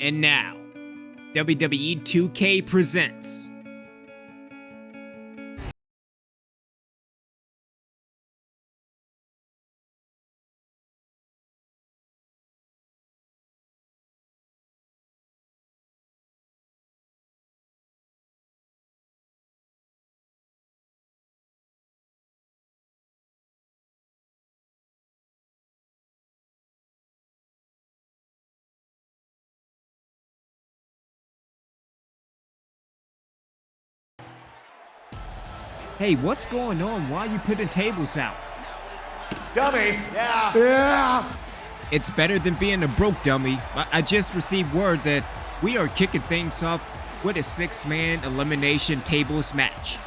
And now, WWE 2K presents Hey, what's going on? Why are you putting tables out? Dummy, yeah. It's better than being a broke dummy. I just received word that we are kicking things off with a 6-man elimination tables match.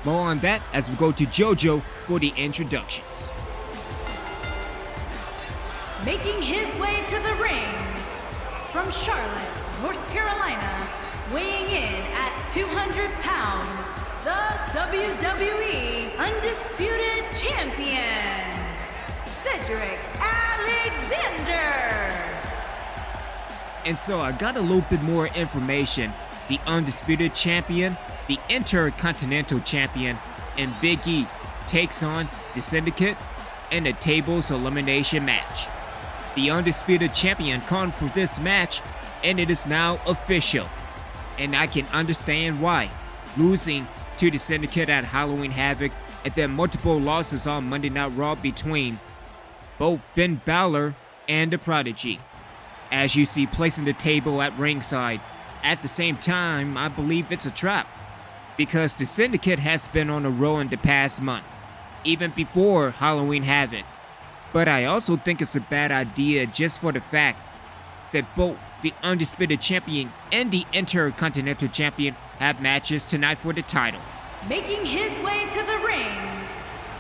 More on that as we go to JoJo for the introductions. Making his way to the ring from Charlotte, North Carolina, weighing in at 200 pounds, the WWE Undisputed Champion, Cedric Alexander. And so I got a little bit more information. The Undisputed Champion, the Intercontinental Champion, and Big E takes on the Syndicate in a tables elimination match. The Undisputed Champion called for this match, and it is now official. And I can understand why. Losing to the Syndicate at Halloween Havoc, and then multiple losses on Monday Night Raw between both Finn Balor and the Prodogy. As you see placing the table at ringside, at the same time, I believe it's a trap, because the Syndicate has been on a roll in the past month, even before Halloween Havoc. But I also think it's a bad idea just for the fact that both the Undisputed Champion and the Intercontinental Champion have matches tonight for the title. Making his way to the ring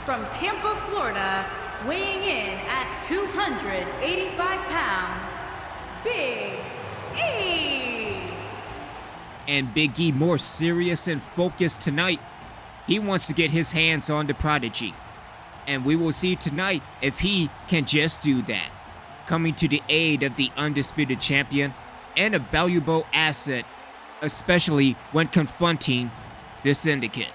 from Tampa, Florida, weighing in at 285 pounds, Big E. And Big E more serious and focused tonight. He wants to get his hands on the Prodogy. And we will see tonight if he can just do that. Coming to the aid of the Undisputed Champion and a valuable asset, especially when confronting the Syndicate.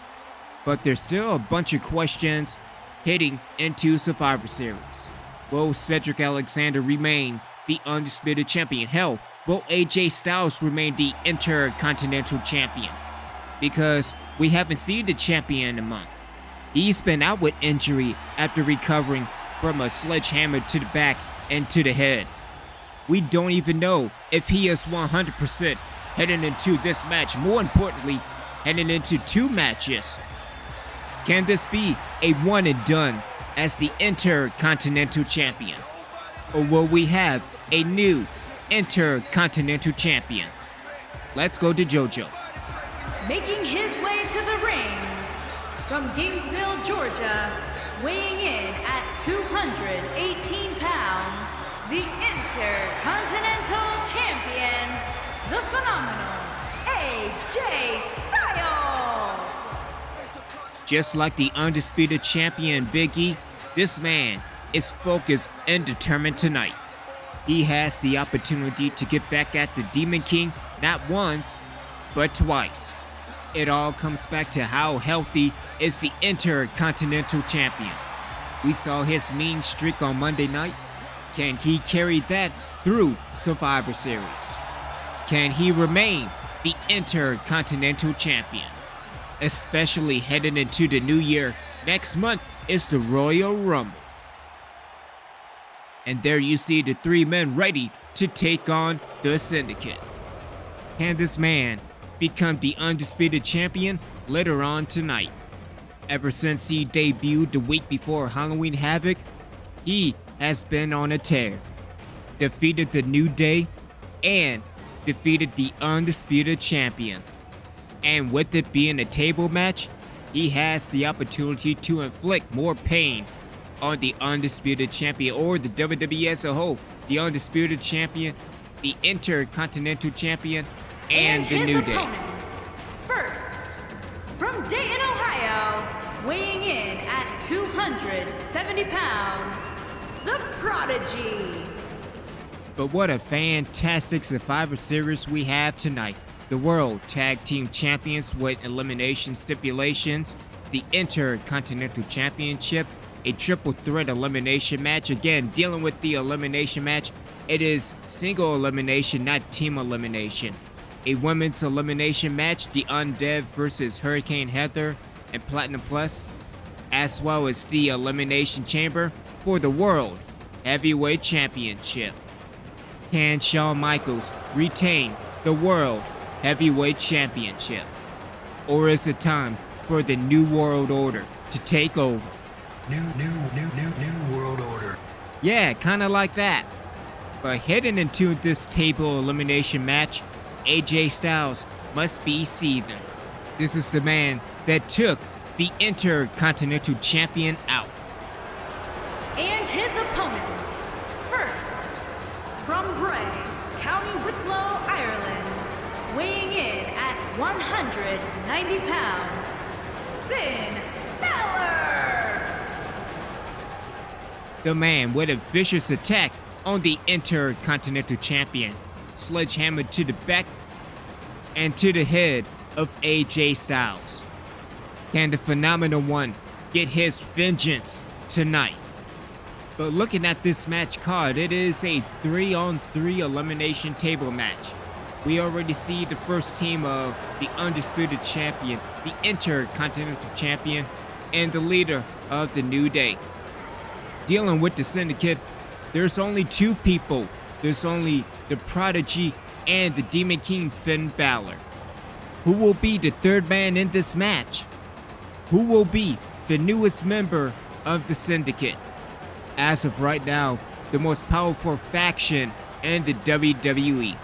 But there's still a bunch of questions heading into Survivor Series. Will Cedric Alexander remain the Undisputed Champion? Hell, will AJ Styles remain the Intercontinental Champion? Because we haven't seen the champion in a month. He's been out with injury after recovering from a sledgehammer to the back and to the head. We don't even know if he is 100% heading into this match. More importantly, heading into 2 matches. Can this be a one and done as the Intercontinental Champion? Or will we have a new Intercontinental Champion? Let's go to JoJo. Making his way to the ring from Gainesville, Georgia, weighing in at 218 pounds, the Intercontinental Champion, the phenomenal AJ Styles. Just like the Undisputed Champion Big E, this man is focused and determined tonight. He has the opportunity to get back at the Demon King not once, but twice. It all comes back to how healthy is the Intercontinental Champion. We saw his mean streak on Monday night. Can he carry that through Survivor Series? Can he remain the Intercontinental Champion? Especially heading into the new year, next month is the Royal Rumble. And there you see the 3 men ready to take on the Syndicate. Can this man become the Undisputed Champion later on tonight? Ever since he debuted the week before Halloween Havoc, he has been on a tear. Defeated the New Day and defeated the Undisputed Champion. And with it being a table match, he has the opportunity to inflict more pain on the Undisputed Champion, or the WWE as a whole. The Undisputed Champion, the Intercontinental Champion, and the New Day. First, from Dayton, Ohio, weighing in at 270 pounds, the Prodogy. But what a fantastic Survivor Series we have tonight. The World Tag Team Champions with elimination stipulations, the Intercontinental Championship, a triple threat elimination match. Again, dealing with the elimination match, it is single elimination, not team elimination. A women's elimination match, the Undead versus Hurricane Heather and Platinum Plus, as well as the Elimination Chamber for the World Heavyweight Championship. Can Shawn Michaels retain the World Heavyweight Championship? Or is it time for the New World Order to take over? New World Order. Yeah, kinda like that. But heading into this table elimination match, AJ Styles must be seething. This is the man that took the Intercontinental Champion out. And his opponents. First, from Bray, County Wicklow, Ireland, weighing in at 190 pounds, Finn Balor. The man with a vicious attack on the Intercontinental Champion, sledgehammer to the back and to the head of AJ Styles. Can the Phenomenal One get his vengeance tonight? But looking at this match card, it is a 3-on-3 elimination table match. We already see the first team of the Undisputed Champion, the Intercontinental Champion, and the leader of the New Day. Dealing with the Syndicate, there's only two people. There's only the Prodogy and the Demon King Finn Balor. Who will be the third man in this match? Who will be the newest member of the Syndicate? As of right now, the most powerful faction in the WWE.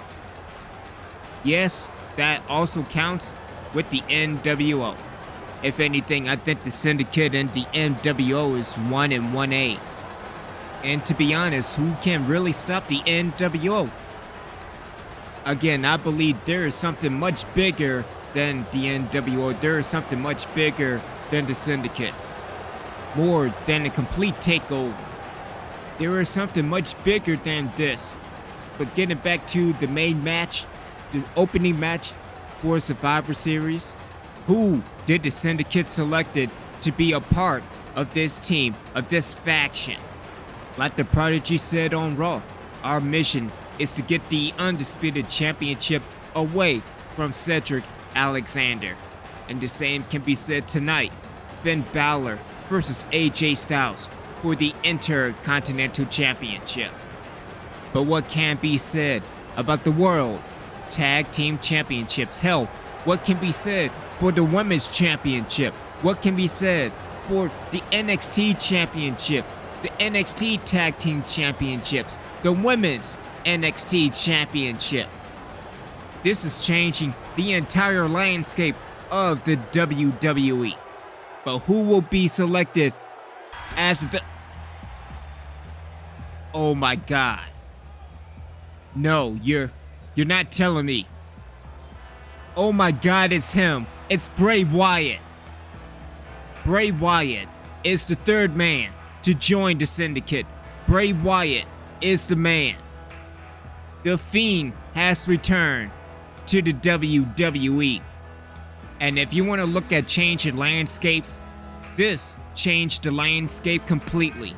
Yes, that also counts with the NWO. If anything, I think the Syndicate and the NWO is 1 and 1A. And to be honest, who can really stop the NWO? Again, I believe there is something much bigger than the NWO. There is something much bigger than the Syndicate. More than a complete takeover. There is something much bigger than this. But getting back to the main match, the opening match for Survivor Series, who did the Syndicate selected to be a part of this team, of this faction? Like the Prodigy said on Raw, our mission is to get the Undisputed Championship away from Cedric Alexander. And the same can be said tonight. Finn Balor versus AJ Styles for the Intercontinental Championship. But what can be said about the World Tag Team Championships? Hell, what can be said for the Women's Championship? What can be said for the NXT Championship? The NXT Tag Team Championships? The Women's NXT Championship? This is changing the entire landscape of the WWE. But who will be selected as the... Oh my God. No, you're not telling me. Oh my God, it's him. It's Bray Wyatt. Bray Wyatt is the third man to join the Syndicate. Bray Wyatt is the man. The Fiend has returned to the WWE. And if you want to look at changing landscapes, this changed the landscape completely.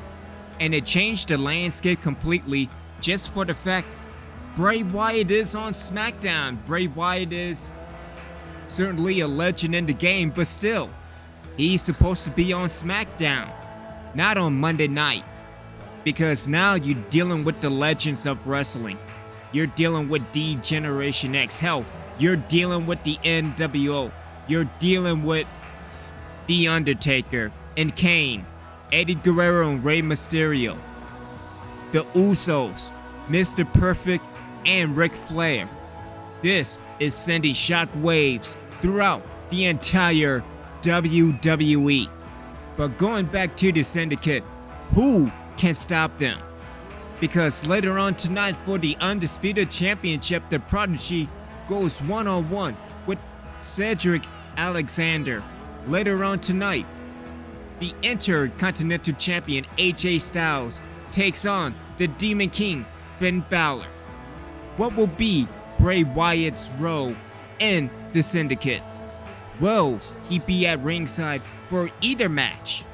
And it changed the landscape completely just for the fact Bray Wyatt is on SmackDown. Bray Wyatt is certainly a legend in the game, but still, he's supposed to be on SmackDown, not on Monday night. Because now you're dealing with the legends of wrestling. You're dealing with D-Generation X. Hell, you're dealing with the NWO. You're dealing with The Undertaker and Kane, Eddie Guerrero and Rey Mysterio, the Usos, Mr. Perfect, and Ric Flair. This is sending shockwaves throughout the entire WWE. But going back to the Syndicate, who can stop them? Because later on tonight for the Undisputed Championship, the Prodigy goes one-on-one with Cedric Alexander. Later on tonight, the Intercontinental Champion AJ Styles takes on the Demon King Finn Balor. What will be Bray Wyatt's role in the Syndicate? Will he be at ringside for either match?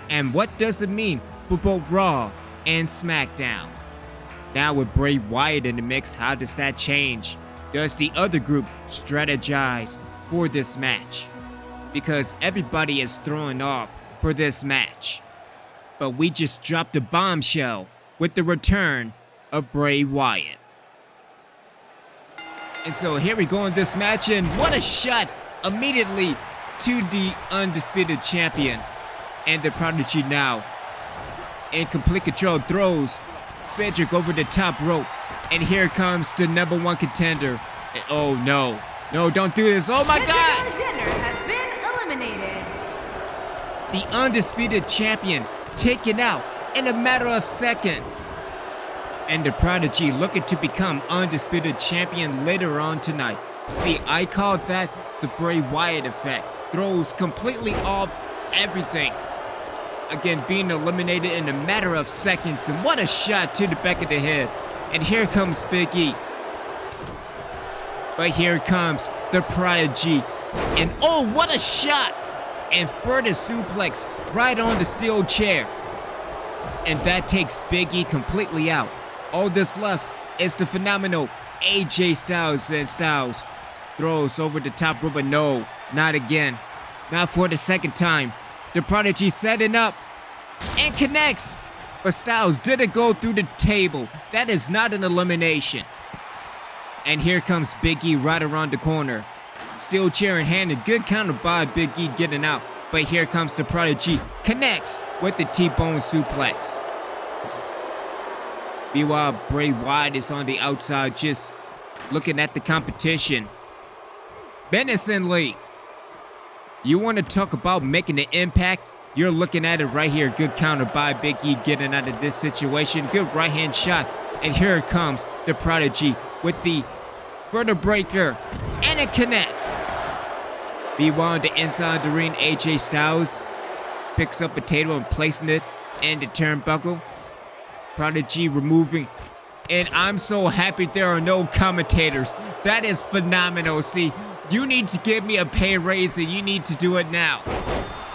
And what does it mean for both Raw and SmackDown? Now with Bray Wyatt in the mix, how does that change? Does the other group strategize for this match? Because everybody is throwing off for this match. But we just dropped a bombshell with the return of Bray Wyatt. And so here we go in this match, and what a shot immediately to the Undisputed Champion. And the Prodigy now in complete control throws Cedric over the top rope. And here comes the #1 contender. And oh no, no, don't do this. Oh my God! Contender has been eliminated. The Undisputed Champion taken out in a matter of seconds. And the Prodigy looking to become Undisputed Champion later on tonight. See, I called that the Bray Wyatt effect. Throws completely off everything. Again, being eliminated in a matter of seconds. And what a shot to the back of the head. And here comes Big E. But here comes the Prodigy. And oh, what a shot! And further suplex right on the steel chair. And that takes Big E completely out. All that's left is the phenomenal AJ Styles, and Styles throws over the top rope, but no, not again. Not for the second time. The Prodigy setting up and connects. But Styles didn't go through the table. That is not an elimination. And here comes Big E right around the corner. Steel chair in hand, a good counter by Big E getting out. But here comes the Prodigy, connects with the T-bone suplex. Meanwhile, Bray Wyatt is on the outside just looking at the competition menacingly. You want to talk about making an impact? You're looking at it right here. Good counter by Big E getting out of this situation. Good right hand shot. And here it comes, the Prodigy with the further breaker. And it connects. Meanwhile, on the inside of the ring, AJ Styles picks up a table and placing it in the turnbuckle. Prodigy removing. And I'm so happy there are no commentators. That is phenomenal. See, you need to give me a pay raise and you need to do it now.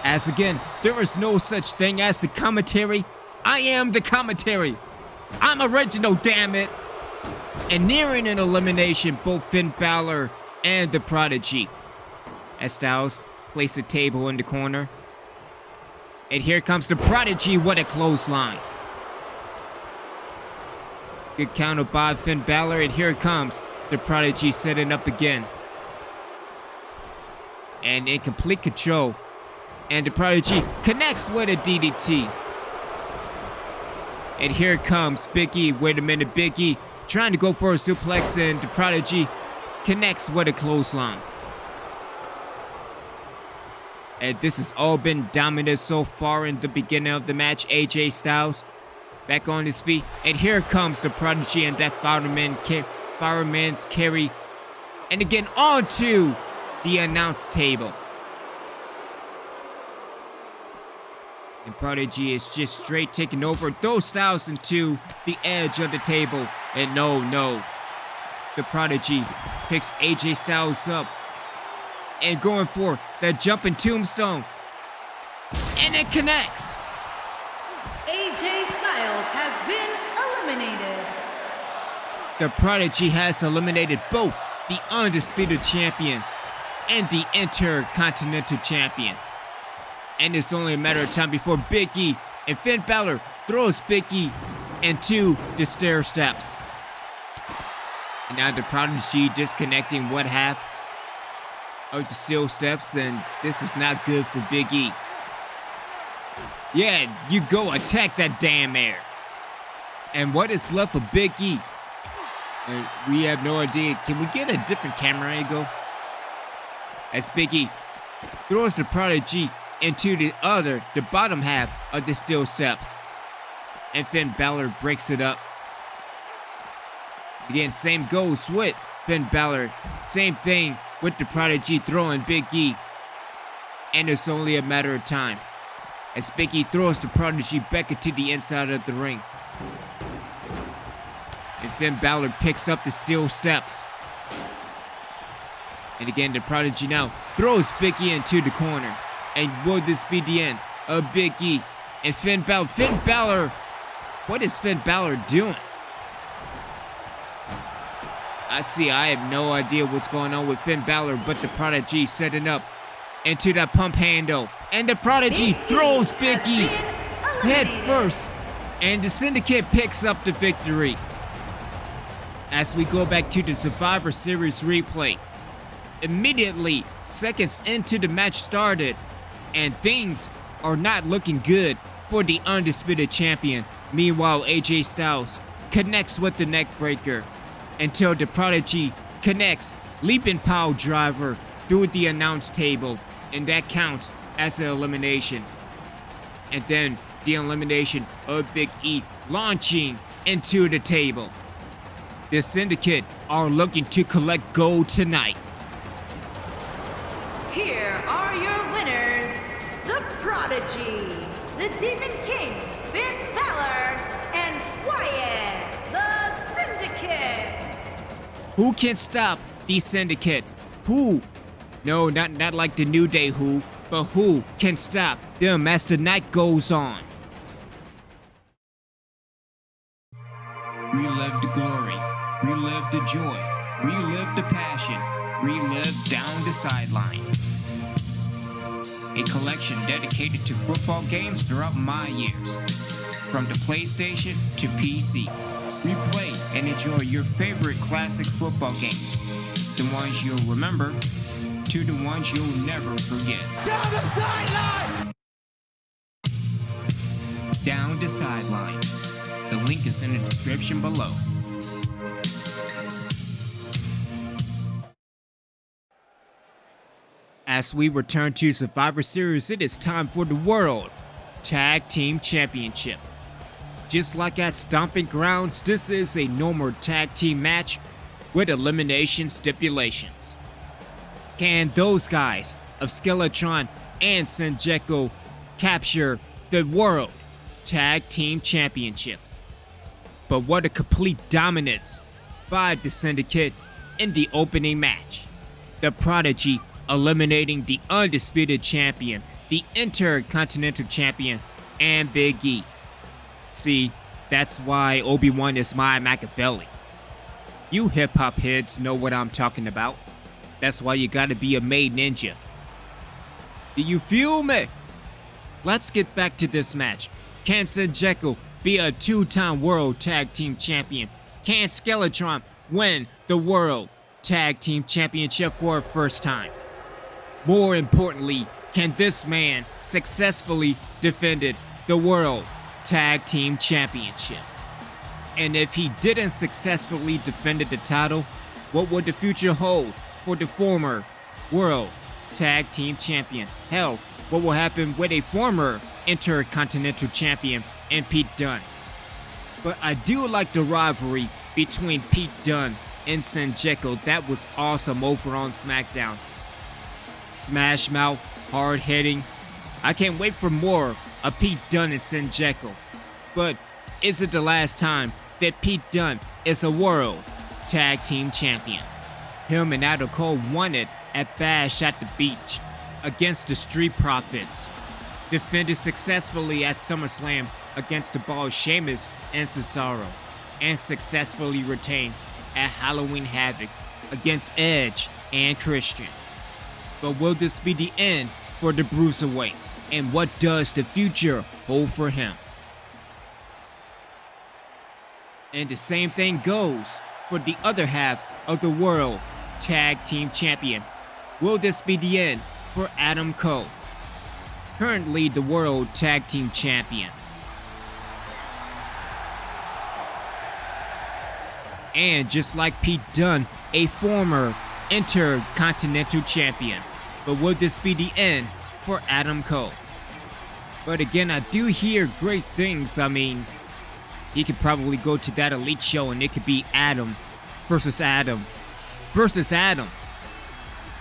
As again, there is no such thing as the commentary. I am the commentary. I'm original, damn it. And nearing an elimination, both Finn Balor and the Prodigy. As Styles place a table in the corner. And here comes the Prodigy with a clothesline. Good counter by Finn Balor, and here it comes. The Prodigy setting up again. And in complete control. And the Prodigy connects with a DDT. And here comes Big E. Wait a minute, Big E trying to go for a suplex, and the Prodigy connects with a clothesline. And this has all been dominant so far in the beginning of the match. AJ Styles back on his feet. And here comes the Prodigy and that fireman's carry. And again, onto the announce table. And Prodigy is just straight taking over. Throws Styles into the edge of the table. And no. The Prodigy picks AJ Styles up. And going for that jumping tombstone. And it connects. AJ Styles has been eliminated. The Prodigy has eliminated both the Undisputed Champion and the Intercontinental Champion. And it's only a matter of time before Big E and Finn Balor throws Big E into the stair steps. And now the Prodigy disconnecting one half of the steel steps, and this is not good for Big E. Yeah, you go attack that damn air. And what is left of Big E? And we have no idea. Can we get a different camera angle? As Big E throws the Prodigy into the bottom half of the steel steps. And Finn Balor breaks it up. Again, same goes with Finn Balor. Same thing with the Prodigy throwing Big E. And it's only a matter of time as Big E throws the Prodigy back into the inside of the ring. And Finn Balor picks up the steel steps. And again, the Prodigy now throws Big E into the corner. And will this be the end of Big E and Finn Balor? Finn Balor, what is Finn Balor doing? I have no idea what's going on with Finn Balor, but the Prodigy setting up into that pump handle. And the Prodigy throws Big E head first. And the Syndicate picks up the victory. As we go back to the Survivor Series replay, immediately seconds into the match started, and things are not looking good for the Undisputed Champion. Meanwhile, AJ Styles connects with the neckbreaker until the Prodigy connects leaping pile driver through the announce table, and that counts as an elimination. And then the elimination of Big E launching into the table. The Syndicate are looking to collect gold tonight. Here are your winners, the Prodigy, the Demon King, Finn Balor, and Wyatt, the Syndicate. Who can stop the Syndicate? Who? No, not like the New Day who, but who can stop them as the night goes on? Relive the glory, relive the joy, relive the passion, relive down the sideline. A collection dedicated to football games throughout my years. From the PlayStation to PC. Replay and enjoy your favorite classic football games. The ones you'll remember to the ones you'll never forget. Down the sideline! Down the sideline. The link is in the description below. As we return to Survivor Series, it is time for the World Tag Team Championship. Just like at Stomping Grounds, this is a normal tag team match with elimination stipulations. Can those guys of Skellatron and Senjecko capture the World Tag Team Championships? But what a complete dominance by the Syndicate in the opening match. The Prodigy eliminating the Undisputed Champion, the Intercontinental Champion, and Big E. See, that's why Obi-Wan is my Machiavelli. You hip-hop heads know what I'm talking about. That's why you gotta be a made ninja. Do you feel me? Let's get back to this match. Can Senjecko be a two-time World Tag Team Champion? Can Skellatron win the World Tag Team Championship for a first time? More importantly, can this man successfully defend the World Tag Team Championship? And if he didn't successfully defend the title, what would the future hold for the former World Tag Team Champion? Hell, what will happen with a former Intercontinental Champion and Pete Dunne? But I do like the rivalry between Pete Dunne and Senjecko. That was awesome over on SmackDown. Smash mouth, hard hitting. I can't wait for more of Pete Dunne and Senjecko. But is it the last time that Pete Dunne is a World Tag Team Champion? Him and Adam Cole won it at Bash at the Beach against the Street Profits. Defended successfully at SummerSlam against the Ball Sheamus and Cesaro. And successfully retained at Halloween Havoc against Edge and Christian. But will this be the end for the Bruiserweight? And what does the future hold for him? And the same thing goes for the other half of the World Tag Team Champion. Will this be the end for Adam Cole, currently the World Tag Team Champion? And just like Pete Dunne, a former Intercontinental Champion. But will this be the end for Adam Cole? But again, I do hear great things. I mean, he could probably go to that Elite show and it could be Adam versus Adam versus Adam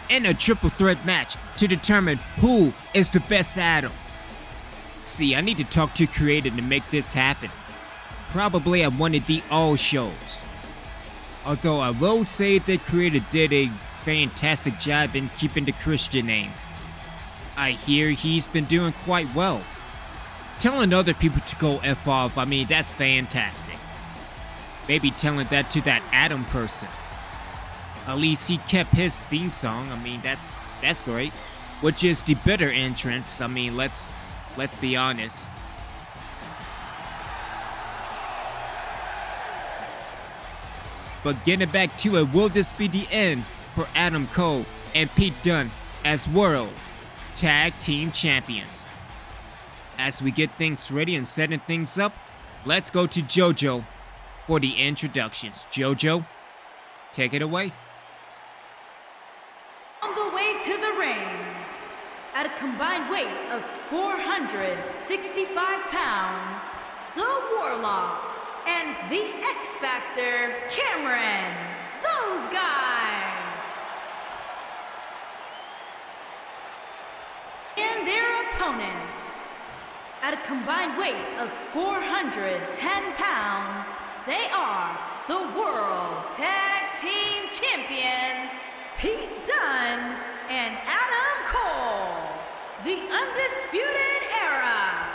in a triple threat match to determine who is the best Adam. See, I need to talk to Creator to make this happen. Probably at one of the All shows. Although I will say the creator did a fantastic job in keeping the Christian name. I hear he's been doing quite well. Telling other people to go F off, I mean, that's fantastic. Maybe telling that to that Adam person. At least he kept his theme song, I mean, that's great. Which is the better entrance, I mean, let's be honest. But getting back to it, will this be the end for Adam Cole and Pete Dunne as World Tag Team Champions? As we get things ready and setting things up, let's go to JoJo for the introductions. JoJo, take it away. On the way to the ring, at a combined weight of 465 pounds, the Warlock and the X Factor, Cameron. Those guys. And their opponents, at a combined weight of 410 pounds, they are the World Tag Team Champions, Pete Dunne and Adam Cole, the Undisputed Era.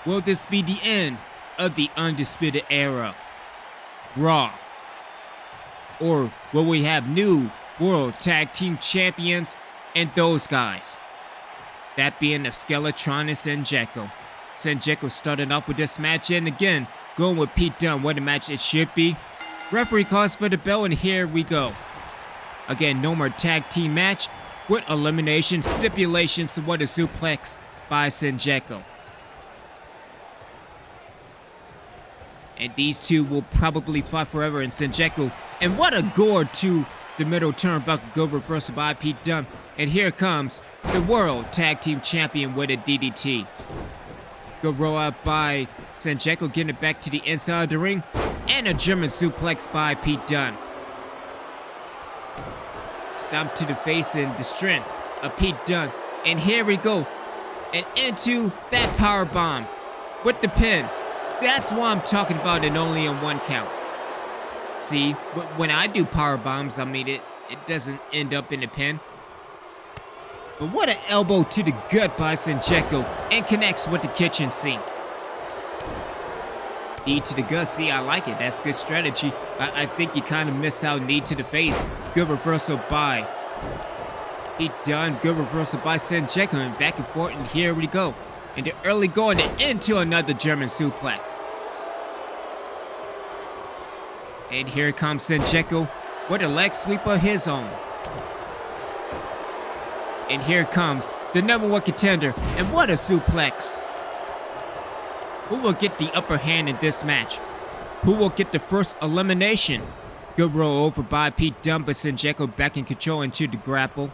Will this be the end of the Undisputed Era? Raw. Or will we have new World Tag Team Champions and those guys? That being of Skellatron and Senjecko. Senjecko started off with this match, and again, going with Pete Dunne, what a match it should be. Referee calls for the bell, and here we go. Again, no more tag team match with elimination stipulations to what a suplex by Senjecko. And these two will probably fight forever in Senjecko. And what a gore to the middle turnbuckle, go reversal by Pete Dunne. And here comes the World Tag Team Champion with a DDT. Go roll out by Senjecko, getting it back to the inside of the ring. And a German suplex by Pete Dunne. Stomp to the face and the strength of Pete Dunne. And here we go. And into that power bomb with the pin. That's what I'm talking about, and only on one count. See, when I do power bombs, I mean, it doesn't end up in a pin. But what an elbow to the gut by Senjecko, and connects with the kitchen sink. Knee to the gut, see, I like it. That's good strategy. I think you kind of miss out. Knee to the face. Good reversal by Pete Dunne. Good reversal by Senjecko, and back and forth, and here we go. And the early going into another German suplex. And here comes Senjecko with a leg sweep of his own. And here comes the #1 contender. And what a suplex. Who will get the upper hand in this match? Who will get the first elimination? Good roll over by Pete Dunne, but Senjecko back in control into the grapple.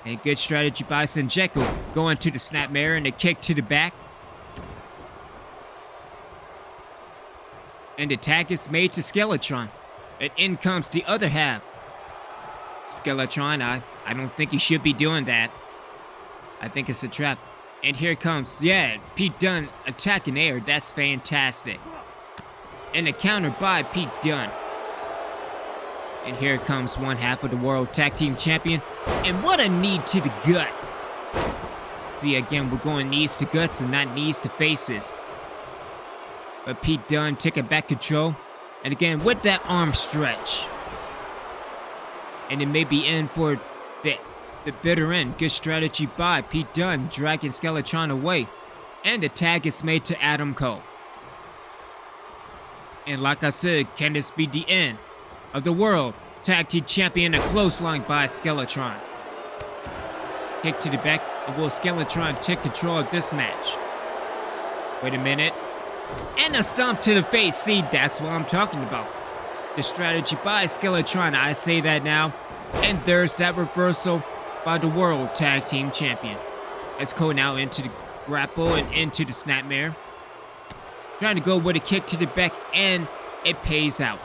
And good strategy by Senjecko, going to the snapmare and a kick to the back. And the tag is made to Skellatron. And in comes the other half. Skellatron, I don't think he should be doing that. I think it's a trap. And here comes, Pete Dunne attacking air. That's fantastic. And a counter by Pete Dunne. And here comes one half of the World Tag Team Champion. And what a knee to the gut. See, again, we're going knees to guts and not knees to faces. But Pete Dunne taking back control. And again, with that arm stretch. And it may be in for the bitter end. Good strategy by Pete Dunne, dragging Skellatron away. And the tag is made to Adam Cole. And like I said, can this be the end of the World Tag Team Champion? A clothesline by Skellatron. Kick to the back, and will Skellatron take control of this match? Wait a minute. And a stomp to the face. See, that's what I'm talking about. The strategy by Skellatron, I say that now. And there's that reversal by the World Tag Team Champion. Let's go now into the grapple and into the snapmare. Trying to go with a kick to the back, and it pays out.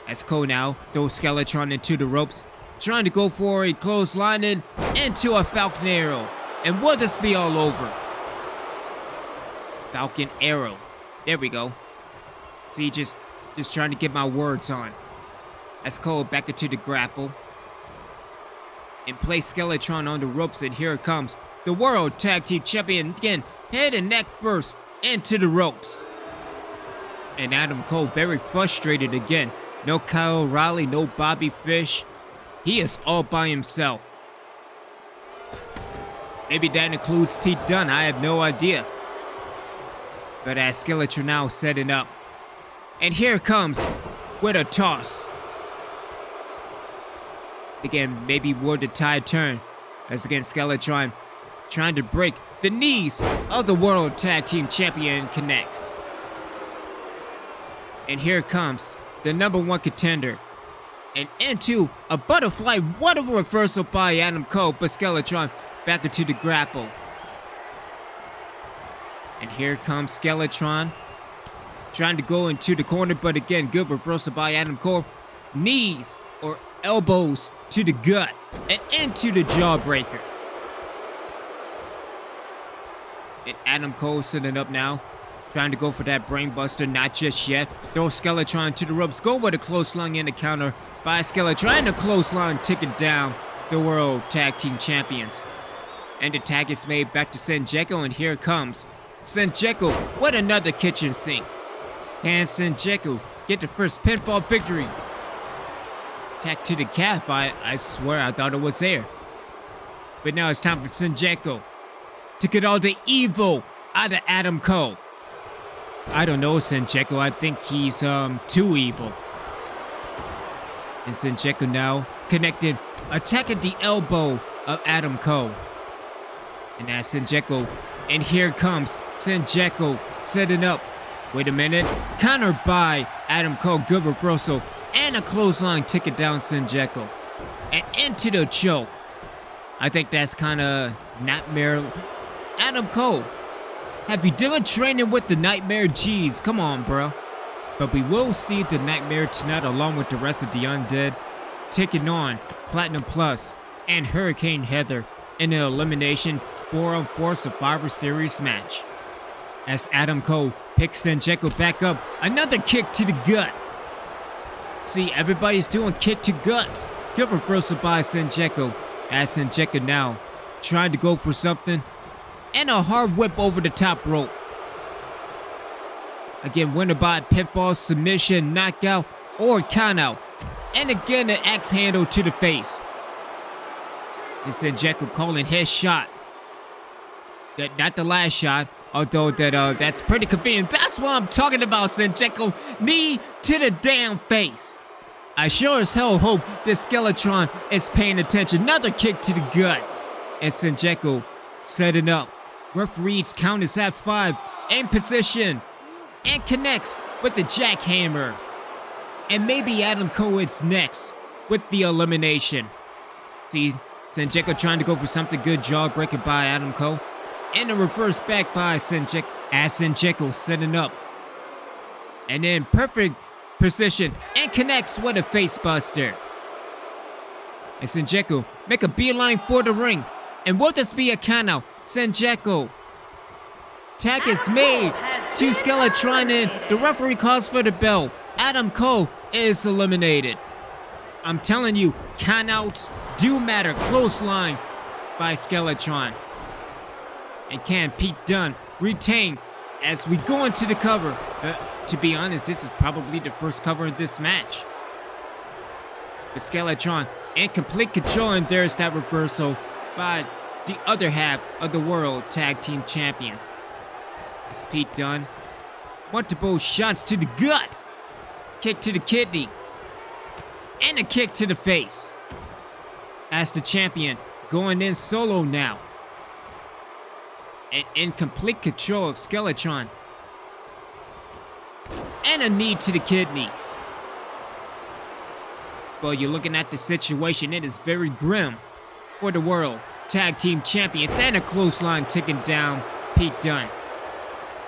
As Cole now throws Skellatron into the ropes, trying to go for a clothesline and into a Falcon Arrow. And will this be all over? Falcon Arrow. There we go. See, just trying to get my words on. As Cole back into the grapple. And place Skellatron on the ropes, and here it comes. The World Tag Team Champion again, head and neck first, into the ropes. And Adam Cole very frustrated again. No Kyle O'Reilly, no Bobby Fish. He is all by himself. Maybe that includes Pete Dunne, I have no idea. But as Skellatron now setting up. And here it comes with a toss. Again, maybe will the tide turn. As again, Skellatron trying to break the knees of the World Tag Team Champion connects. And here comes the #1 contender. And into a butterfly, what a reversal by Adam Cole, but Skellatron back into the grapple. And here comes Skellatron. Trying to go into the corner, but again, good reversal by Adam Cole. Knees or elbows to the gut and into the jawbreaker. And Adam Cole sitting up now. Trying to go for that brainbuster, not just yet. Throw Skellatron to the ropes. Go with a clothesline and a counter by Skellatron. And a clothesline taking down the World Tag Team Champions. And the tag is made back to Senjecko, and here comes Senjecko with another kitchen sink. Can Senjecko get the first pinfall victory? Tag to the calf, I swear I thought it was there. But now it's time for Senjecko to get all the evil out of Adam Cole. I don't know Senjecko, I think he's too evil. And Senjecko now connected, attacking the elbow of Adam Cole. And that's Senjecko, and here comes Senjecko setting up. Wait a minute, countered by Adam Cole, good reversal, and a clothesline taking down Senjecko. And into the choke. I think that's kind of nightmare. Adam Cole, have you done training with the Nightmare? Jeez, come on, bro. But we will see the Nightmare tonight along with the rest of the Undead, taking on Platinum Plus and Hurricane Heather in an Elimination 4-on-4 Survivor Series match. As Adam Cole picks Senjecko back up, another kick to the gut. See, everybody's doing kick to guts. Good reversal by Senjecko. As Senjecko now trying to go for something. And a hard whip over the top rope. Again, winner by pinfall, submission, knockout, or countout. And again, an axe handle to the face. And Senjecko calling his shot. Not the last shot, although that's pretty convenient. That's what I'm talking about, Senjecko. Knee to the damn face. I sure as hell hope this Skellatron is paying attention. Another kick to the gut. And Senjecko setting up. Referees count is at 5. In position. And connects with the jackhammer. And maybe Adam Cole is next with the elimination. See, Senjecko trying to go for something good. Jawbreaker by Adam Cole. And a reverse back by Senjecko. As Senjecko setting up. And then perfect precision. And connects with a face buster. And Senjecko make a beeline for the ring. And will this be a countout? Senjecko. Tag is made to Skellatron, and the referee calls for the bell. Adam Cole is eliminated. I'm telling you, countouts do matter. Clothesline by Skellatron. And can Pete Dunne retain as we go into the cover? To be honest, this is probably the first cover in this match. But Skellatron in complete control, and there's that reversal by the other half of the World Tag Team Champions. It's Pete Dunne. Multiple shots to the gut. Kick to the kidney. And a kick to the face. As the champion going in solo now. And in complete control of Skellatron. And a knee to the kidney. Well, you're looking at the situation. It is very grim for the World Tag Team Champions. And a clothesline taking down Pete Dunne.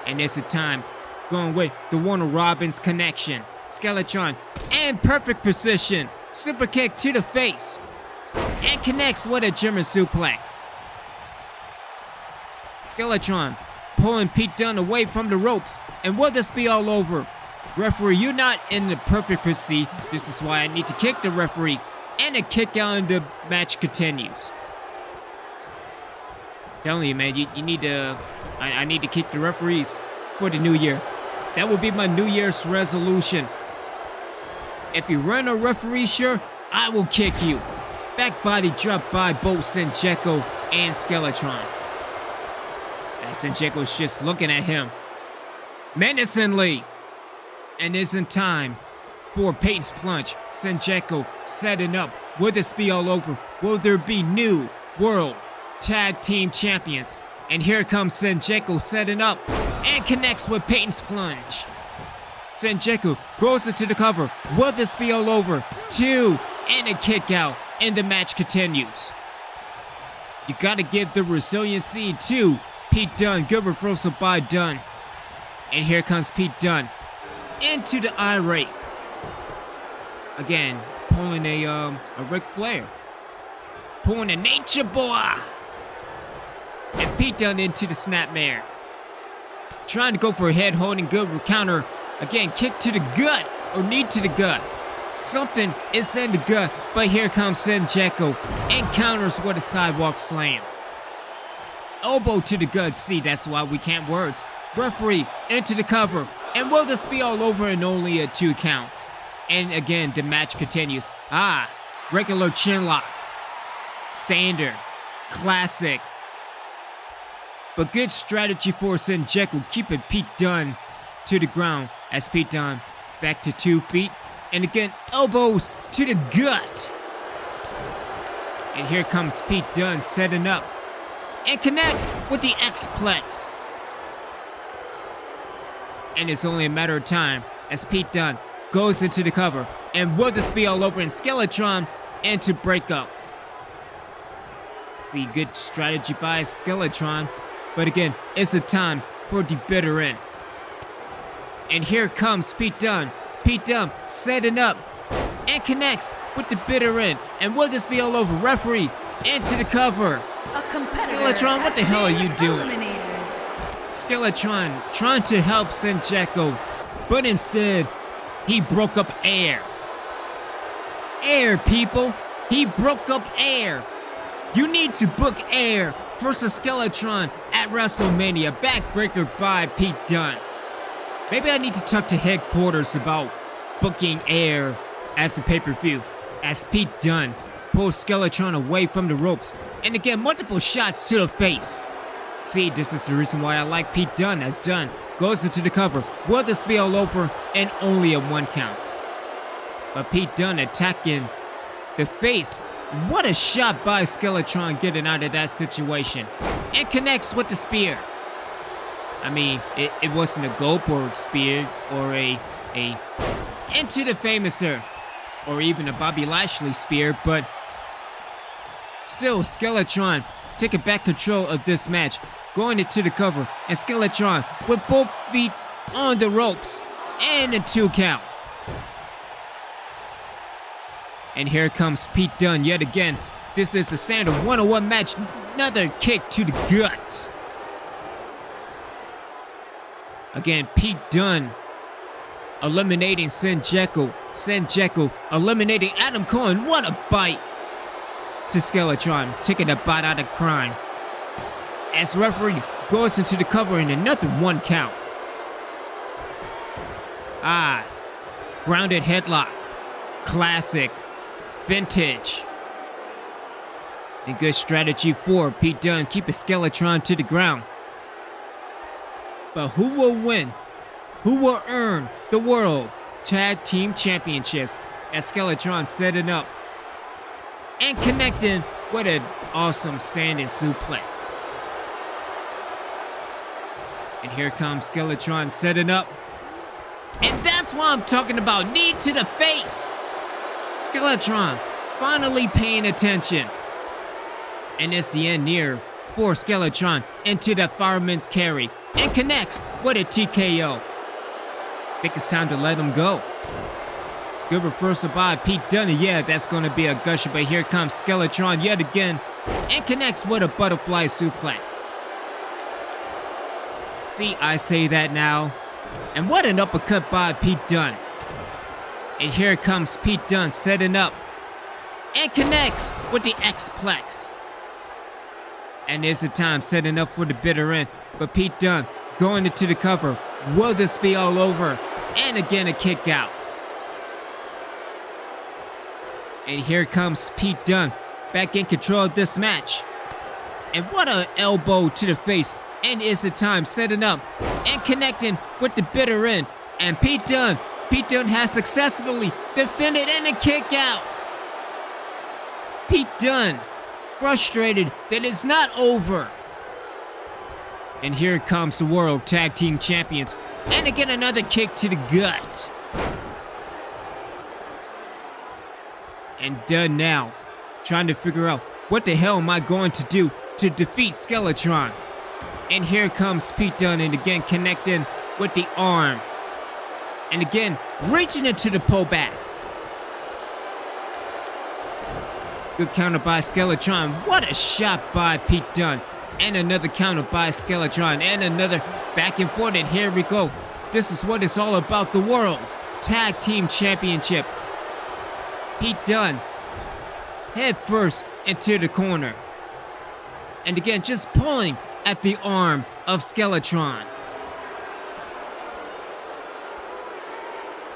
And it's a time going with the Warner Robins connection. Skellatron and perfect position. Super kick to the face. And connects with a German suplex. Skellatron pulling Pete Dunne away from the ropes. And will this be all over? Referee, you're not in the perfect position. This is why I need to kick the referee. And a kick out and the match continues. Telling you, man, you need to... I need to kick the referees for the new year. That will be my New Year's resolution. If you run a referee shirt, I will kick you. Back body drop by both Senjecko and Skellatron. As Senjekko's just looking at him menacingly. And isn't time for Peyton's plunge. Senjecko setting up. Will this be all over? Will there be new World Tag Team Champions? And here comes Senjekko setting up and connects with Peyton's plunge. Senjekko goes into the cover. Will this be all over? 2 and a kick out, and the match continues. You gotta give the resiliency to Pete Dunne. Good reversal by Dunne. And here comes Pete Dunne into the eye rake. Again, pulling a Ric Flair. Pulling a Nature Boy. And Pete Dunne into the snapmare. Trying to go for a head holding good counter. Again, kick to the gut or knee to the gut. Something is in the gut, but here comes Senjekko and counters with a sidewalk slam. Elbow to the gut. See, that's why we can't words. Referee into the cover. And will this be all over and only a 2 count? And again, the match continues. Regular chin lock. Standard. Classic. But good strategy for Senjekko, keeping Pete Dunne to the ground. As Pete Dunne back to 2 feet. And again, elbows to the gut. And here comes Pete Dunne setting up. And connects with the X-Plex. And it's only a matter of time as Pete Dunne goes into the cover. And will this be all over in Skellatron and to break up? See, good strategy by Skellatron. But again, it's a time for the bitter end. And here comes Pete Dunne. Pete Dunne setting up and connects with the bitter end. And will this be all over? Referee into the cover. Skellatron, what the hell are you doing? Skellatron trying to help Senjekko, but instead, he broke up air. Air, people. He broke up air. You need to book air versus Skellatron at WrestleMania. Backbreaker by Pete Dunne. Maybe I need to talk to headquarters about booking air as a pay-per-view. As Pete Dunne pulls Skellatron away from the ropes. And again, multiple shots to the face. See, this is the reason why I like Pete Dunne, as Dunne goes into the cover. Will this be all over and only a 1 count? But Pete Dunne attacking the face. What a shot by Skellatron getting out of that situation. And connects with the spear. I mean, it wasn't a Goldberg spear or a Into the Famouser or even a Bobby Lashley spear, but still Skellatron taking back control of this match, going into the cover, and Skellatron with both feet on the ropes and a 2 count. And here comes Pete Dunne yet again. This is a standard one-on-one match. Another kick to the gut. Again, Pete Dunne eliminating Senjekko. Senjekko eliminating Adam Cole. What a bite to Skellatron, taking a bite out of crime. As referee goes into the cover in another 1 count. Grounded headlock. Classic. Vintage. And good strategy for Pete Dunne, keeping Skellatron to the ground. But who will win? Who will earn the World Tag Team Championships? As Skellatron setting up and connecting with an awesome standing suplex. And here comes Skellatron setting up. And that's what I'm talking about. Knee to the face. Skellatron finally paying attention. And it's the end near for Skellatron into the fireman's carry. And connects with a TKO. Think it's time to let him go. Good reversal by Pete Dunne. Yeah, that's going to be a gusher, but here comes Skellatron yet again and connects with a butterfly suplex. See, I say that now. And what an uppercut by Pete Dunne. And here comes Pete Dunne setting up. And connects with the X-Plex. And there's a time setting up for the bitter end. But Pete Dunne going into the cover. Will this be all over? And again a kick out. And here comes Pete Dunne back in control of this match. And what an elbow to the face. And it's the time setting up and connecting with the bitter end. And Pete Dunne has successfully defended and a kick out. Pete Dunne frustrated that it's not over. And here comes the World Tag Team Champions. And again another kick to the gut. And Dunne now trying to figure out what the hell am I going to do to defeat Skellatron. And here comes Pete Dunne and again connecting with the arm. And again reaching into the pullback. Good counter by Skellatron. What a shot by Pete Dunne. And another counter by Skellatron. And another back and forth. And here we go. This is what it's all about. The World Tag Team Championships. Pete Dunne head first into the corner. And again, just pulling at the arm of Skellatron.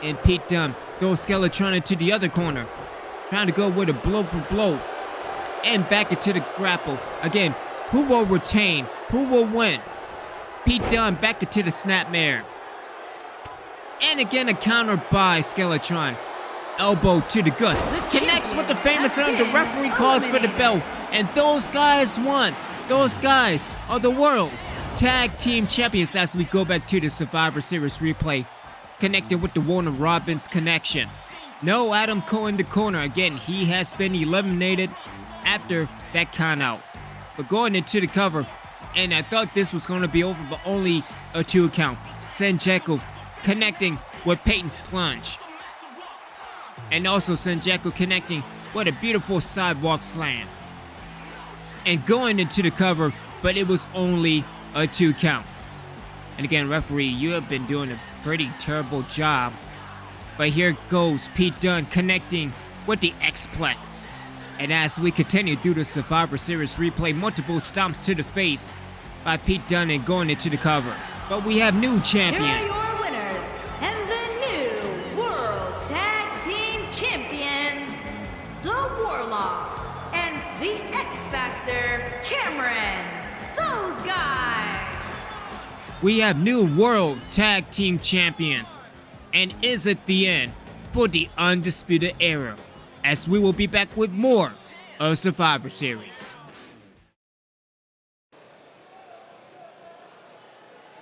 And Pete Dunne throws Skellatron into the other corner. Trying to go with a blow for blow. And back into the grapple. Again, who will retain? Who will win? Pete Dunne back into the snapmare. And again, a counter by Skellatron. Elbow to the gut. Connects with the famous arm. The referee calls for the bell. And those guys won. Those guys are the World Tag Team Champions as we go back to the Survivor Series replay. Connected with the Warner Robins connection. No Adam Cole in the corner. Again, he has been eliminated after that count out. But going into the cover. And I thought this was going to be over, but only a 2 count. Senjecko connecting with Peyton's plunge. And also Senjecko connecting with a beautiful sidewalk slam. And going into the cover, but it was only a 2 count. And again, referee, you have been doing a pretty terrible job. But here goes Pete Dunne connecting with the X-Plex. And as we continue through the Survivor Series replay, multiple stomps to the face by Pete Dunne and going into the cover. But we have new champions. Here are your winners and the new World Tag Team Champions, the Warlock and the X-Factor, Cameron. Those guys. We have new World Tag Team Champions. And is it the end for the Undisputed Era? As we will be back with more of Survivor Series.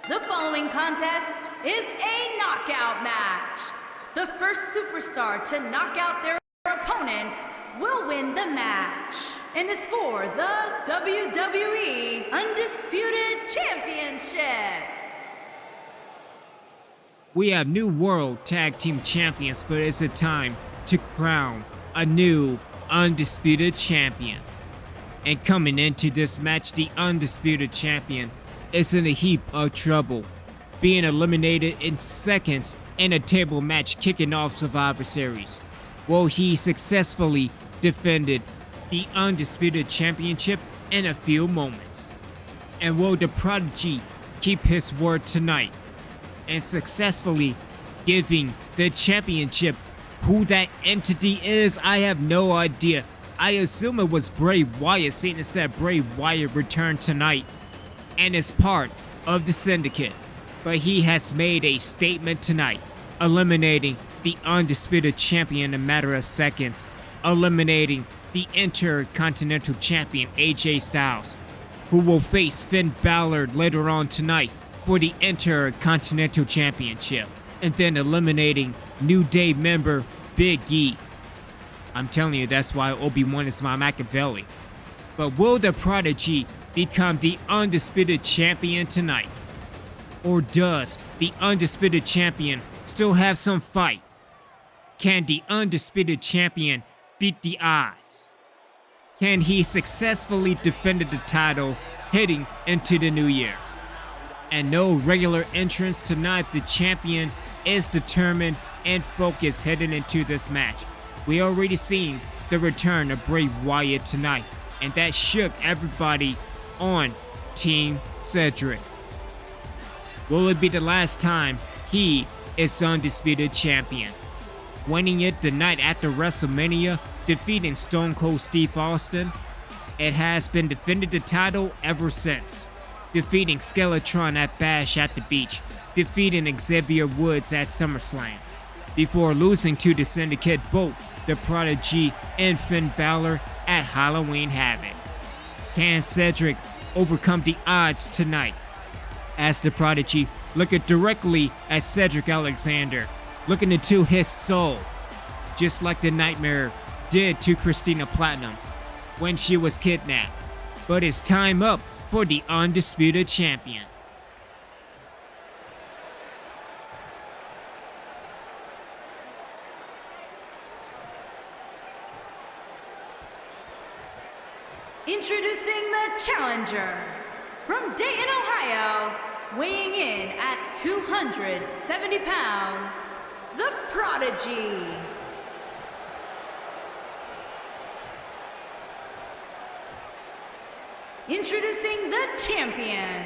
The following contest is a knockout match. The first superstar to knock out their opponent will win the match and is for the WWE Undisputed Championship. We have new World Tag Team Champions, but it's a time to crown a new Undisputed Champion. And coming into this match, the Undisputed Champion is in a heap of trouble, being eliminated in seconds in a table match kicking off Survivor Series. Well, he successfully defended the Undisputed Championship in a few moments. And will the Prodigy keep his word tonight and successfully giving the championship? Who that entity is, I have no idea. I assume it was Bray Wyatt, seeing instead Bray Wyatt returned tonight and is part of the Syndicate. But he has made a statement tonight, eliminating the Undisputed Champion in a matter of seconds, eliminating the Intercontinental Champion AJ Styles, who will face Finn Balor later on tonight for the Intercontinental Championship, and then eliminating New Day member Big E. I'm telling you, that's why Obi-Wan is my Machiavelli. But will the Prodigy become the Undisputed Champion tonight? Or does the Undisputed Champion still have some fight? Can the Undisputed Champion beat the odds? Can he successfully defend the title heading into the new year? And no regular entrance tonight. The champion is determined and focused heading into this match. We already seen the return of Bray Wyatt tonight, and that shook everybody on Team Cedric. Will it be the last time he is Undisputed Champion? Winning it the night after WrestleMania, defeating Stone Cold Steve Austin. It has been defended the title ever since, defeating Skellatron at Bash at the Beach, defeating Xavier Woods at SummerSlam, before losing to the Syndicate, both the Prodogy and Finn Balor at Halloween Havoc. Can Cedric overcome the odds tonight? As the Prodogy looking directly at Cedric Alexander, looking into his soul, just like the Nightmare did to Christina Platinum when she was kidnapped. But it's time up for the Undisputed Champion. Introducing the challenger from Dayton, Ohio, weighing in at 270 pounds, the Prodogy. Introducing the champion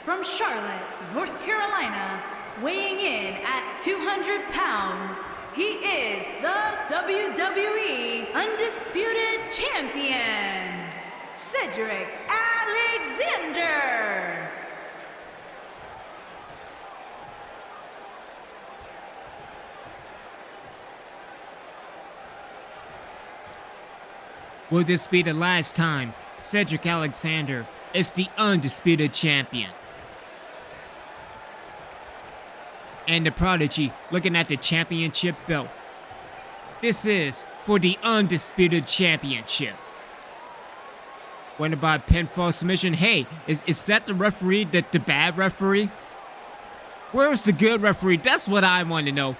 from Charlotte, North Carolina, weighing in at 200 pounds, he is the WWE Undisputed Champion, Cedric Alexander. Will this be the last time Cedric Alexander is the Undisputed Champion? And the Prodogy looking at the championship belt. This is for the Undisputed Championship. Winner by pinfall submission. Hey, is that the referee, the bad referee? Where's the good referee? That's what I want to know.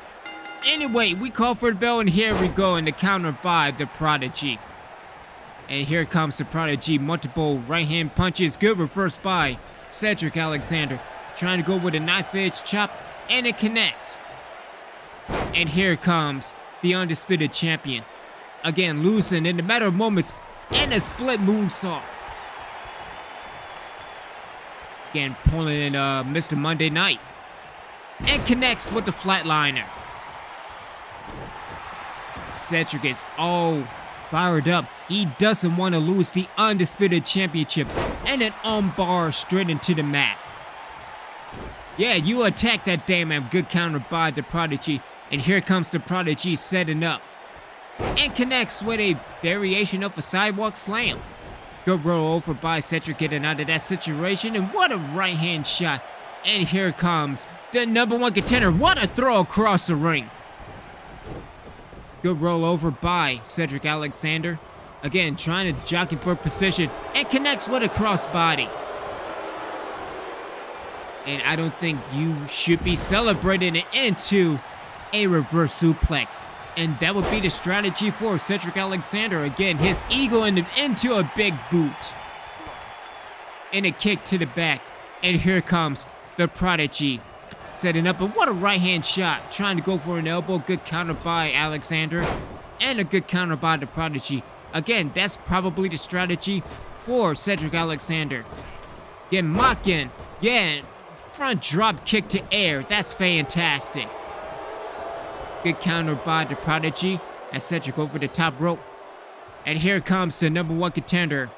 Anyway, we call for the bell, and here we go, and the counter by the Prodogy. And here comes the Prodogy, multiple right hand punches, good reverse by Cedric Alexander. Trying to go with a knife edge chop, and it connects. And here comes the Undisputed Champion. Again, losing in a matter of moments, and a split moonsault. Again, pulling in Mr. Monday Night. And connects with the flatliner. Cedric is all fired up. He doesn't want to lose the Undisputed Championship. And an armbar straight into the mat. Yeah, you attack that damn man. Good counter by the Prodogy. And here comes the Prodogy setting up. And connects with a variation of a sidewalk slam. Good roll over by Cedric, getting out of that situation. And what a right hand shot. And here comes the #1 contender. What a throw across the ring. Good roll over by Cedric Alexander. Again, trying to jockey for position. And connects with a crossbody. And I don't think you should be celebrating it into a reverse suplex. And that would be the strategy for Cedric Alexander. Again, his ego into a big boot. And a kick to the back. And here comes the Prodogy setting up. And what a right hand shot. Trying to go for an elbow. Good counter by Alexander. And a good counter by the Prodogy. Again, that's probably the strategy for Cedric Alexander. Again, mocking. Yeah, front drop kick to air. That's fantastic. Good counter by the Prodogy as Cedric over the top rope. And here comes the #1 contender.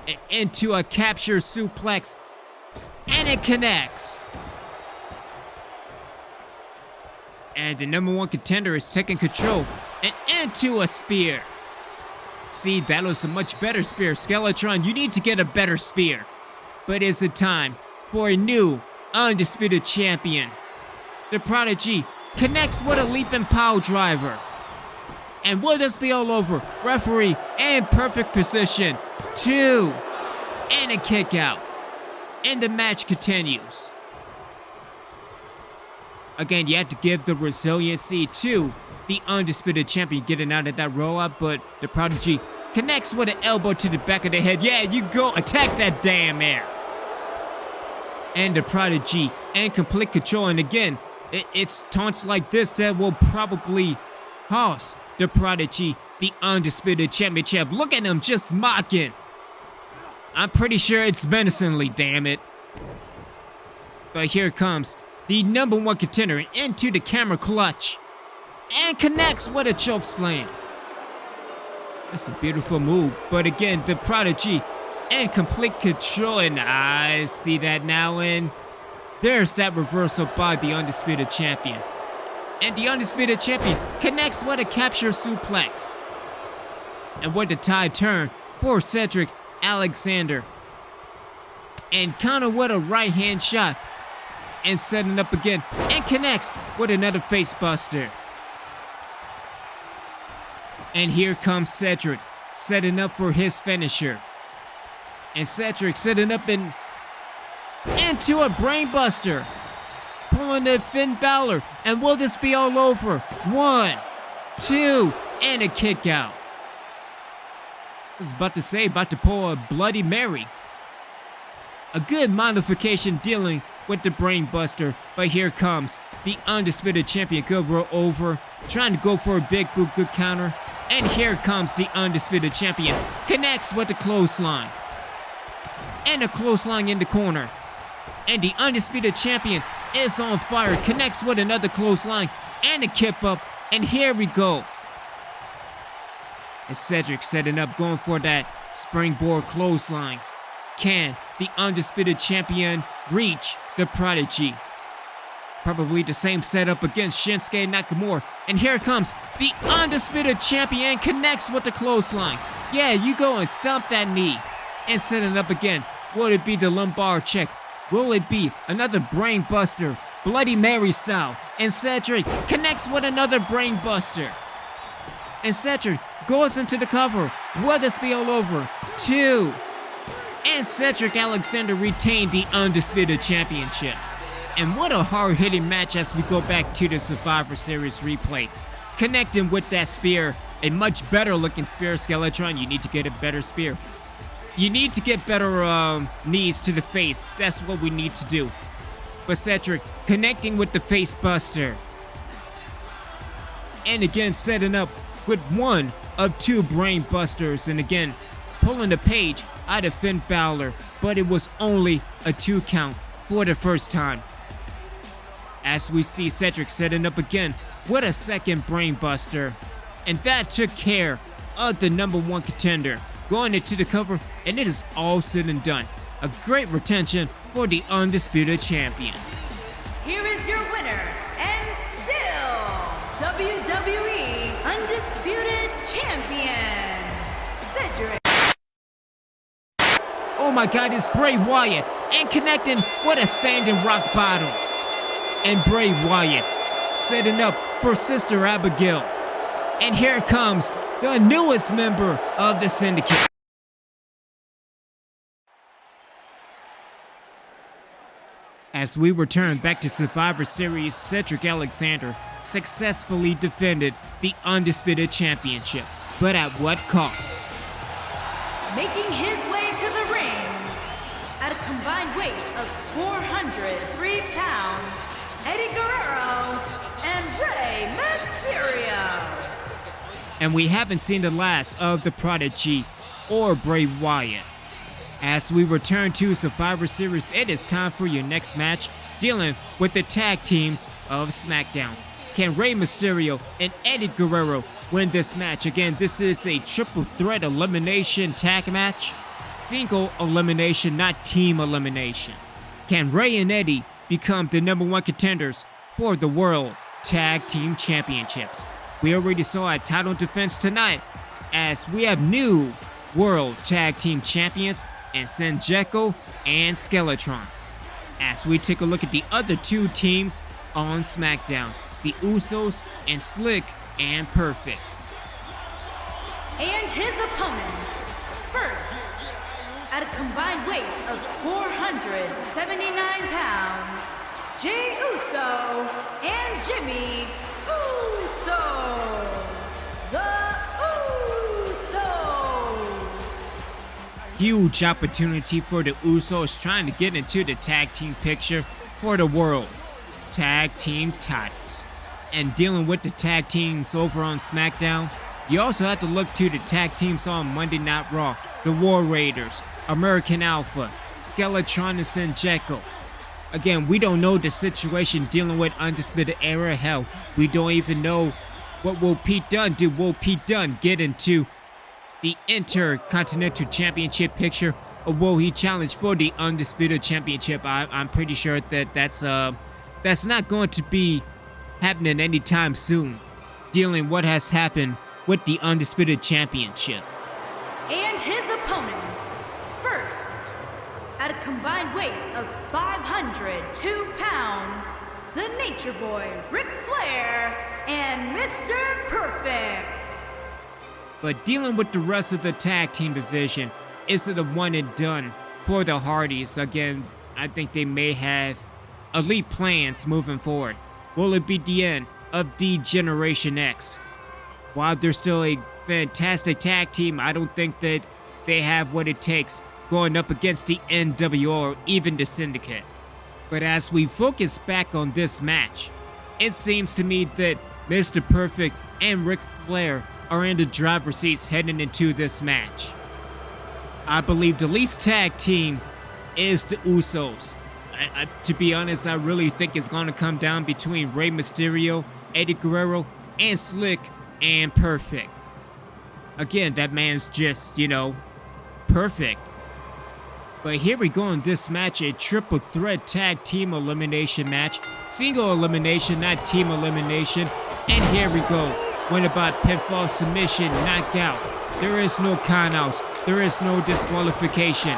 And into a capture suplex. And it connects. And the #1 contender is taking control. And into a spear. See, that was a much better spear. Skellatron, you need to get a better spear. But is it time for a new Undisputed Champion? The Prodogy connects with a leaping pile driver. And will this be all over? Referee in perfect position. 2. And a kick out. And the match continues. Again, you have to give the resiliency to the Undisputed Champion getting out of that roll-up, but the Prodogy connects with an elbow to the back of the head. Yeah, you go attack that damn air. and the Prodigy and complete control. And again, it's taunts like this that will probably cost the Prodigy the Undisputed Championship. Look at him just mocking. I'm pretty sure it's menacingly, damn it. But here comes the #1 contender into the camera clutch and connects with a choke slam. That's a beautiful move, but again, the Prodigy and complete control, and I see that now, and there's that reversal by the Undisputed Champion. And the Undisputed Champion connects with a capture suplex. And with the tide turn for Cedric Alexander. And counter with a right hand shot. And setting up again, and connects with another face buster. And here comes Cedric, setting up for his finisher. And Cedric setting up into a brainbuster. Pulling the Finn Balor. And will this be all over? 1, 2, and a kick out. I was about to pull a Bloody Mary. A good modification dealing with the brainbuster, but here comes the Undisputed Champion Guerrero over, trying to go for a big boot, good counter. And here comes the Undisputed Champion, connects with the clothesline. And a clothesline in the corner. And the Undisputed Champion is on fire, connects with another clothesline and a kip up. And here we go. And Cedric setting up, going for that springboard clothesline. Can the Undisputed Champion reach the Prodigy? Probably the same setup against Shinsuke Nakamura. And here comes the Undisputed Champion, connects with the clothesline. Yeah, you go and stomp that knee. And setting up again. Will it be the lumbar check? Will it be another brain buster, Bloody Mary style? And Cedric connects with another brain buster. And Cedric goes into the cover. Will this be all over? 2. And Cedric Alexander retained the Undisputed Championship. And what a hard-hitting match as we go back to the Survivor Series replay. Connecting with that spear, a much better looking spear, Skellatron. You need to get a better spear. You need to get better knees to the face. That's what we need to do. But Cedric connecting with the face buster. And again setting up with one of 2 brain busters. And again pulling the page out of Finn Balor. But it was only a 2 count for the first time. As we see Cedric setting up again with a second brain buster. And that took care of the #1 contender. Going into the cover, and it is all said and done. A great retention for the Undisputed Champion. Here is your winner, and still WWE Undisputed Champion, Cedric. Oh my God, it's Bray Wyatt, and connecting with a standing rock bottom. And Bray Wyatt setting up for Sister Abigail. And here comes the newest member of the Syndicate. As we return back to Survivor Series, Cedric Alexander successfully defended the Undisputed Championship. But at what cost? Making his way to the ring at a combined weight of 403 pounds, Eddie Guerrero and Rey Mysterio. And we haven't seen the last of the Prodigy or Bray Wyatt. As we return to Survivor Series, it is time for your next match, dealing with the tag teams of SmackDown. Can Rey Mysterio and Eddie Guerrero win this match? Again, this is a triple threat elimination tag match. Single elimination, not team elimination. Can Rey and Eddie become the #1 contenders for the World Tag Team Championships? We already saw a title defense tonight, as we have new World Tag Team Champions in Senjecko and Skellatron. As we take a look at the other 2 teams on SmackDown, the Usos and Slick and Perfect. And his opponent, first, at a combined weight of 479 pounds, Jey Uso and Jimmy Uso. The Usos. Huge opportunity for the Usos trying to get into the tag team picture for the world tag team titles. And dealing with the tag teams over on SmackDown, you also have to look to the tag teams on Monday Night Raw. The War Raiders, American Alpha, Skellatron and Senjecko. Again, we don't know the situation dealing with Undisputed Era. Hell, we don't even know what will Pete Dunne do. Will Pete Dunne get into the Intercontinental Championship picture, or will he challenge for the Undisputed Championship? I'm pretty sure that that's not going to be happening anytime soon, dealing what has happened with the Undisputed Championship. And his opponents, first, at a combined weight of 502 pounds, the Nature Boy, Ric Flair, and Mr. Perfect. But dealing with the rest of the tag team division, is it a one and done for the Hardys? Again, I think they may have elite plans moving forward. Will it be the end of the Generation X? While they're still a fantastic tag team, I don't think that they have what it takes going up against the NWO or even the Syndicate. But as we focus back on this match, it seems to me that Mr. Perfect and Ric Flair are in the driver's seats heading into this match. I believe the least tag team is the Usos. To be honest, I really think it's going to come down between Rey Mysterio, Eddie Guerrero, and Slick and Perfect. Again, that man's just, perfect. But here we go in this match, a triple threat tag team elimination match. Single elimination, not team elimination. And here we go. Win about pinfall, submission, knockout. There is no countouts. There is no disqualification.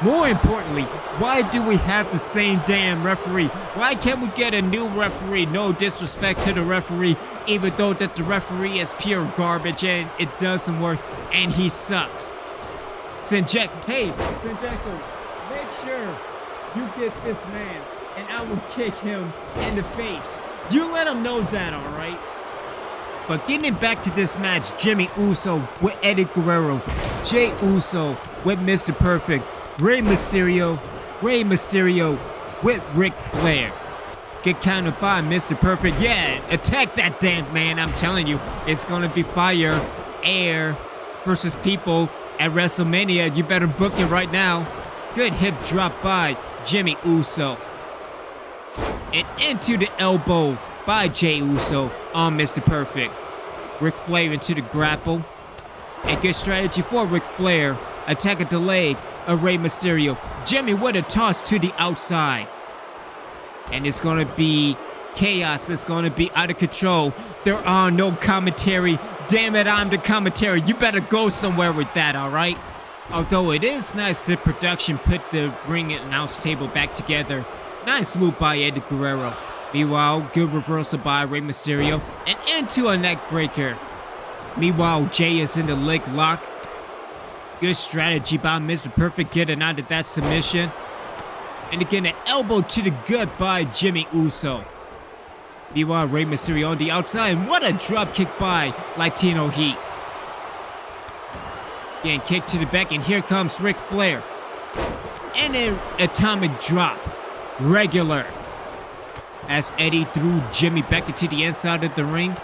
More importantly, why do we have the same damn referee? Why can't we get a new referee? No disrespect to the referee, even though that the referee is pure garbage and it doesn't work and he sucks. Senjecko, make sure you get this man and I will kick him in the face. You let him know that, alright? But getting back to this match, Jimmy Uso with Eddie Guerrero, Jey Uso with Mr. Perfect, Rey Mysterio with Ric Flair. Get countered by Mr. Perfect. Yeah, attack that damn man. I'm telling you, it's gonna be fire, air versus people at WrestleMania. You better book it right now. Good hip drop by Jimmy Uso. And into the elbow by Jey Uso on Mr. Perfect. Ric Flair into the grapple. A good strategy for Ric Flair. Attack at the leg of Rey Mysterio. Jimmy with a toss to the outside. And it's going to be chaos. It's going to be out of control. There are no commentary. Damn it, I'm the commentary. You better go somewhere with that, alright? Although it is nice the production put the ring and announce table back together. Nice move by Eddie Guerrero. Meanwhile, good reversal by Rey Mysterio. And into a neck breaker. Meanwhile, Jey is in the leg lock. Good strategy by Mr. Perfect getting out of that submission. And again, an elbow to the gut by Jimmy Uso. Meanwhile, Rey Mysterio on the outside. And what a drop kick by Latino Heat. Again, kick to the back. And here comes Ric Flair. And an atomic drop. Regular. As Eddie threw Jimmy back into the inside of the ring.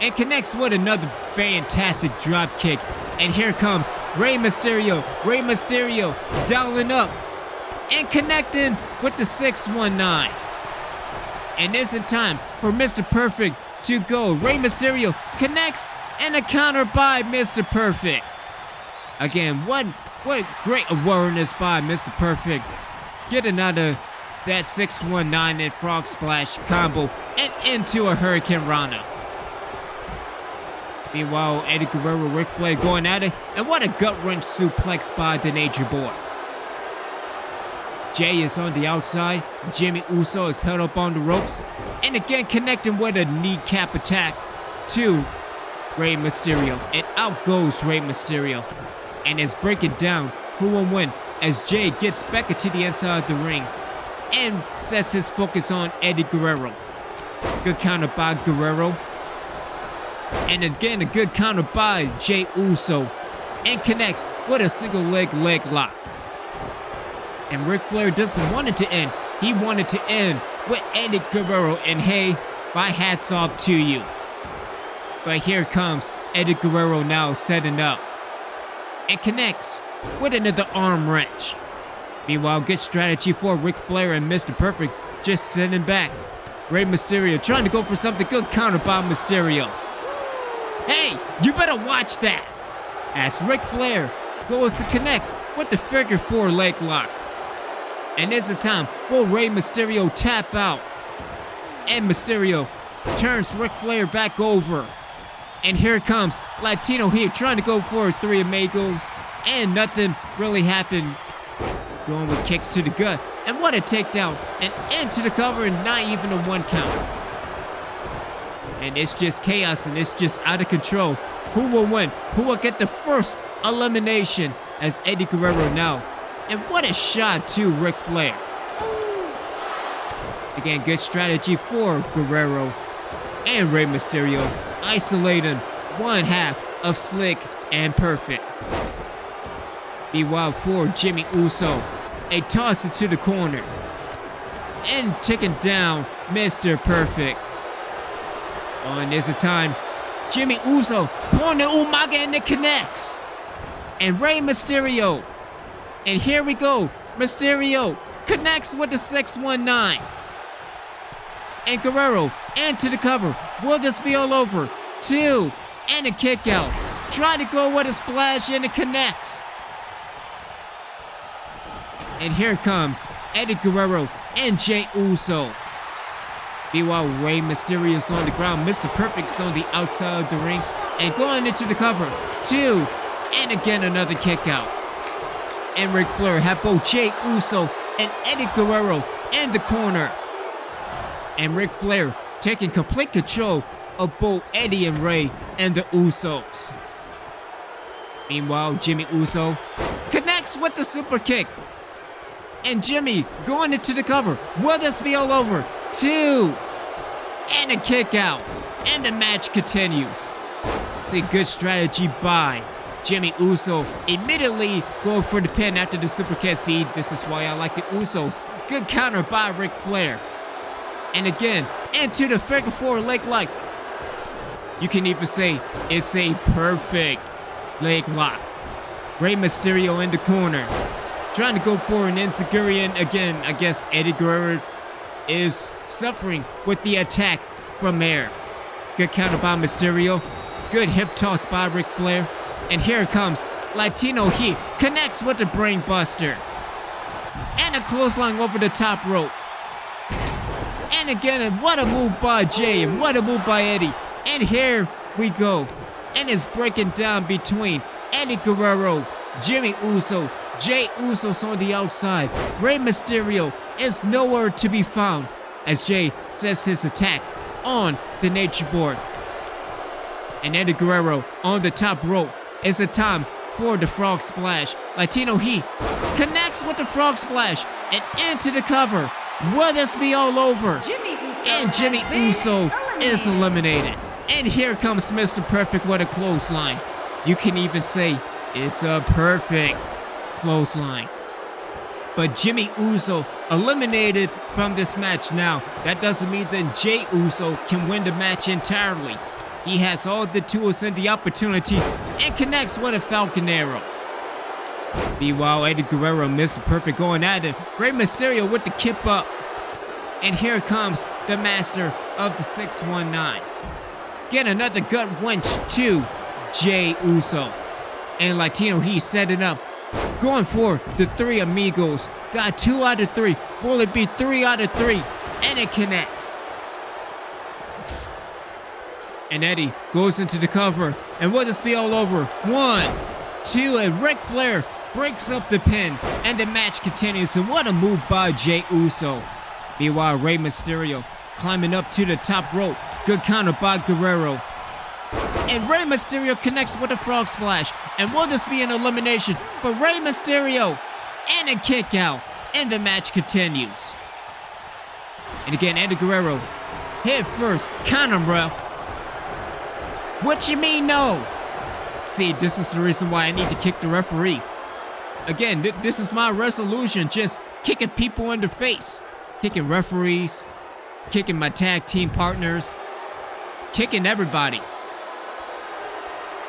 And connects with another fantastic drop kick. And here comes Rey Mysterio. Rey Mysterio dialing up and connecting with the 619. And it's in time for Mr. Perfect to go. Rey Mysterio connects and a counter by Mr. Perfect. Again, what great awareness by Mr. Perfect. Getting out of that 619 and frog splash combo and into a Hurricane Rana. Meanwhile, Eddie Guerrero, Ric Flair going at it. And what a gut-wrench suplex by the Nature Boy. Jey is on the outside. Jimmy Uso is held up on the ropes. And again connecting with a kneecap attack to Rey Mysterio. And out goes Rey Mysterio. And is breaking down who will win as Jey gets back into the inside of the ring. And sets his focus on Eddie Guerrero. Good counter by Guerrero. And again, a good counter by Jey Uso. and connects with a single leg lock. And Ric Flair doesn't want it to end. He wanted to end with Eddie Guerrero, and hey, my hat's off to you. But here comes Eddie Guerrero now setting up and connects with another arm wrench. Meanwhile, good strategy for Ric Flair and Mr. Perfect just sitting back. Rey Mysterio trying to go for something good, countered by Mysterio. Hey, you better watch that! As Ric Flair goes to connects with the figure 4 leg lock. And there's a time will Rey Mysterio tap out. And Mysterio turns Ric Flair back over. And here comes Latino Heat trying to go for 3 amigos. And nothing really happened. Going with kicks to the gut. And what a takedown. And into the cover and not even a 1 count. And it's just chaos and it's just out of control. Who will win? Who will get the first elimination as Eddie Guerrero now? And what a shot to Ric Flair. Again, good strategy for Guerrero and Rey Mysterio, isolating one half of Slick and Perfect. Meanwhile for Jimmy Uso, a toss it to the corner. And taking down Mr. Perfect. Oh, and there's a time. Jimmy Uso pulling the Umaga and it connects. And Rey Mysterio. And here we go. Mysterio connects with the 619. And Guerrero into the cover. Will this be all over? 2 and a kick out. Try to go with a splash and it connects. And here comes Eddie Guerrero and Jey Uso. Meanwhile, Rey Mysterio's on the ground. Mr. Perfect's on the outside of the ring. And going into the cover. 2 and again another kick out. And Ric Flair have both Jey Uso and Eddie Guerrero in the corner. And Ric Flair taking complete control of both Eddie and Rey and the Usos. Meanwhile, Jimmy Uso connects with the super kick. And Jimmy going into the cover. Will this be all over? 2 and a kick out. And the match continues. It's a good strategy by Jimmy Uso, immediately going for the pin after the super kick. See, this is why I like the Usos. Good counter by Ric Flair. And again, into the figure 4 leg lock. You can even say it's a perfect leg lock. Rey Mysterio in the corner, trying to go for an enziguri. Again, I guess Eddie Guerrero is suffering with the attack from air. Good counter by Mysterio. Good hip toss by Ric Flair. And here comes Latino Heat. Connects with the brain buster. And a clothesline over the top rope. And again, and what a move by Jay. And what a move by Eddie. And here we go. And it's breaking down between Eddie Guerrero, Jimmy Uso, Jey Uso's on the outside. Rey Mysterio is nowhere to be found as Jay sets his attacks on the nature board. And Eddie Guerrero on the top rope. It's a time for the frog splash. Latino Heat connects with the frog splash and into the cover. Will this be all over? And Jimmy Uso is eliminated. And here comes Mr. Perfect with a clothesline. You can even say it's a perfect clothesline. But Jimmy Uso eliminated from this match now. That doesn't mean that Jey Uso can win the match entirely. He has all the tools and the opportunity and connects with a Falcon Arrow. Meanwhile, Eddie Guerrero and Mr. Perfect going at it. Rey Mysterio with the kip up. And here comes the master of the 619. Get another gut wrench to Jey Uso. And Latino Heat setting up. Going for the 3 amigos. Got 2 out of 3. Will it be 3 out of 3? And it connects. And Eddie goes into the cover. And will this be all over? 1, 2, and Ric Flair breaks up the pin. And the match continues. And what a move by Jey Uso. Meanwhile, Rey Mysterio climbing up to the top rope. Good counter by Guerrero. And Rey Mysterio connects with a frog splash. And will this be an elimination for Rey Mysterio? And a kick out. And the match continues. And again, Eddie Guerrero head first. Count him, ref. What you mean no? See, this is the reason why I need to kick the referee. Again, this is my resolution, just kicking people in the face. Kicking referees, kicking my tag team partners, kicking everybody.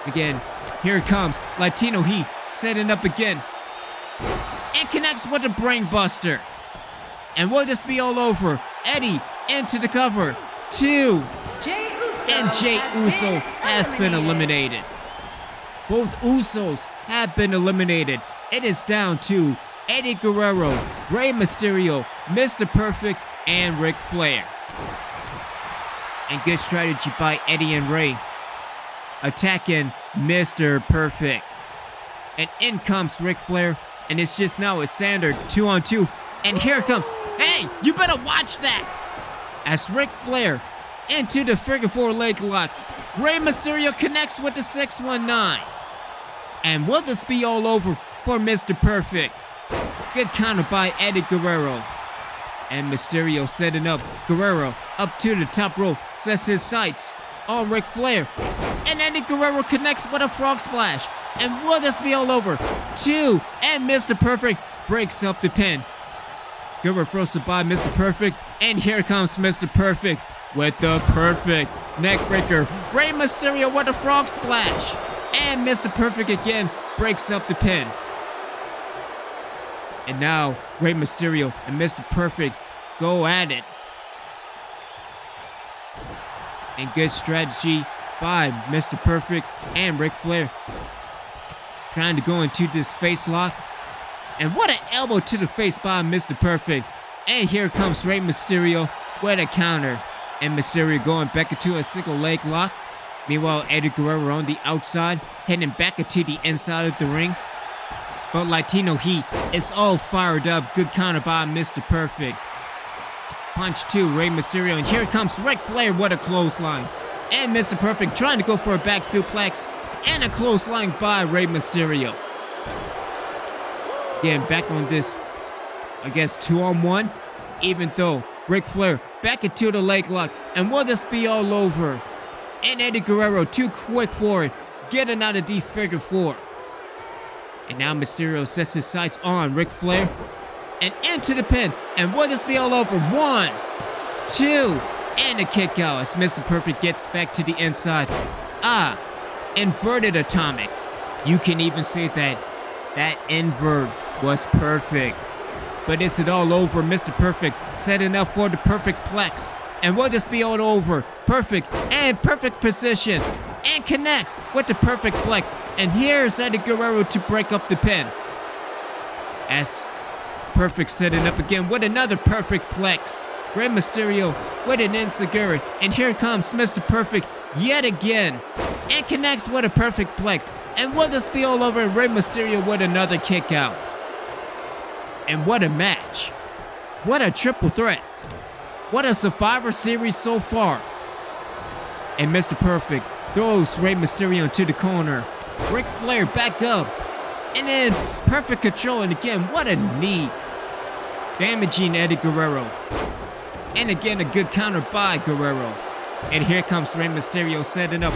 Again, here it comes. Latino Heat setting up again. And connects with the brain buster. And will this be all over? Eddie into the cover. 2. And Jey Uso has been eliminated. Both Usos have been eliminated. It is down to Eddie Guerrero, Rey Mysterio, Mr. Perfect, and Ric Flair. And good strategy by Eddie and Rey. Attacking Mr. Perfect. And in comes Ric Flair. And it's just now a standard 2-on-2. And here it comes. Hey, you better watch that. As Ric Flair into the figure 4 leg lock. Rey Mysterio connects with the 619. And will this be all over for Mr. Perfect? Good counter by Eddie Guerrero. And Mysterio setting up Guerrero up to the top rope. Sets his sights on Ric Flair. And Eddie Guerrero connects with a frog splash. And will this be all over? 2. And Mr. Perfect breaks up the pin. Good reversal by Mr. Perfect. And here comes Mr. Perfect with the perfect neckbreaker. Rey Mysterio with a frog splash. And Mr. Perfect again breaks up the pin. And now Rey Mysterio and Mr. Perfect go at it. And good strategy by Mr. Perfect and Ric Flair. Trying to go into this face lock. And what an elbow to the face by Mr. Perfect. And here comes Rey Mysterio with a counter. And Mysterio going back into a single leg lock. Meanwhile, Eddie Guerrero on the outside, heading back into the inside of the ring. But Latino Heat is all fired up. Good counter by Mr. Perfect. Punch 2, Rey Mysterio. And here comes Ric Flair with a clothesline. And Mr. Perfect trying to go for a back suplex. And a clothesline by Rey Mysterio. Again, back on this, I guess, 2-on-1. Even though Ric Flair back into the leg lock. And will this be all over? And Eddie Guerrero too quick for it. Getting out of the figure 4. And now Mysterio sets his sights on Ric Flair. And into the pin. And will this be all over? 1, 2, and a kick out as Mr. Perfect gets back to the inside. Inverted atomic. You can even say that invert was perfect. But is it all over? Mr. Perfect setting up for the perfect plex. And will this be all over? Perfect and perfect position. And connects with the perfect plex. And here's Eddie Guerrero to break up the pin. As Perfect setting up again with another perfect plex. Rey Mysterio with an enziguri. And here comes Mr. Perfect yet again. And connects with a perfect plex. And will this be all over? Rey Mysterio with another kick out. And what a match. What a triple threat. What a Survivor Series so far. And Mr. Perfect throws Rey Mysterio into the corner. Ric Flair back up. And then perfect control. And again, what a knee. Damaging Eddie Guerrero. And again, a good counter by Guerrero. And here comes Rey Mysterio setting up.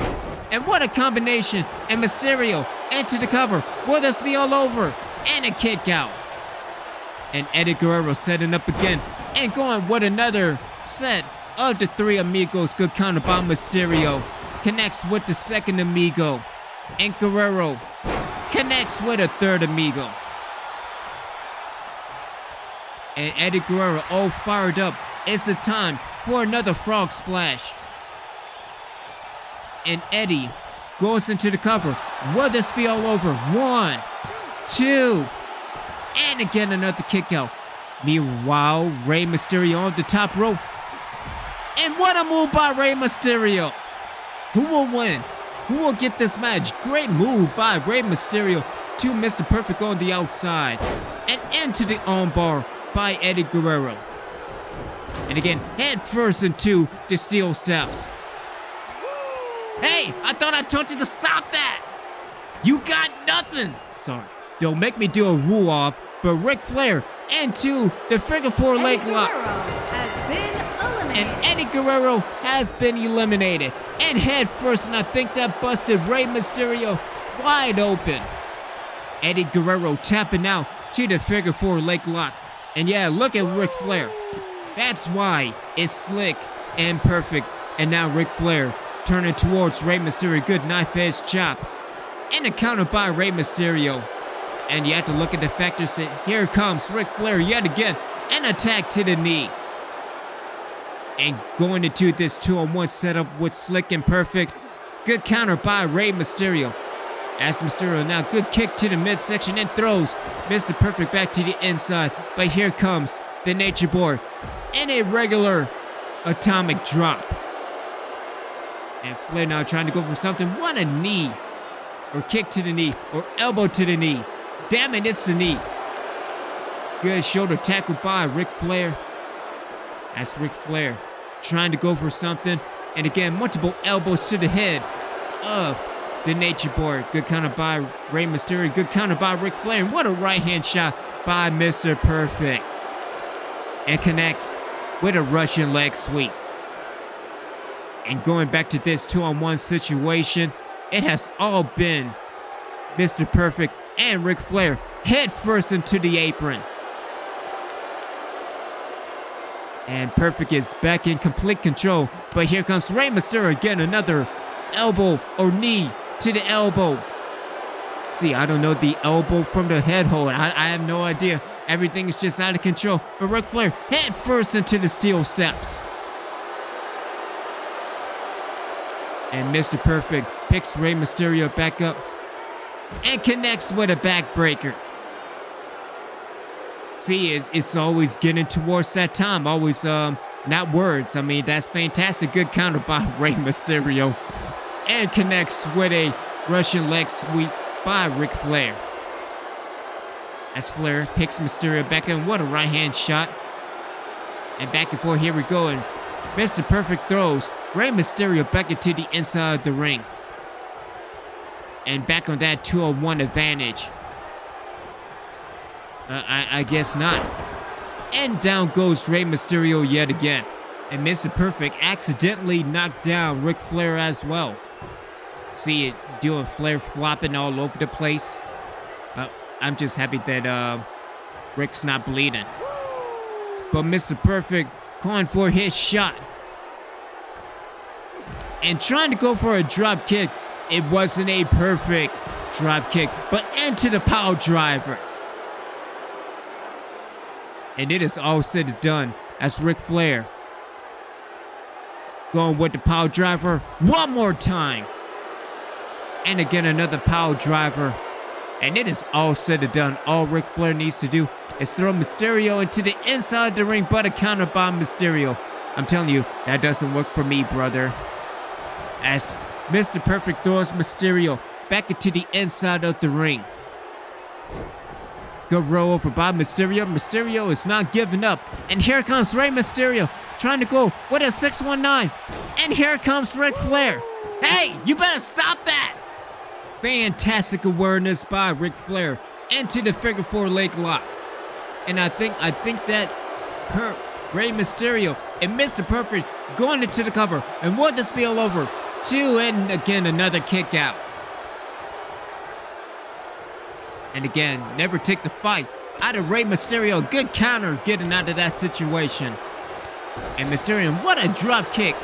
And what a combination. And Mysterio into the cover. Will this be all over? And a kick out. And Eddie Guerrero setting up again. And going with another set of the 3 amigos. Good counter by Mysterio. Connects with the second amigo. And Guerrero connects with a third amigo. And Eddie Guerrero all fired up. It's the time for another frog splash. And Eddie goes into the cover. Will this be all over? 1, 2, and again another kick out. Meanwhile, Rey Mysterio on the top rope. And what a move by Rey Mysterio. Who will win? Who will get this match? Great move by Rey Mysterio to Mr. Perfect on the outside. And into the armbar by Eddie Guerrero. And again, head first into the steel steps. Hey, I thought I told you to stop that. You got nothing. Sorry, don't make me do a woo-off, but Ric Flair into the figure 4 leg lock. And Eddie Guerrero has been eliminated. And head first, and I think that busted Rey Mysterio wide open. Eddie Guerrero tapping out to the figure 4 leg lock. And yeah, look at Ric Flair. That's why it's slick and perfect. And now Ric Flair turning towards Rey Mysterio. Good knife edge chop. And a counter by Rey Mysterio. And you have to look at the factors. Here comes Ric Flair yet again. An attack to the knee. And going into this 2-on-1 setup with slick and perfect. Good counter by Rey Mysterio. As Mysterio now, good kick to the midsection and throws Mr. Perfect back to the inside. But here comes the Nature Boy in a regular atomic drop. And Flair now trying to go for something. What a knee. Or kick to the knee. Or elbow to the knee. Damn it, it's the knee. Good shoulder tackle by Ric Flair. As Ric Flair trying to go for something. And again, multiple elbows to the head of the Nature Boy. Good counter by Rey Mysterio. Good counter by Ric Flair. And what a right hand shot by Mr. Perfect. And connects with a Russian leg sweep. And going back to this 2-on-1 situation, it has all been Mr. Perfect and Ric Flair head first into the apron. And Perfect is back in complete control. But here comes Rey Mysterio again. Another elbow or knee to the elbow. See, I don't know the elbow from the head hold. I have no idea. Everything is just out of control. But Ric Flair head first into the steel steps. And Mr. Perfect picks Rey Mysterio back up and connects with a backbreaker. See, it's always getting towards that time. Always, not words. I mean, that's fantastic. Good counter by Rey Mysterio. And connects with a Russian leg sweep by Ric Flair. As Flair picks Mysterio back in. What a right hand shot. And back and forth. Here we go. And Mr. Perfect throws Rey Mysterio back into the inside of the ring. And back on that 2-on-1 advantage. I guess not. And down goes Rey Mysterio yet again. And Mr. Perfect accidentally knocked down Ric Flair as well. See it doing Flair flopping all over the place. I'm just happy that Ric's not bleeding. But Mr. Perfect going for his shot. And trying to go for a drop kick. It wasn't a perfect drop kick, but into the power driver. And it is all said and done as Ric Flair going with the power driver one more time. And again, another power driver. And it is all said and done. All Ric Flair needs to do is throw Mysterio into the inside of the ring, but a counter by Mysterio. I'm telling you, that doesn't work for me, brother. As Mr. Perfect throws Mysterio back into the inside of the ring. Good roll over by Mysterio. Mysterio is not giving up. And here comes Rey Mysterio trying to go with a 619. And here comes Ric Flair. Hey, you better stop that. Fantastic awareness by Ric Flair into the figure 4 leg lock. And I think that hurt Rey Mysterio and Mr. Perfect going into the cover. And will this be all over? 2 and again another kick out. And again, never take the fight out of Rey Mysterio. Good counter getting out of that situation. And Mysterio, what a drop kick.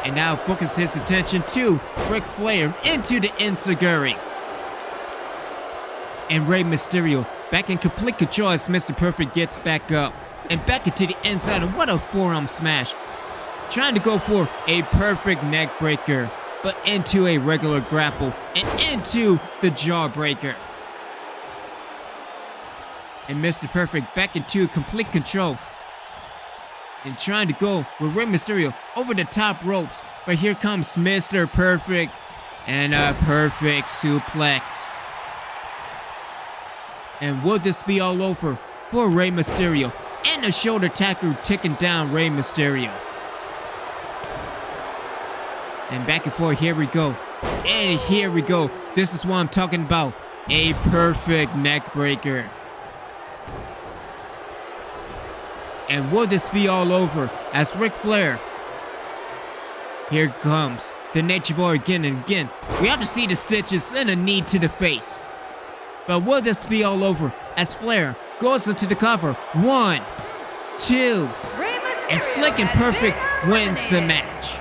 And now focus his attention to Ric Flair into the enziguri. And Rey Mysterio back in complete control as Mr. Perfect gets back up. And back into the inside, and what a forearm smash. Trying to go for a perfect neck breaker, but into a regular grapple and into the jawbreaker. And Mr. Perfect back into complete control. And trying to go with Rey Mysterio over the top ropes. But here comes Mr. Perfect. And a perfect suplex. And will this be all over for Rey Mysterio? And a shoulder tackle taking down Rey Mysterio. And back and forth, here we go. And here we go. This is what I'm talking about. A perfect neck breaker. And will this be all over as Ric Flair Here comes the Nature Boy again and again. We have to see the stitches and a knee to the face. But will this be all over as Flair goes into the cover? 1, 2, and Slick and Perfect wins the match.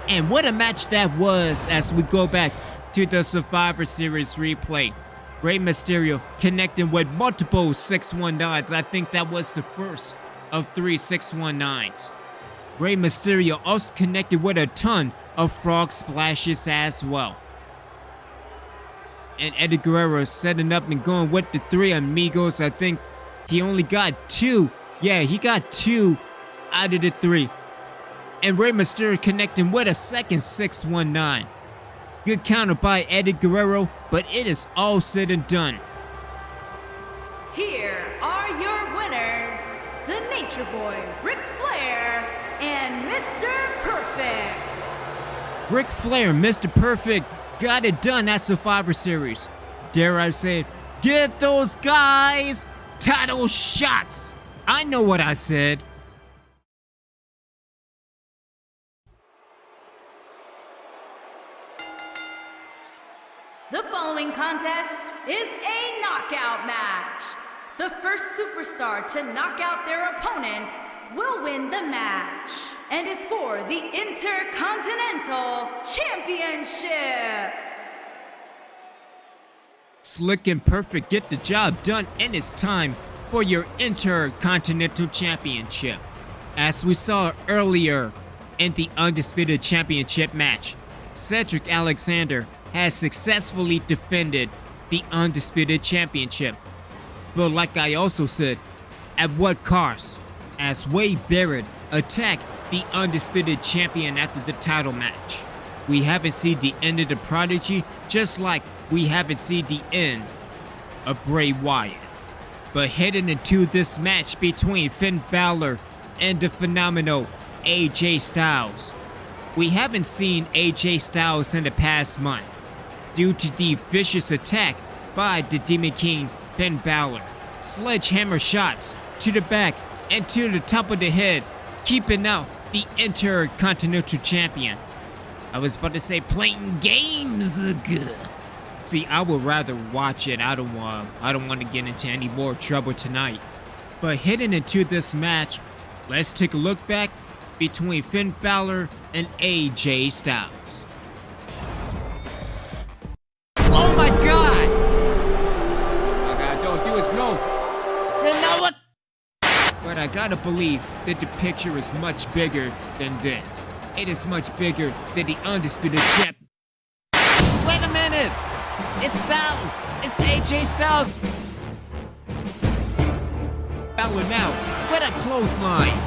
And what a match that was as we go back to the Survivor Series replay. Rey Mysterio connecting with multiple 619s. I think that was the first of 3 619s. Rey Mysterio also connected with a ton of frog splashes as well. And Eddie Guerrero setting up and going with the 3 amigos. I think he only got 2. Yeah, he got 2 out of the 3. And Rey Mysterio connecting with a second 619. Good counter by Eddie Guerrero, but it is all said and done. Here are your winners, the Nature Boy, Ric Flair, and Mr. Perfect. Ric Flair, Mr. Perfect, got it done at Survivor Series. Dare I say it, give those guys title shots. I know what I said. The following contest is a knockout match. The first superstar to knock out their opponent will win the match and is for the Intercontinental Championship. Slick and Perfect get the job done, and it's time for your Intercontinental Championship. As we saw earlier in the Undisputed Championship match, Cedric Alexander has successfully defended the Undisputed Championship. But like I also said, at what cost? As Wade Barrett attacked the Undisputed Champion after the title match. We haven't seen the end of the Prodigy, just like we haven't seen the end of Bray Wyatt. But heading into this match between Finn Balor and the phenomenal AJ Styles, we haven't seen AJ Styles in the past month due to the vicious attack by the Demon King Finn Balor. Sledgehammer shots to the back and to the top of the head, keeping out the Intercontinental Champion. I was about to say playing games good. See, I would rather watch it. I don't want to get into any more trouble tonight. But heading into this match, let's take a look back between Finn Balor and AJ Styles. Oh my God! Oh my God, don't do it, no. Finn, now what? But I gotta believe that the picture is much bigger than this. It is much bigger than the Undisputed Champ. Wait a minute! It's Styles! It's AJ Styles! Balor now with a clothesline.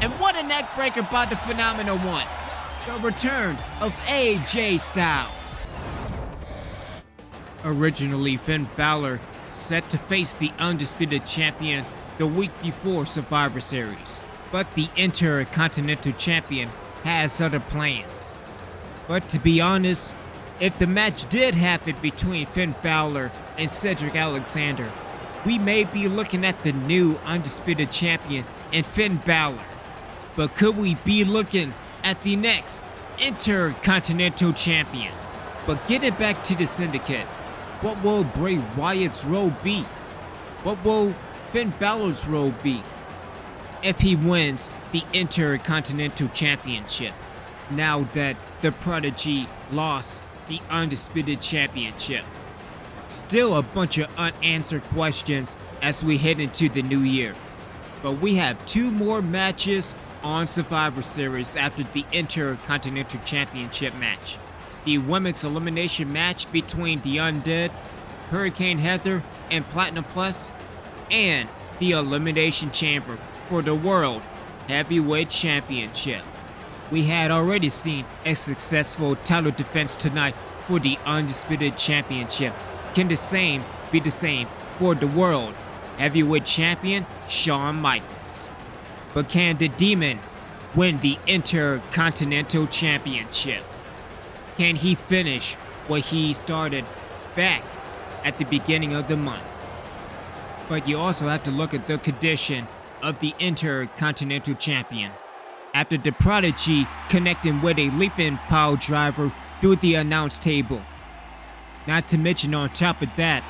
And what a neck breaker by the Phenomenal One. The return of AJ Styles. Originally, Finn Balor set to face the Undisputed Champion the week before Survivor Series, but the Intercontinental Champion has other plans. But to be honest, if the match did happen between Finn Balor and Cedric Alexander, we may be looking at the new Undisputed Champion and Finn Balor. But could we be looking at the next Intercontinental Champion? But getting back to the Syndicate, what will Bray Wyatt's role be? What will Finn Balor's role be if he wins the Intercontinental Championship, now that the Prodigy lost the Undisputed Championship? Still a bunch of unanswered questions as we head into the new year. But we have 2 more matches on Survivor Series after the Intercontinental Championship match. The Women's Elimination match between the Undead, Hurricane Heather, and Platinum Plus, and the Elimination Chamber for the World Heavyweight Championship. We had already seen a successful title defense tonight for the Undisputed Championship. Can the same be the same for the World Heavyweight Champion, Shawn Michaels? But can the Demon win the Intercontinental Championship? Can he finish what he started back at the beginning of the month? But you also have to look at the condition of the Intercontinental Champion. after the Prodigy connecting with a leaping pile driver through the announce table. Not to mention on top of that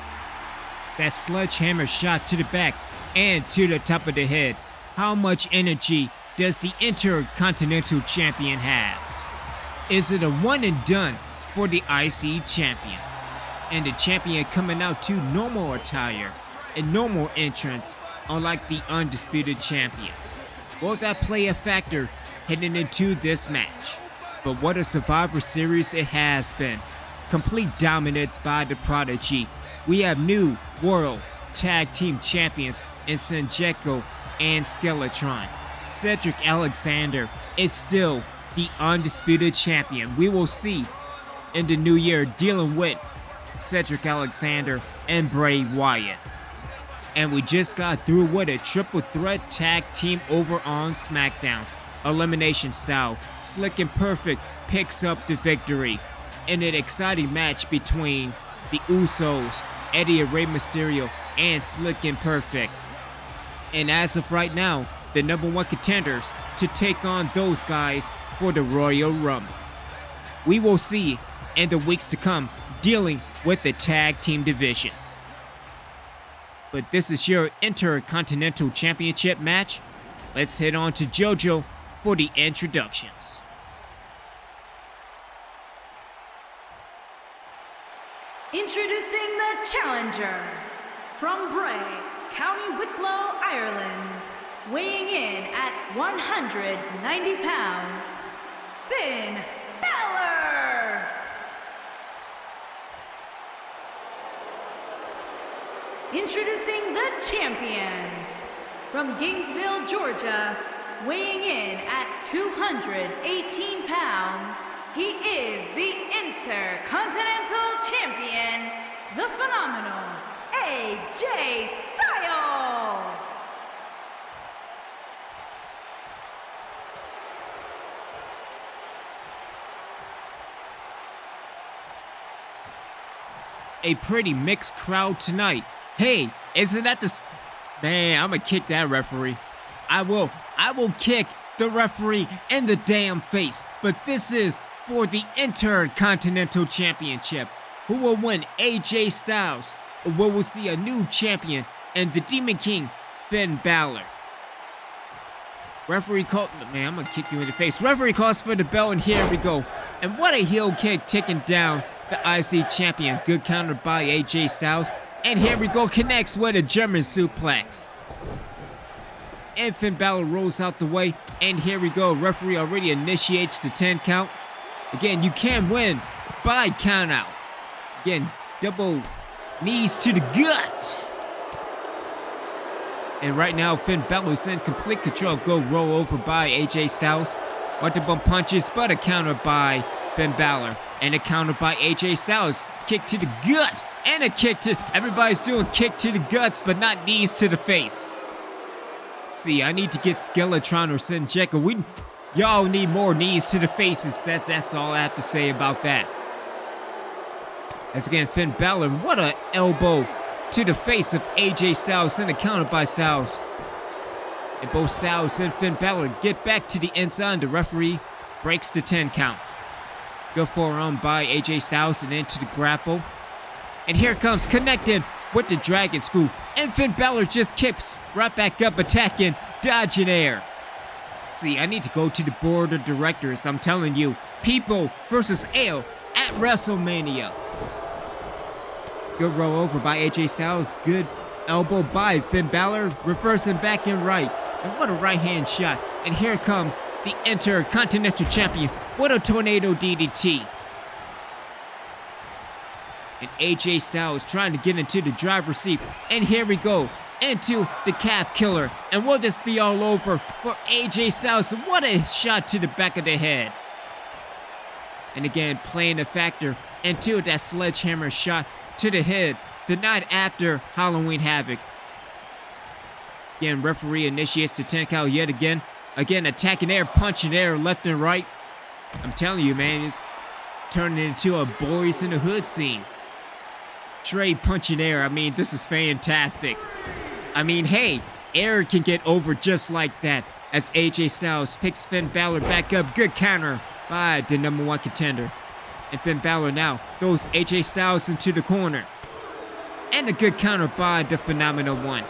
sledgehammer shot to the back and to the top of the head. How much energy does the Intercontinental Champion have? Is it a one and done for the IC Champion? And the champion coming out to normal attire and normal entrance, unlike the Undisputed Champion. Will that play a factor heading into this match? But what a Survivor Series it has been. Complete dominance by the Prodigy. We have new World Tag Team Champions in Senjecko and Skellatron. Cedric Alexander is still the Undisputed Champion. We will see in the new year dealing with Cedric Alexander and Bray Wyatt. And we just got through with a triple threat tag team over on SmackDown. Elimination style, Slick and Perfect picks up the victory in an exciting match between the Usos, Eddie and Rey Mysterio, and Slick and Perfect. And as of right now, the number one contenders to take on those guys for the Royal Rumble. We will see in the weeks to come dealing with the tag team division. But this is your Intercontinental Championship match. Let's head on to JoJo for the introductions. Introducing the challenger from Bray, County Wicklow, Ireland, weighing in at 190 pounds, Finn Balor. Introducing the champion from Gainesville, Georgia, weighing in at 218 pounds, he is the Intercontinental Champion, the phenomenal AJ Styles. A pretty mixed crowd tonight. Hey, isn't that the... Man, I'm gonna kick that referee. I will kick the referee in the damn face. But this is for the Intercontinental Championship. Who will win, AJ Styles? Or will we see a new champion and the Demon King, Finn Balor? Referee called... Man, I'm gonna kick you in the face. Referee calls for the bell, and here we go. And what a heel kick taking down the IC Champion. Good counter by AJ Styles. And here we go, connects with a German suplex. And Finn Balor rolls out the way. And here we go, referee already initiates the 10 count. Again, you can win by count out. Again, double knees to the gut. And right now, Finn Balor's in complete control. Go roll over by AJ Styles. Multiple punches, but a counter by Finn Balor. And a counter by AJ Styles. Kick to the gut. And a kick to... Everybody's doing kick to the guts, but not knees to the face. See, I need to get Skellatron or Senjecko. Y'all need more knees to the faces. That's all I have to say about that. As again, Finn Balor. What a elbow to the face of AJ Styles. And a counter by Styles. And both Styles and Finn Balor get back to the inside. The referee breaks the 10 count. Good forearm by AJ Styles and into the grapple. And here comes connecting with the Dragon Screw. And Finn Balor just kicks right back up, attacking, dodging air. See, I need to go to the board of directors. I'm telling you, people versus ale at WrestleMania. Good roll over by AJ Styles. Good elbow by Finn Balor. Reversing back and right. And what a right hand shot. And here comes the Intercontinental Champion. What a tornado DDT. And AJ Styles trying to get into the driver's seat. And here we go. Into the calf killer. And will this be all over for AJ Styles? What a shot to the back of the head. And again, playing a factor into that sledgehammer shot to the head the night after Halloween Havoc. Again, referee initiates the 10 count yet again. Again, attacking air, punching air left and right. I'm telling you, man, it's turning into a Boys in the Hood scene. Trade punching air. I mean, this is fantastic. I mean, hey, air can get over just like that. as AJ Styles picks Finn Balor back up. Good counter by the number one contender. And Finn Balor now throws AJ Styles into the corner. And a good counter by the Phenomenal One.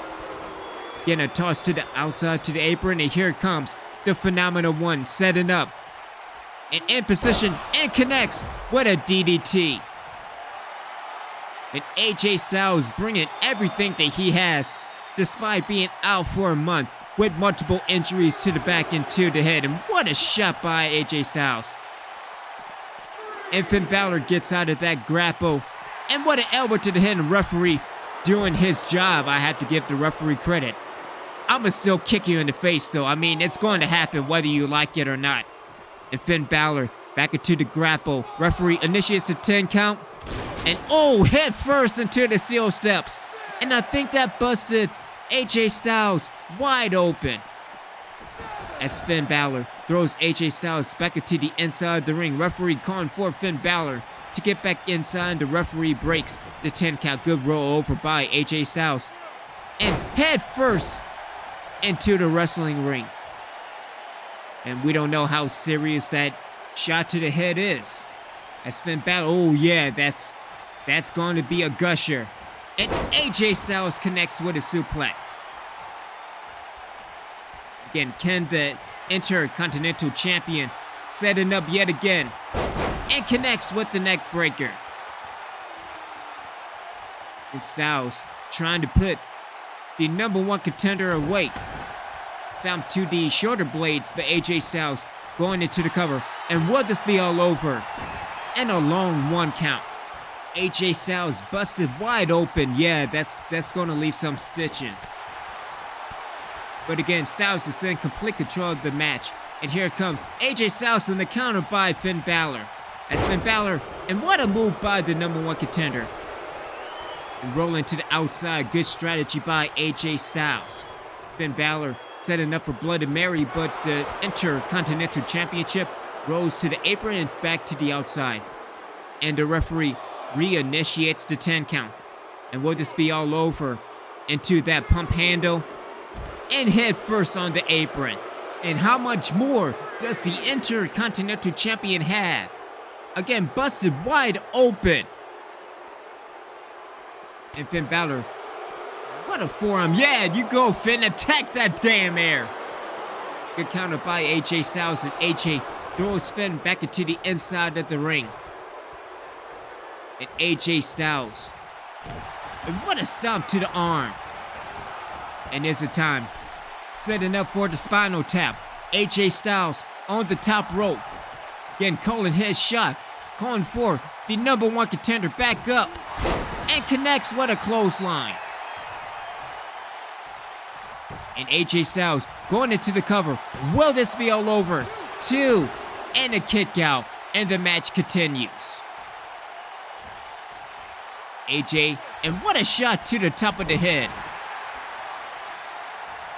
Getting a toss to the outside to the apron, and here comes the Phenomenal One setting up. And in position and connects with a DDT. And AJ Styles bringing everything that he has despite being out for a month with multiple injuries to the back and to the head. And what a shot by AJ Styles. And Finn Balor gets out of that grapple. And what an elbow to the head, and referee doing his job. I have to give the referee credit. I'ma still kick you in the face though. I mean, it's going to happen whether you like it or not. And Finn Balor back into the grapple. Referee initiates the 10 count. And oh, head first into the steel steps. And I think that busted AJ Styles wide open. As Finn Balor throws AJ Styles back into the inside of the ring. Referee calling for Finn Balor to get back inside. The referee breaks the 10 count. Good roll over by AJ Styles. And head first into the wrestling ring. And we don't know how serious that shot to the head is. As Finn Balor, oh yeah, that's going to be a gusher. And AJ Styles connects with a suplex. Again, can the Intercontinental Champion setting up yet again. And connects with the neck breaker. And Styles trying to put the number one contender away. Stomp to the shoulder blades, but AJ Styles going into the cover. And will this be all over? And a long 1 count. AJ Styles busted wide open. Yeah, that's going to leave some stitching. But again, Styles is in complete control of the match. And here comes AJ Styles on the counter by Finn Balor. As Finn Balor, and what a move by the number one contender. And rolling to the outside, good strategy by AJ Styles. Finn Balor setting up for Bloody Mary, but the Intercontinental Championship rolls to the apron and back to the outside. And the referee reinitiates the 10 count. And will this be all over? Into that pump handle. And head first on the apron. And how much more does the Intercontinental Champion have? Again, busted wide open. And Finn Balor, what a forearm. Yeah, you go, Finn. Attack that damn air. Good counter by AJ Styles, and AJ throws Finn back into the inside of the ring. And AJ Styles. And what a stomp to the arm. And there's a time. Setting up for the spinal tap. AJ Styles on the top rope. Again, calling his shot. Calling for the number one contender back up. And connects with a clothesline. And AJ Styles going into the cover. Will this be all over? 2. And a kick out. And the match continues. AJ, and what a shot to the top of the head.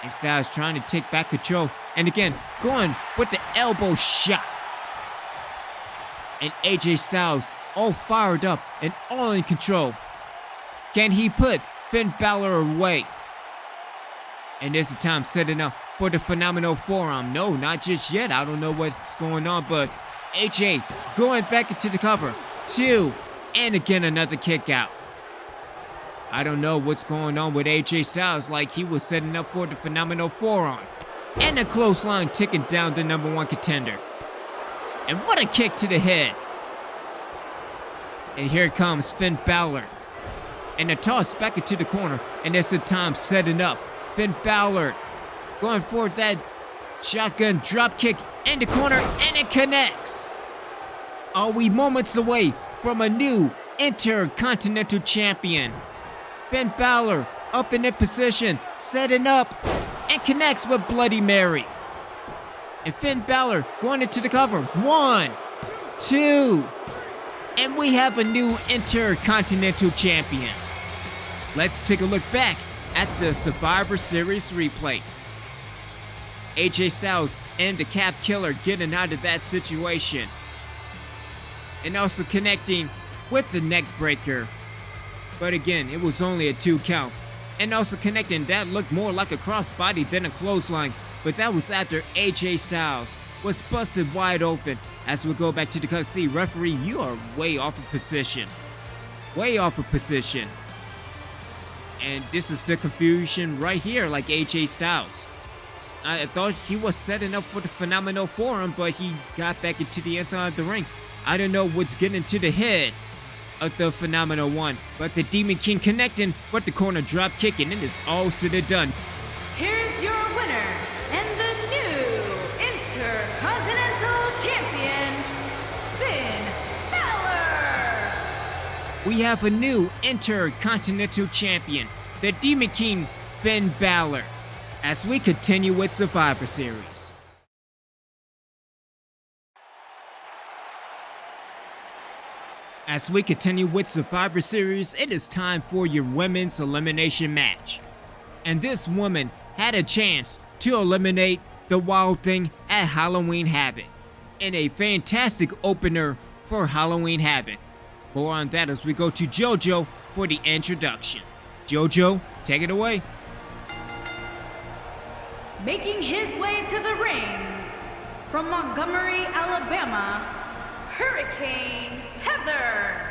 And Styles trying to take back control. And again, going with the elbow shot. And AJ Styles all fired up and all in control. Can he put Finn Balor away? And there's a time setting up for the phenomenal forearm. No, not just yet. I don't know what's going on, but AJ going back into the cover. 2, and again another kick out. I don't know what's going on with AJ Styles, like he was setting up for the phenomenal forearm. And a clothesline ticking down the number one contender. And what a kick to the head. And here comes Finn Balor. And a toss back into the corner. And there's a time setting up. Finn Balor going for that shotgun drop kick in the corner. And it connects. Are we moments away from a new Intercontinental Champion? Finn Balor up in the position, setting up, and connects with Bloody Mary. And Finn Balor going into the cover. 1, 2, and we have a new Intercontinental Champion. Let's take a look back at the Survivor Series replay. AJ Styles and the Cap Killer getting out of that situation. And also connecting with the neck breaker. But again, it was only a 2 count. And also connecting, that looked more like a crossbody than a clothesline. but that was after AJ Styles was busted wide open. As we go back to the cut, see, referee, you are way off of position. Way off of position. And this is the confusion right here, like AJ Styles. I thought he was setting up for the Phenomenal Forum, but he got back into the inside of the ring. I don't know what's getting into the head of the Phenomenal One, but the Demon King connecting, but the corner drop kicking, and it's all said and done. Here's your winner and the new Intercontinental Champion, Finn Balor. We have a new Intercontinental Champion, the Demon King, Finn Balor, as we continue with Survivor Series. As we continue with Survivor Series, it is time for your women's elimination match. And this woman had a chance to eliminate the Wild Thing at Halloween Havoc in a fantastic opener for Halloween Havoc. More on that as we go to JoJo for the introduction. JoJo, take it away. Making his way to the ring from Montgomery, Alabama, Hurricane Heather.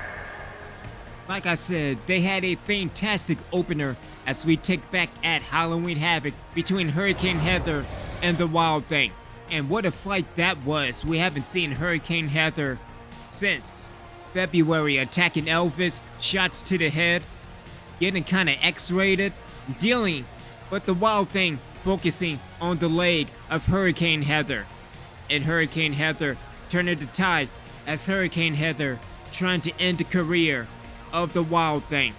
Like I said, they had a fantastic opener as we take back at Halloween Havoc between Hurricane Heather and the Wild Thing. And what a fight that was. We haven't seen Hurricane Heather since February, attacking Elvis, shots to the head, getting kind of X-rated, dealing with the Wild Thing focusing on the leg of Hurricane Heather. And Hurricane Heather turning the tide as Hurricane Heather trying to end the career of the Wild Thing.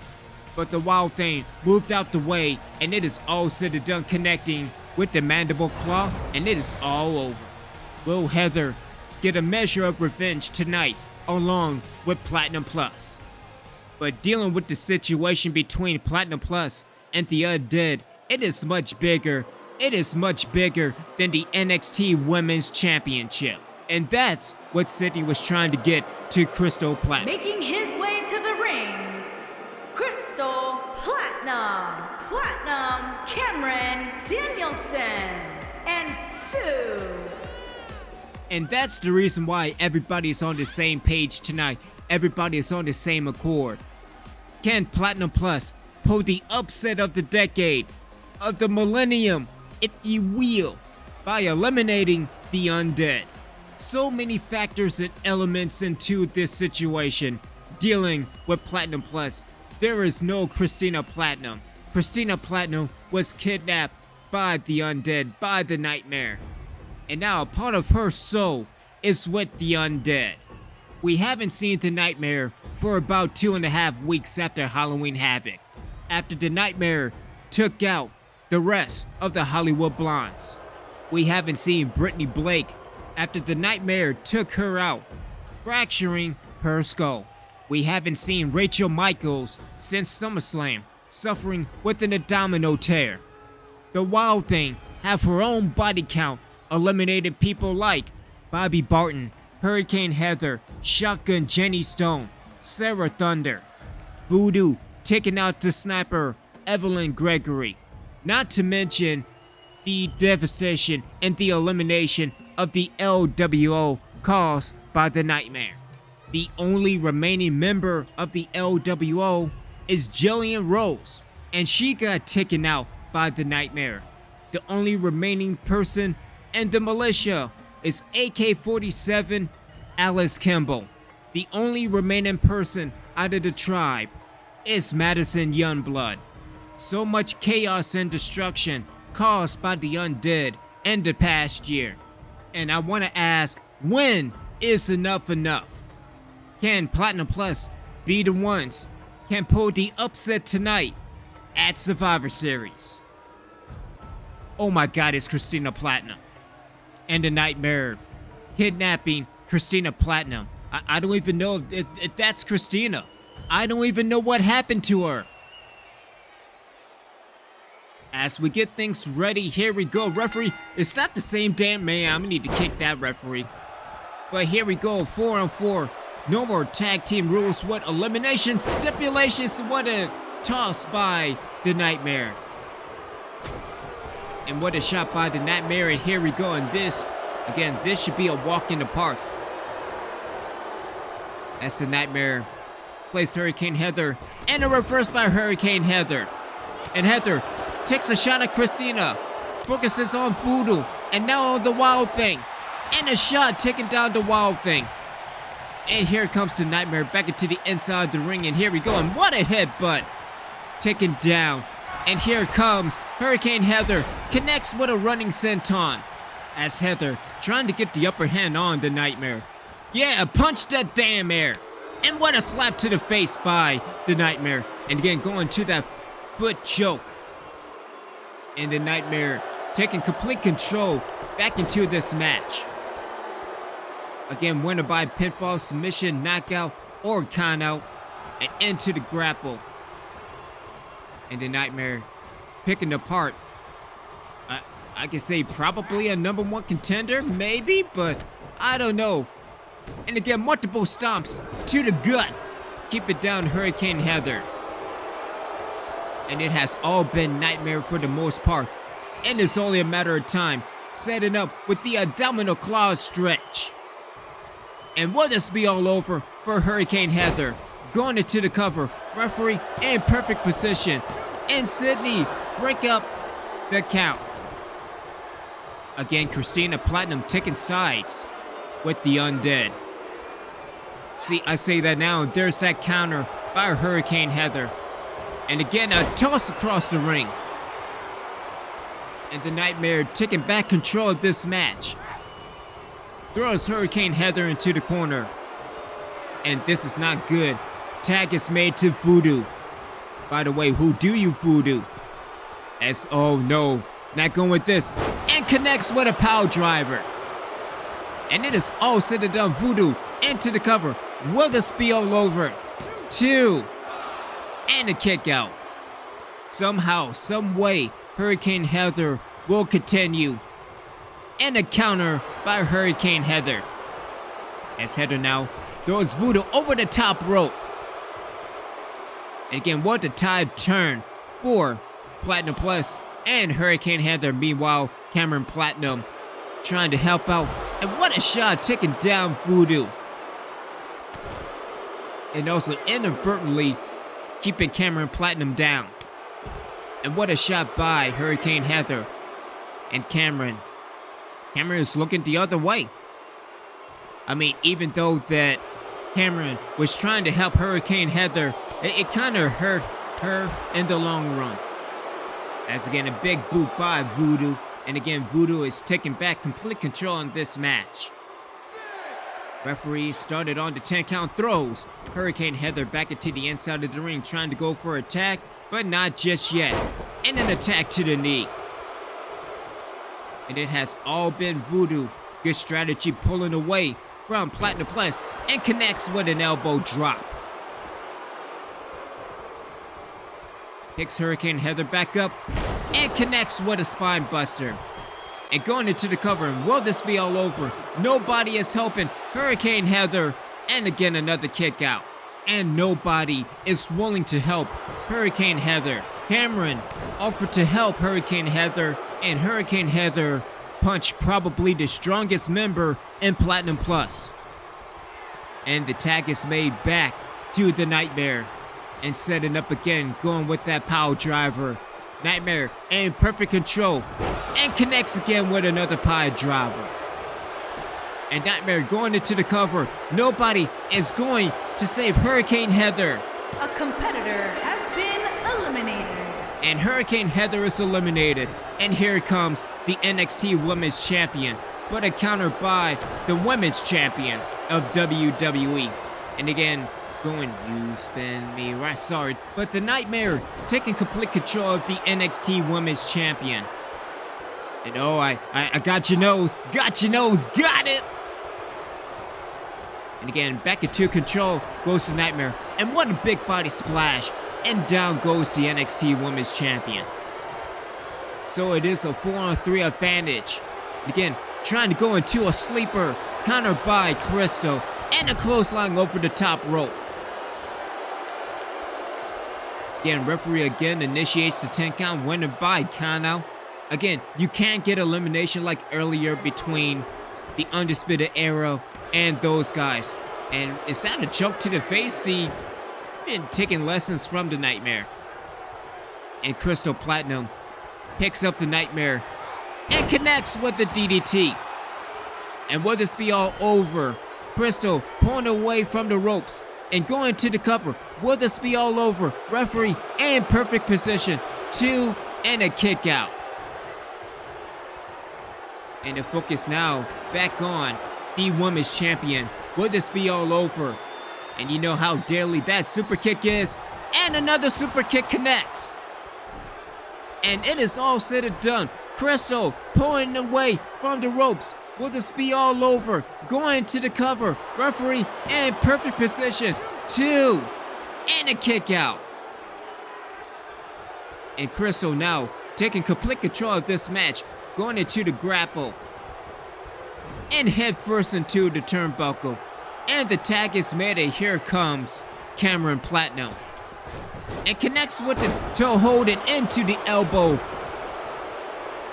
But the Wild Thing moved out the way, and it is all said and done, connecting with the Mandible Claw, and it is all over. Will Heather get a measure of revenge tonight along with Platinum Plus? But dealing with the situation between Platinum Plus and the Undead, it is much bigger. It is much bigger than the NXT Women's Championship. And that's what Sydney was trying to get to Crystal Platinum. Making his way to the ring, Crystal Platinum, Cameron Danielson, and Sue. And that's the reason why everybody is on the same page tonight. Everybody is on the same accord. Can Platinum Plus pull the upset of the decade, of the millennium, if you will, by eliminating the Undead? So many factors and elements into this situation dealing with Platinum Plus. There is no Christina Platinum. Christina Platinum was kidnapped by the Undead, by the Nightmare. And now a part of her soul is with the Undead. We haven't seen the Nightmare for about 2.5 weeks after Halloween Havoc, after the Nightmare took out the rest of the Hollywood Blondes. We haven't seen Brittany Blake after the Nightmare took her out, fracturing her skull. We haven't seen Rachel Michaels since SummerSlam, suffering with an abdominal tear. The Wild Thing have her own body count, eliminating people like Bobby Barton, Hurricane Heather, Shotgun Jenny Stone, Sarah Thunder, Voodoo taking out the sniper Evelyn Gregory. Not to mention the devastation and the elimination of the LWO caused by the Nightmare. The only remaining member of the LWO is Jillian Rose, and she got taken out by the Nightmare. The only remaining person in the militia is AK-47 Alice Kimball. The only remaining person out of the tribe is Madison Youngblood. So much chaos and destruction caused by the Undead in the past year. And I want to ask, when is enough enough? Can Platinum Plus be the ones can pull the upset tonight at Survivor Series? Oh my God, it's Christina Platinum. And the Nightmare kidnapping Christina Platinum. I don't even know if that's Christina. I don't even know what happened to her. As we get things ready, here we go. Referee, it's not the same damn man. I'm gonna need to kick that referee. But here we go, 4-on-4. No more tag team rules. What elimination stipulations. What a toss by the Nightmare. And what a shot by the Nightmare. And here we go. And this, again, this should be a walk in the park. As the Nightmare plays Hurricane Heather. And a reverse by Hurricane Heather. And Heather takes a shot at Christina. Focuses on Voodoo. And now on the Wild Thing. And a shot taking down the Wild Thing. And here comes the Nightmare back into the inside of the ring. And here we go. And what a headbutt. Taken down. And here comes Hurricane Heather. Connects with a running senton. As Heather trying to get the upper hand on the Nightmare. Yeah, punch that damn air. And what a slap to the face by the Nightmare. And again, going to that foot choke. And the Nightmare taking complete control back into this match. Again, winner by pinfall, submission, knockout, or countout. And into the grapple. And the Nightmare picking apart. I could say probably a #1 contender, maybe, but I don't know. And again, multiple stomps to the gut. Keep it down, Hurricane Heather. And it has all been Nightmare for the most part. And it's only a matter of time. Setting up with the abdominal claw stretch. And will this be all over for Hurricane Heather? Going into the cover. Referee in perfect position. And Sydney break up the count. Again, Christina Platinum taking sides with the Undead. See, I say that now, and there's that counter by Hurricane Heather. And again, a toss across the ring. And the Nightmare taking back control of this match. Throws Hurricane Heather into the corner. And this is not good. Tag is made to Voodoo. By the way, who do you Voodoo? As, oh no, not going with this. And connects with a power driver. And it is all said and done. Voodoo into the cover. Will this be all over? 2. And a kick out. Somehow, some way, Hurricane Heather will continue. And a counter by Hurricane Heather. As Heather now throws Voodoo over the top rope. And again, what a tide turn for Platinum Plus and Hurricane Heather. Meanwhile, Cameron Platinum trying to help out. And what a shot taking down Voodoo. And also inadvertently keeping Cameron Platinum down. And what a shot by Hurricane Heather. And Cameron is looking the other way. I mean, even though that Cameron was trying to help Hurricane Heather, it kind of hurt her in the long run. As again, a big boot by Voodoo. And again, Voodoo is taking back complete control in this match. Referee started on the 10 count, throws Hurricane Heather back into the inside of the ring, trying to go for an attack, but not just yet. And an attack to the knee. And it has all been Voodoo. Good strategy pulling away from Platinum Plus and connects with an elbow drop. Picks Hurricane Heather back up and connects with a spine buster. And going into the cover, and will this be all over? Nobody is helping Hurricane Heather. And again, another kick out. And nobody is willing to help Hurricane Heather. Cameron offered to help Hurricane Heather, and Hurricane Heather punched probably the strongest member in Platinum Plus. And the tag is made back to the Nightmare. And setting up again, going with that power driver. Nightmare in perfect control. And connects again with another power driver. And Nightmare going into the cover. Nobody is going to save Hurricane Heather. A competitor has been eliminated. And Hurricane Heather is eliminated. And here comes the NXT Women's Champion. But a counter by the Women's Champion of WWE. And again, going, you spin me right, sorry. But the Nightmare taking complete control of the NXT Women's Champion. And oh, I got your nose, got it! And again, back into control goes the Nightmare. And what a big body splash. And down goes the NXT Women's Champion. So it is a 4-on-3 advantage. And again, trying to go into a sleeper, countered by Crystal. And a clothesline over the top rope. Again, referee again initiates the 10 count, winner by countout. Again, you can't get elimination like earlier between the Undisputed Era and those guys. And is that a choke to the face? See, been taking lessons from the Nightmare. And Crystal Platinum picks up the Nightmare and connects with the DDT. And will this be all over? Crystal pulling away from the ropes and going to the cover. Will this be all over? Referee in perfect position. 2 and a kick out. And the focus now back on the Women's Champion. Will this be all over? And you know how deadly that super kick is. And another super kick connects. And it is all said and done. Crystal pulling away from the ropes. Will this be all over? Going to the cover. Referee in perfect position. 2 and a kick out. And Crystal now taking complete control of this match. Going into the grapple. And head first into the turnbuckle. And the tag is made, and here comes Cameron Platinum. And connects with the toe hold and into the elbow.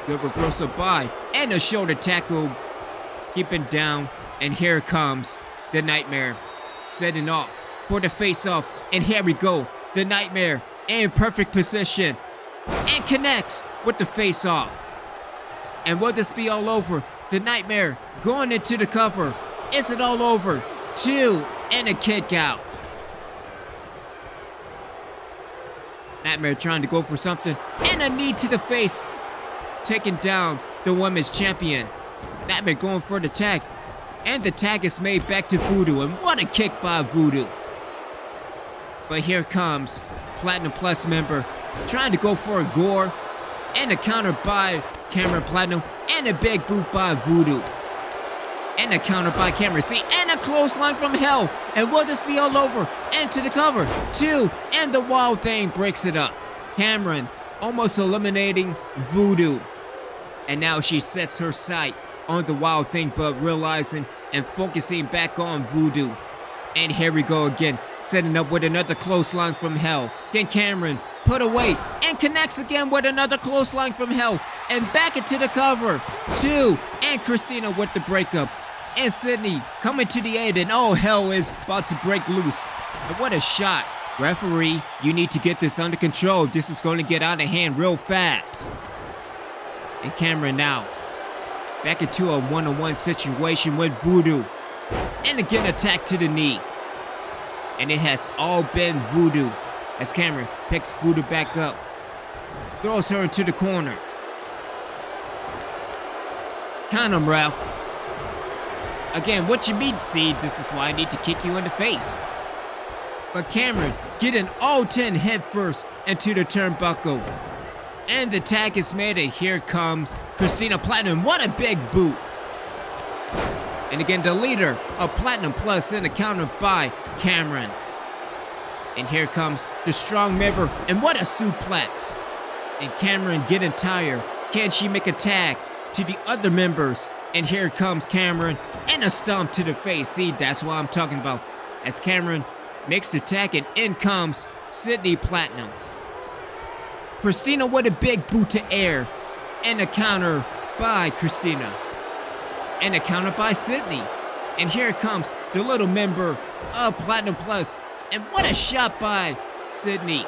Good reversal by and a shoulder tackle. Keeping down, and here comes the Nightmare. Setting off for the face-off, and here we go. The Nightmare in perfect position. And connects with the face-off. And will this be all over? The Nightmare going into the cover. Is it all over? 2 and a kick out. Nightmare trying to go for something. And a knee to the face. Taking down the Women's Champion. Nightmare going for the tag. And the tag is made back to Voodoo. And what a kick by Voodoo. But here comes Platinum Plus member. Trying to go for a gore. And a counter by Cameron Platinum. And a big boot by Voodoo. And a counter by Cameron C. And a clothesline from hell. And will this be all over? And to the cover. 2. And the Wild Thing breaks it up. Cameron almost eliminating Voodoo. And now she sets her sight on the Wild Thing, but realizing and focusing back on Voodoo. And here we go again. Setting up with another clothesline from hell. Then Cameron put away and connects again with another clothesline from hell. And back into the cover. 2. And Christina with the breakup. And Sydney coming to the aid, and oh, hell is about to break loose. And what a shot. Referee, you need to get this under control. This is going to get out of hand real fast. And Cameron now back into a one-on-one situation with Voodoo. And again attack to the knee. And it has all been Voodoo as Cameron picks Voodoo back up. Throws her into the corner. Count him, ref. Again, what you mean, Seed? This is why I need to kick you in the face. But Cameron getting all 10 head first into the turnbuckle. And the tag is made, and here comes Christina Platinum. What a big boot. And again, the leader of Platinum Plus in the counter by Cameron. And here comes the strong member, and what a suplex. And Cameron getting tired. Can she make a tag to the other members? And here comes Cameron, and a stomp to the face. See, that's what I'm talking about. As Cameron makes the tag, and in comes Sydney Platinum. Christina with a big boot to air. And a counter by Christina. And a counter by Sydney. And here comes the little member of Platinum Plus. And what a shot by Sydney.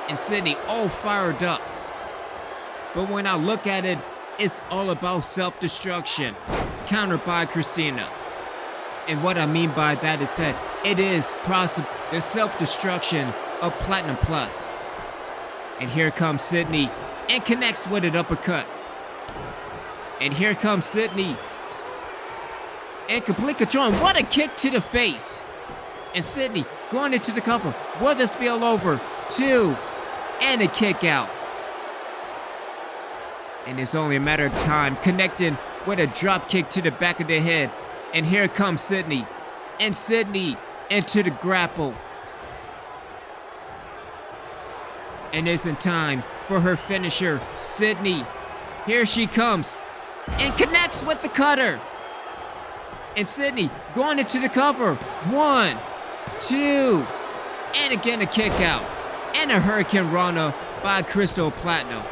And Sydney all fired up. But when I look at it, it's all about self-destruction. Countered by Christina. And what I mean by that is that it is possible the self-destruction of Platinum Plus. And here comes Sydney and connects with an uppercut. And here comes Sydney. And complete control. And what a kick to the face. And Sydney going into the cover. Will this be all over? 2. And a kick out. And it's only a matter of time. Connecting with a drop kick to the back of the head. And here comes Sydney. And Sydney into the grapple. And it's in time for her finisher. Sydney. Here she comes. And connects with the cutter. And Sydney going into the cover. 1, 2. And again a kick out. And a Hurricane Rana by Crystal Platinum.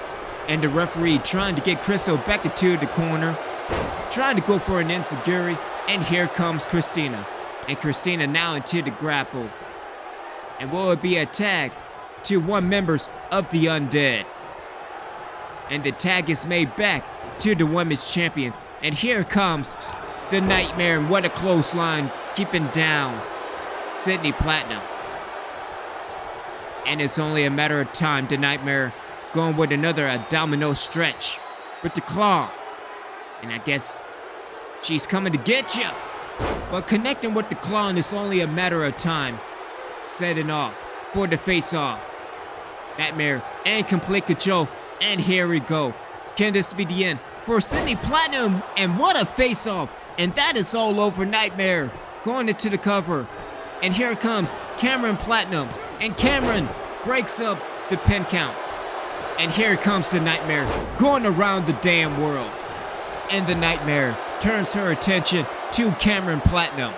And the referee trying to get Crystal back into the corner, trying to go for an enziguri, and here comes Christina. And Christina now into the grapple. And will it be a tag to one members of the Undead? And the tag is made back to the women's champion. And here comes the Nightmare, and what a clothesline, keeping down Sydney Platinum. And it's only a matter of time, the Nightmare going with another abdominal stretch with the claw. And I guess she's coming to get you. But connecting with the claw, and it's only a matter of time. Setting off for the face-off. Nightmare and complete control. And here we go. Can this be the end for Sydney Platinum? And what a face-off. And that is all over. Nightmare going into the cover. And here comes Cameron Platinum. And Cameron breaks up the pin count. And here comes the Nightmare going around the damn world. And the Nightmare turns her attention to Cameron Platinum.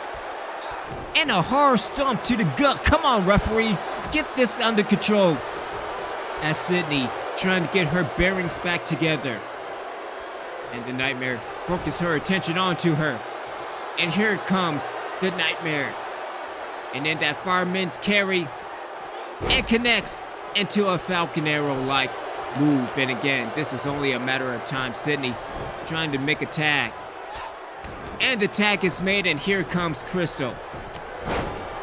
And a horror stomp to the gut. Come on, referee. Get this under control. As Sydney trying to get her bearings back together. And the Nightmare focuses her attention onto her. And here comes the Nightmare. And then that fireman's carry. And connects into a Falcon Arrow-like move. And again, this is only a matter of time. Sydney trying to make a tag. And the tag is made, and here comes Crystal.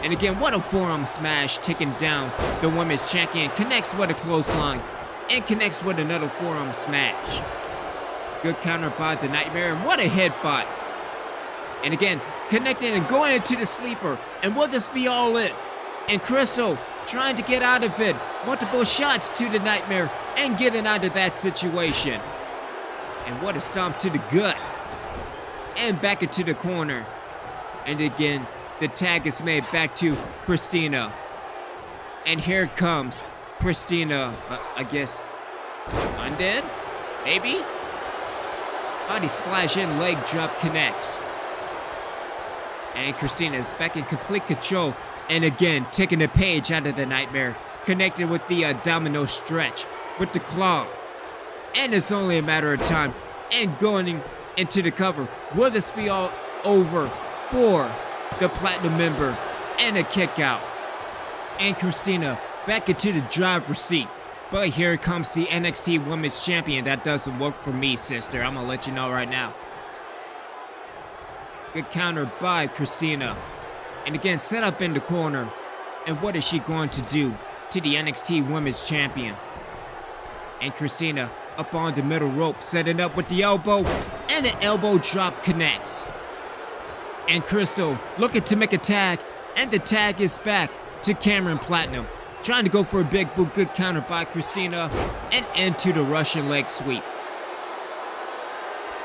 And again, what a forearm smash, taking down the women's champion. Connects with a clothesline. And connects with another forearm smash. Good counter by the Nightmare, and what a headbutt. And again, connecting and going into the sleeper. And will this be all it? And Crystal trying to get out of it. Multiple shots to the Nightmare and getting out of that situation. And what a stomp to the gut. And back into the corner. And again, the tag is made back to Christina. And here comes Christina, I guess, Undead? Maybe? Body splash in, leg drop connects. And Christina is back in complete control. And again, taking the page out of the Nightmare. Connected with the domino stretch. With the claw. And it's only a matter of time. And going into the cover. Will this be all over for the Platinum member? And a kick out. And Christina back into the driver's seat. But here comes the NXT Women's Champion. That doesn't work for me, sister. I'm gonna let you know right now. Good counter by Christina. And again, set up in the corner. And what is she going to do to the NXT Women's Champion? And Christina up on the middle rope, setting up with the elbow. And the elbow drop connects. And Crystal looking to make a tag. And the tag is back to Cameron Platinum. Trying to go for a big boot. Good counter by Christina. And into the Russian leg sweep.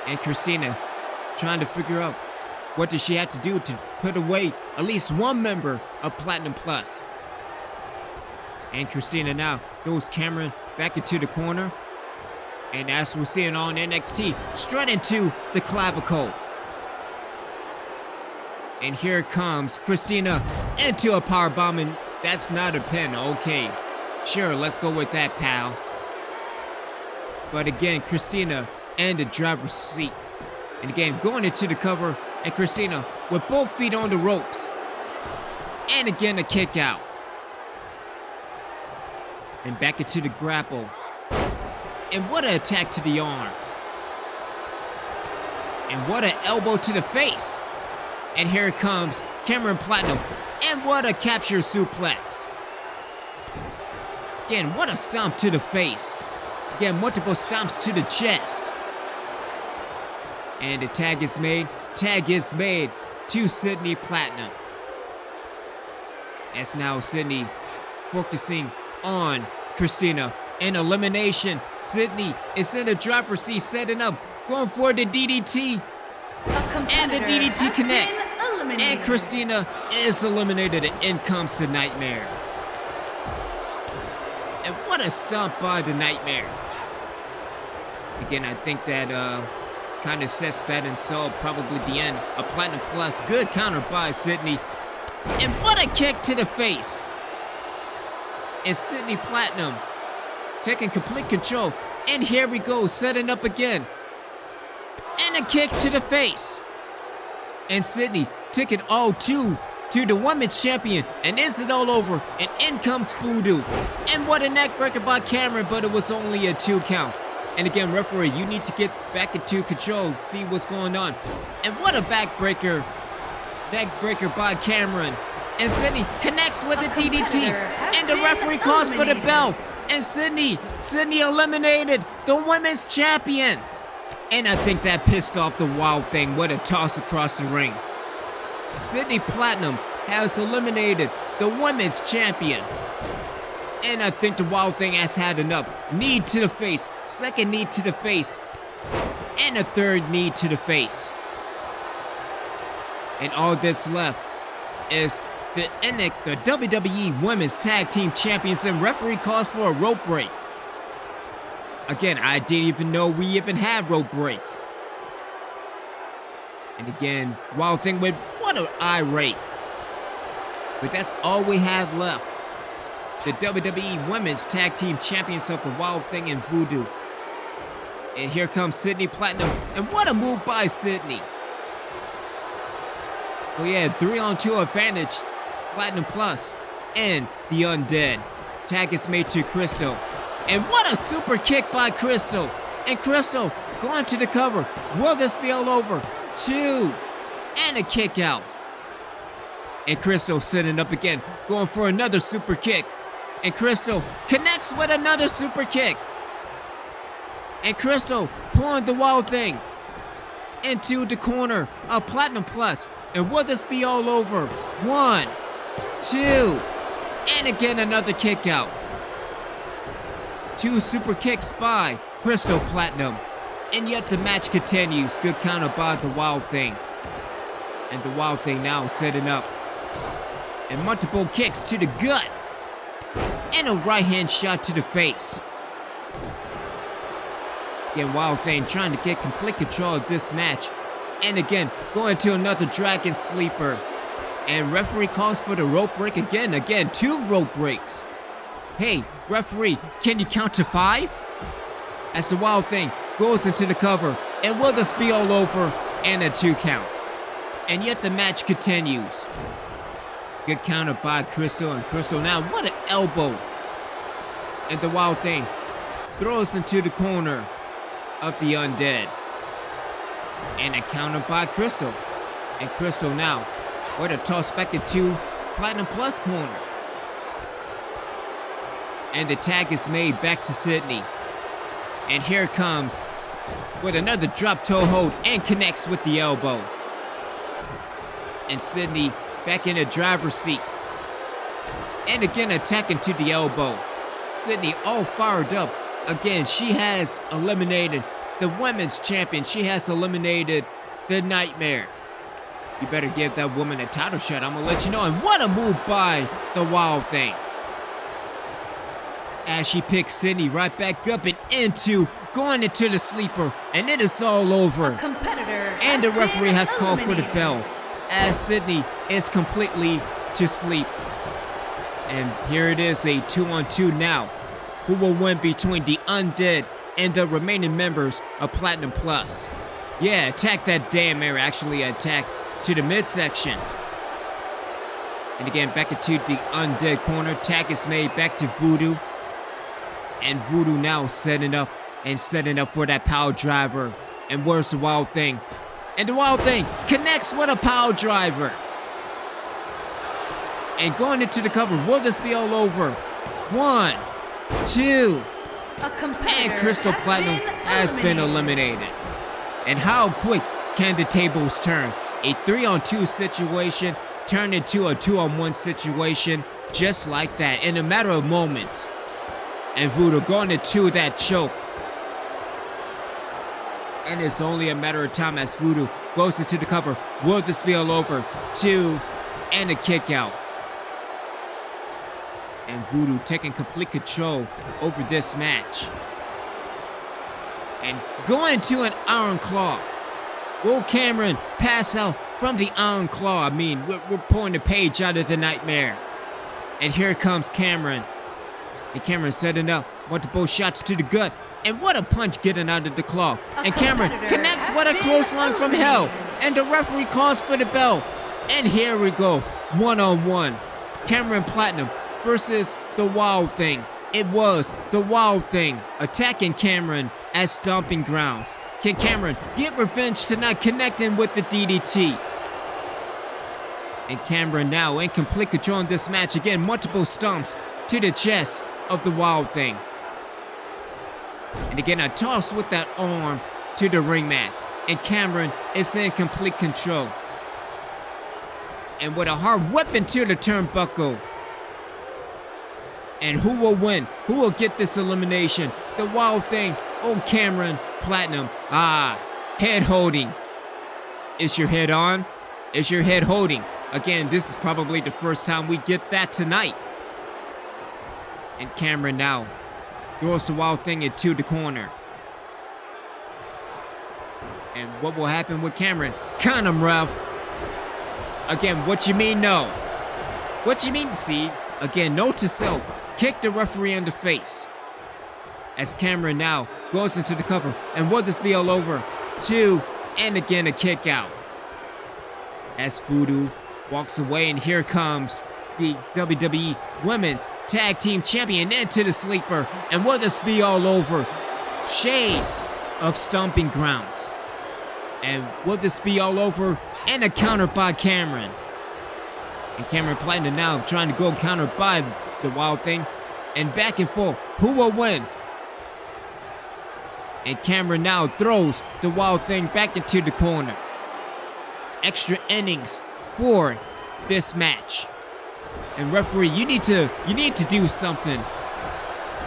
And Christina trying to figure out what does she have to do to put away at least one member of Platinum Plus. And Christina now throws Cameron back into the corner. And as we're seeing on NXT, straight into the clavicle. And here comes Christina into a powerbomb, and that's not a pin. Okay, sure, let's go with that, pal. But again, Christina and the driver's seat. And again, going into the cover, and Christina with both feet on the ropes. And again, a kick out. And back into the grapple. And what an attack to the arm. And what an elbow to the face. And here comes Cameron Platinum. And what a capture suplex. Again, what a stomp to the face. Again, multiple stomps to the chest. And the tag is made. Tag is made to Sydney Platinum. As now Sydney focusing on Christina. In elimination, Sydney is in the driver's seat, setting up, going for the DDT. And the DDT connects. And Christina is eliminated, and in comes the Nightmare. And what a stomp by the Nightmare. Again, I think that kind of sets that in so probably the end. A Platinum Plus, good counter by Sydney. And what a kick to the face. And Sydney Platinum taking complete control. And here we go, setting up again. And a kick to the face. And Sydney took it all to the women's champion. And is it all over? And in comes Voodoo. And what a neck breaker by Cameron, but it was only a 2 count. And again, referee, you need to get back into control, see what's going on. And what a backbreaker. Backbreaker by Cameron. And Sydney connects with the DDT. And the referee calls for the bell. And Sydney eliminated the women's champion. And I think that pissed off the Wild Thing. What a toss across the ring. Sydney Platinum has eliminated the women's champion. And I think the Wild Thing has had enough. Knee to the face. Second knee to the face. And a third knee to the face. And all that's left is the WWE Women's Tag Team Champions, and referee calls for a rope break. Again, I didn't even know we even had rope break. And again, Wild Thing with what an irate. But that's all we have left. The WWE Women's Tag Team Champions of the Wild Thing and Voodoo. And here comes Sydney Platinum, and what a move by Sydney. We had 3-on-2 advantage, Platinum Plus, and the Undead. Tag is made to Crystal. And what a super kick by Crystal. And Crystal going to the cover. Will this be all over? 2. And a kick out. And Crystal sitting up again, going for another super kick. And Crystal connects with another super kick. And Crystal pulling the Wild Thing into the corner of Platinum Plus. And will this be all over? 1, 2, and again another kick out. 2 super kicks by Crystal Platinum. And yet the match continues. Good counter by the Wild Thing. And the Wild Thing now setting up. And multiple kicks to the gut. And a right hand shot to the face. Again, Wild Thing trying to get complete control of this match. And again, going to another Dragon Sleeper. And referee calls for the rope break again. Again, 2 rope breaks. Hey, referee, can you count to 5? As the Wild Thing goes into the cover. And will this be all over? And a 2 count. And yet the match continues. Good counter by Crystal. And Crystal now, what an elbow. And the Wild Thing throws into the corner of the Undead. And a counter by Crystal. And Crystal now with a toss back into Platinum Plus corner. And the tag is made back to Sydney. And here it comes with another drop toe hold and connects with the elbow. And Sydney back in the driver's seat. And again attacking to the elbow. Sydney all fired up. Again, she has eliminated the women's champion. She has eliminated the Nightmare. You better give that woman a title shot. I'm gonna let you know. And what a move by the Wild Thing. As she picks Sydney right back up and going into the sleeper. And it is all over. And the referee has called for the bell. As Sydney is completely to sleep. And here it is, a 2-on-2 now. Who will win between the Undead and the remaining members of Platinum Plus? Yeah, attack that damn area. Actually, attack to the midsection. And again, back into the Undead corner. Tag is made back to Voodoo. And Voodoo now setting up for that power driver. And where's the Wild Thing? And the Wild Thing connects with a power driver. And going into the cover. Will this be all over? 1, 2. And Crystal Platinum has been eliminated. And how quick can the tables turn? A 3-on-2 situation turned into a 2-on-1 situation just like that in a matter of moments. And Voodoo going into that choke. And it's only a matter of time as Voodoo goes into the cover. Will this be all over? 2, and a kick out. And Voodoo taking complete control over this match. And going to an Iron Claw. Will Cameron pass out from the Iron Claw? I mean, we're pulling the page out of the Nightmare. And here comes Cameron. And Cameron setting up multiple shots to the gut. And what a punch getting out of the claw. And Cameron competitor connects has with a been clothesline from hell. And the referee calls for the bell. And here we go, one-on-one. Cameron Platinum versus the Wild Thing. It was the Wild Thing attacking Cameron at Stomping Grounds. Can Cameron get revenge tonight, connecting with the DDT? And Cameron now in complete control in this match. Again, multiple stomps to the chest of the Wild Thing. And again, a toss with that arm to the ring mat. And Cameron is in complete control. And with a hard whip into the turnbuckle. And who will win? Who will get this elimination? The Wild Thing or Cameron Platinum? Head holding. Is your head on? Is your head holding? Again, this is probably the first time we get that tonight. And Cameron now throws the Wild Thing into the corner. And what will happen with Cameron? Count him, ref. Again, what you mean no? What you mean, see? Again, note to self. Kick the referee in the face. As Cameron now goes into the cover. And will this be all over? 2, and again a kick out. As Voodoo walks away, and here comes the WWE Women's Tag Team Champion into the sleeper. And will this be all over? Shades of Stomping Grounds. And will this be all over? And a counter by Cameron. And Cameron Platinum now trying to go counter by the Wild Thing. And back and forth. Who will win? And Cameron now throws the Wild Thing back into the corner. Extra innings for this match. And referee, you need to do something.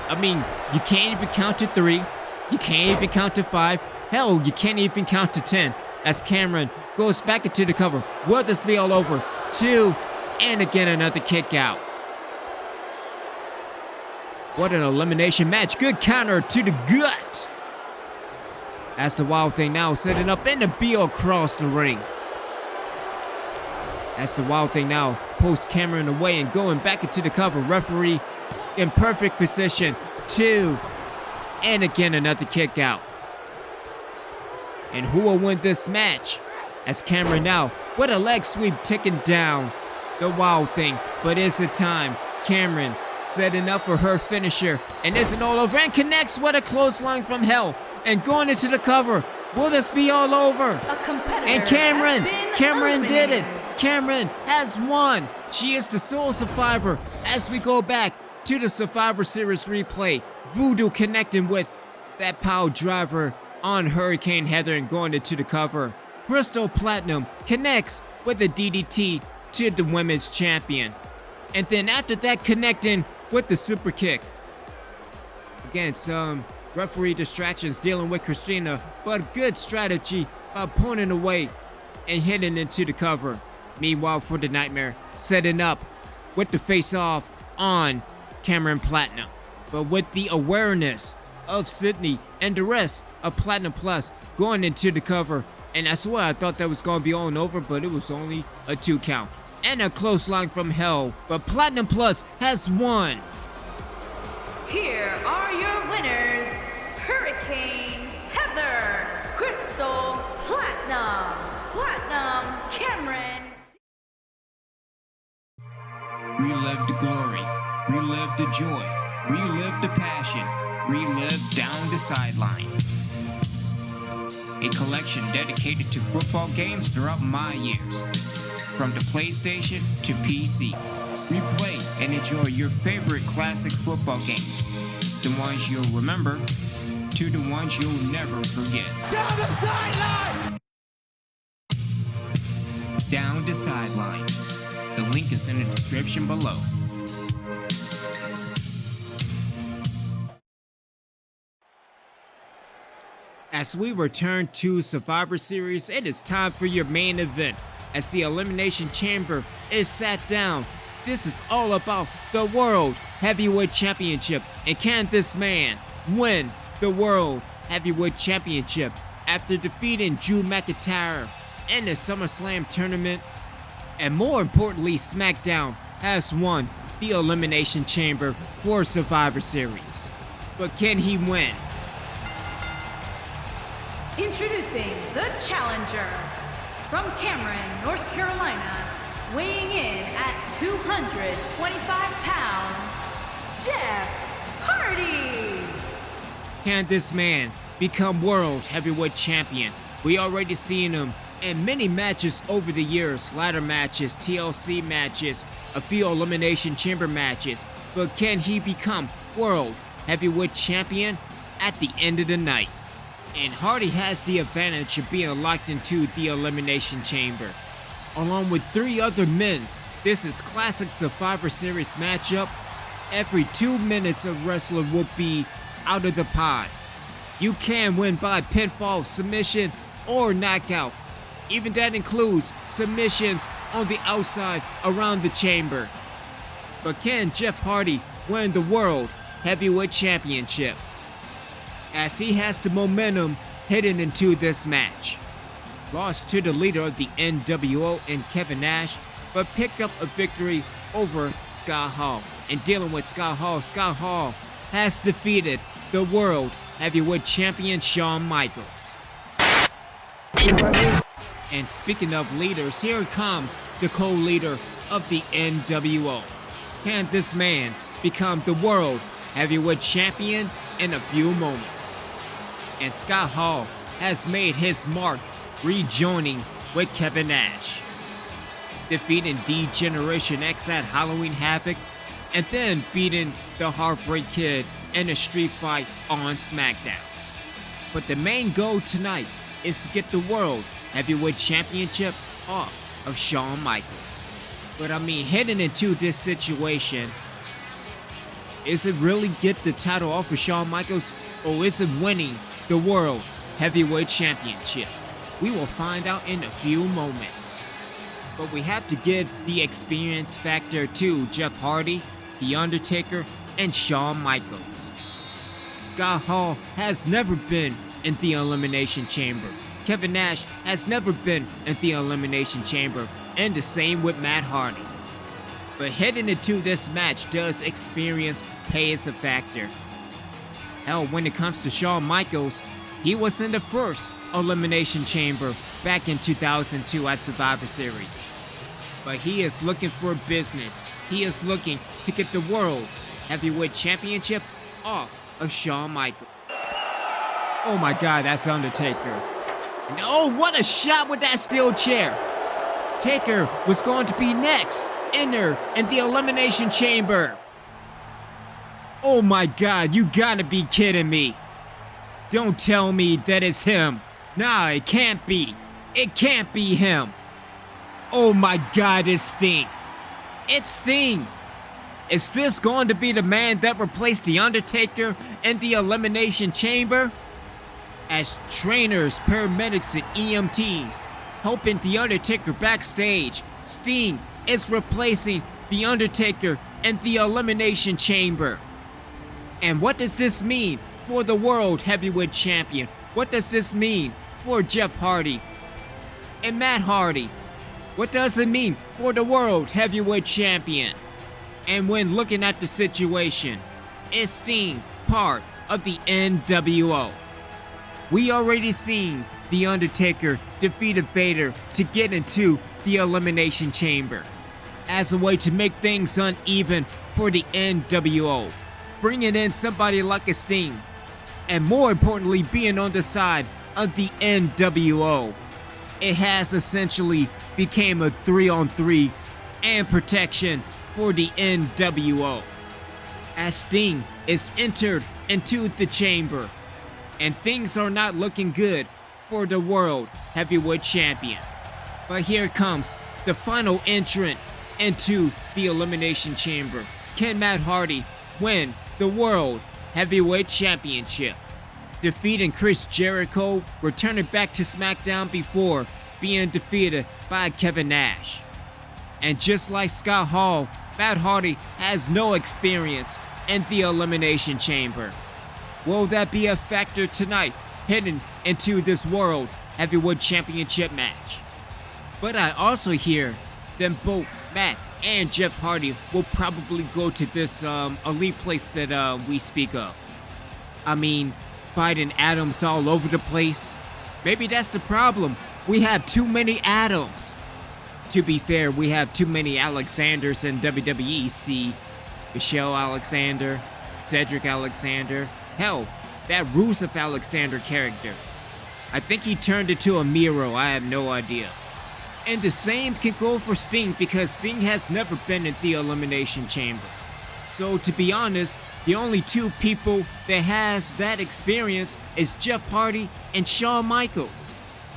I mean, you can't even count to 3. You can't even count to 5. Hell, you can't even count to 10. As Cameron goes back into the cover. Will this be all over? 2, and again another kick out. What an elimination match. Good counter to the gut. As the Wild Thing now setting up in the BO across the ring. As the Wild Thing now pulls Cameron away and going back into the cover. Referee in perfect position. 2, and again another kick out. And who will win this match? As Cameron now with a leg sweep taking down the Wild Thing. But is it time? Cameron setting up for her finisher. And isn't all over. And connects with a clothesline from hell. And going into the cover. Will this be all over? And Cameron did it. Cameron has won. She is the sole survivor. As we go back to the Survivor Series replay. Voodoo connecting with that power driver on Hurricane Heather and going into the cover. Crystal Platinum connects with the DDT to the Women's Champion. And then after that, connecting with the super kick. Again, some referee distractions dealing with Christina, but good strategy by pulling away and hitting into the cover. Meanwhile, for the Nightmare, setting up with the face-off on Cameron Platinum. But with the awareness of Sydney and the rest of Platinum Plus going into the cover. And I swear I thought that was going to be all and over, but it was only a 2 count. And a close line from hell. But Platinum Plus has won. Here are your winners. Hurricane Heather, Crystal Platinum, Cameron. Relive the glory, relive the joy, relive the passion, relive down the sideline. A collection dedicated to football games throughout my years. From the PlayStation to PC. Replay and enjoy your favorite classic football games. The ones you'll remember to the ones you'll never forget. Down the sideline! Down the sideline. The link is in the description below. As we return to Survivor Series, it is time for your main event. As the Elimination Chamber is sat down, this is all about the World Heavyweight Championship. And can this man win the World Heavyweight Championship after defeating Drew McIntyre in the SummerSlam tournament? And more importantly, SmackDown has won the Elimination Chamber for Survivor Series. But can he win Introducing the challenger from Cameron, North Carolina, weighing in at 225 pounds, Jeff Hardy. Can this man become World Heavyweight Champion? We already seen him in many matches over the years, ladder matches, TLC matches, a few Elimination Chamber matches, but can he become World Heavyweight Champion at the end of the night? And Hardy has the advantage of being locked into the Elimination Chamber. Along with 3 other men, this is classic Survivor Series matchup. Every 2 minutes a wrestler will be out of the pod. You can win by pinfall, submission, or knockout. Even that includes submissions on the outside around the chamber. But can Jeff Hardy win the World Heavyweight Championship? As he has the momentum heading into this match. Lost to the leader of the NWO in Kevin Nash, but picked up a victory over Scott Hall. And dealing with Scott Hall has defeated the World Heavyweight Champion Shawn Michaels. And speaking of leaders, here comes the co-leader of the NWO. Can this man become the World Heavyweight Champion in a few moments? And Scott Hall has made his mark rejoining with Kevin Nash, defeating D-Generation X at Halloween Havoc, and then beating the Heartbreak Kid in a street fight on SmackDown. But the main goal tonight is to get the World Heavyweight Championship off of Shawn Michaels. But I mean, heading into this situation, is it really get the title off of Shawn Michaels, or is it winning the World Heavyweight Championship? We will find out in a few moments. But we have to give the experience factor to Jeff Hardy, The Undertaker, and Shawn Michaels. Scott Hall has never been in the Elimination Chamber. Kevin Nash has never been in the Elimination Chamber, and the same with Matt Hardy. But heading into this match, does experience play as a factor? Hell, when it comes to Shawn Michaels, he was in the first Elimination Chamber back in 2002 at Survivor Series. But he is looking for business. He is looking to get the World Heavyweight Championship off of Shawn Michaels. Oh my God, that's Undertaker. And oh, what a shot with that steel chair. Taker was going to be next, in the Elimination Chamber. Oh my God, you gotta be kidding me. Don't tell me that it's him. Nah, it can't be. It can't be him. Oh my God, it's Sting. It's Sting. Is this going to be the man that replaced The Undertaker in the Elimination Chamber? As trainers, paramedics, and EMTs helping The Undertaker backstage, Sting is replacing The Undertaker in the Elimination Chamber. And what does this mean for the World Heavyweight Champion? What does this mean for Jeff Hardy and Matt Hardy? What does it mean for the World Heavyweight Champion? And when looking at the situation, is Sting part of the NWO? We already seen The Undertaker defeat Vader to get into the Elimination Chamber as a way to make things uneven for the NWO, bringing in somebody like a Sting, and more importantly, being on the side of the NWO. It has essentially became a 3-on-3 and protection for the NWO, as Sting is entered into the chamber, and things are not looking good for the World Heavyweight Champion. But here comes the final entrant into the Elimination Chamber. Can Matt Hardy win the World Heavyweight Championship, defeating Chris Jericho, returning back to SmackDown before being defeated by Kevin Nash? And just like Scott Hall, Matt Hardy has no experience in the Elimination Chamber. Will that be a factor tonight, heading into this World Heavyweight Championship match? But I also hear that both Matt and Jeff Hardy will probably go to this elite place that we speak of. I mean, fighting atoms all over the place, Maybe that's the problem. We have too many Adams. To be fair, we have too many Alexanders in WWE. See, Michelle Alexander, Cedric Alexander, hell, that Rusev Alexander character. I think he turned into a Miro, I have no idea. And the same can go for Sting because Sting has never been in the Elimination Chamber. So to be honest, the only two people that has that experience is Jeff Hardy and Shawn Michaels.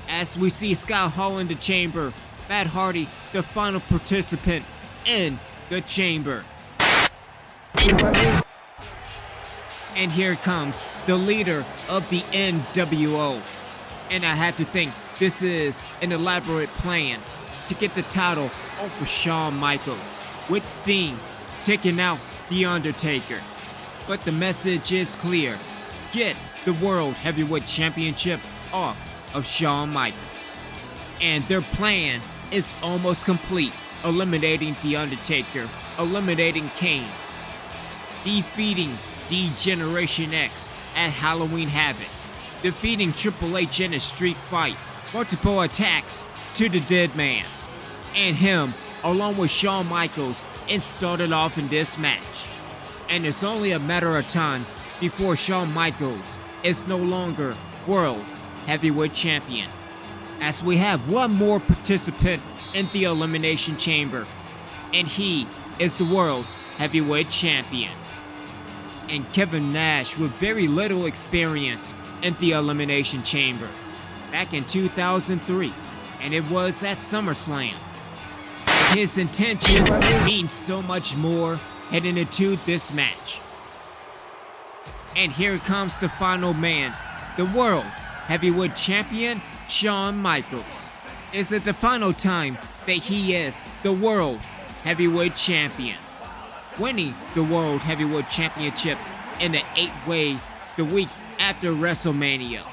As we see Scott Hall in the chamber, Matt Hardy, the final participant in the chamber. And here comes the leader of the NWO. And I have to think this is an elaborate plan to get the title over Shawn Michaels, with Sting taking out The Undertaker. But the message is clear. Get the World Heavyweight Championship off of Shawn Michaels. And their plan is almost complete, eliminating The Undertaker, eliminating Kane, defeating D-Generation X at Halloween Havoc, defeating Triple H in a street fight, multiple attacks to the Dead Man, and him along with Shawn Michaels, and started off in this match. And it's only a matter of time before Shawn Michaels is no longer World Heavyweight Champion, as we have one more participant in the Elimination Chamber, and he is the World Heavyweight Champion. And Kevin Nash, with very little experience in the Elimination Chamber, back in 2003, and it was at SummerSlam. His intentions mean so much more heading into this match. And here comes the final man, the World Heavyweight Champion, Shawn Michaels. Is it the final time that he is the World Heavyweight Champion? Winning the World Heavyweight Championship in an 8-way the week after WrestleMania.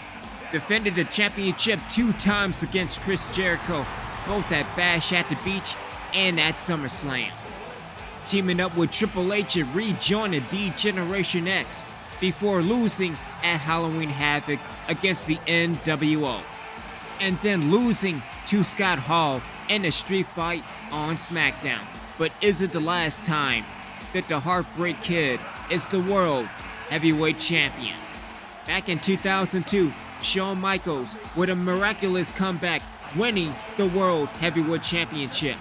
Defended the championship 2 times against Chris Jericho, both at Bash at the Beach and at SummerSlam. Teaming up with Triple H and rejoining D-Generation X before losing at Halloween Havoc against the NWO. And then losing to Scott Hall in a street fight on SmackDown. But is it the last time that the Heartbreak Kid is the World Heavyweight Champion? Back in 2002, Shawn Michaels with a miraculous comeback, winning the World Heavyweight Championship.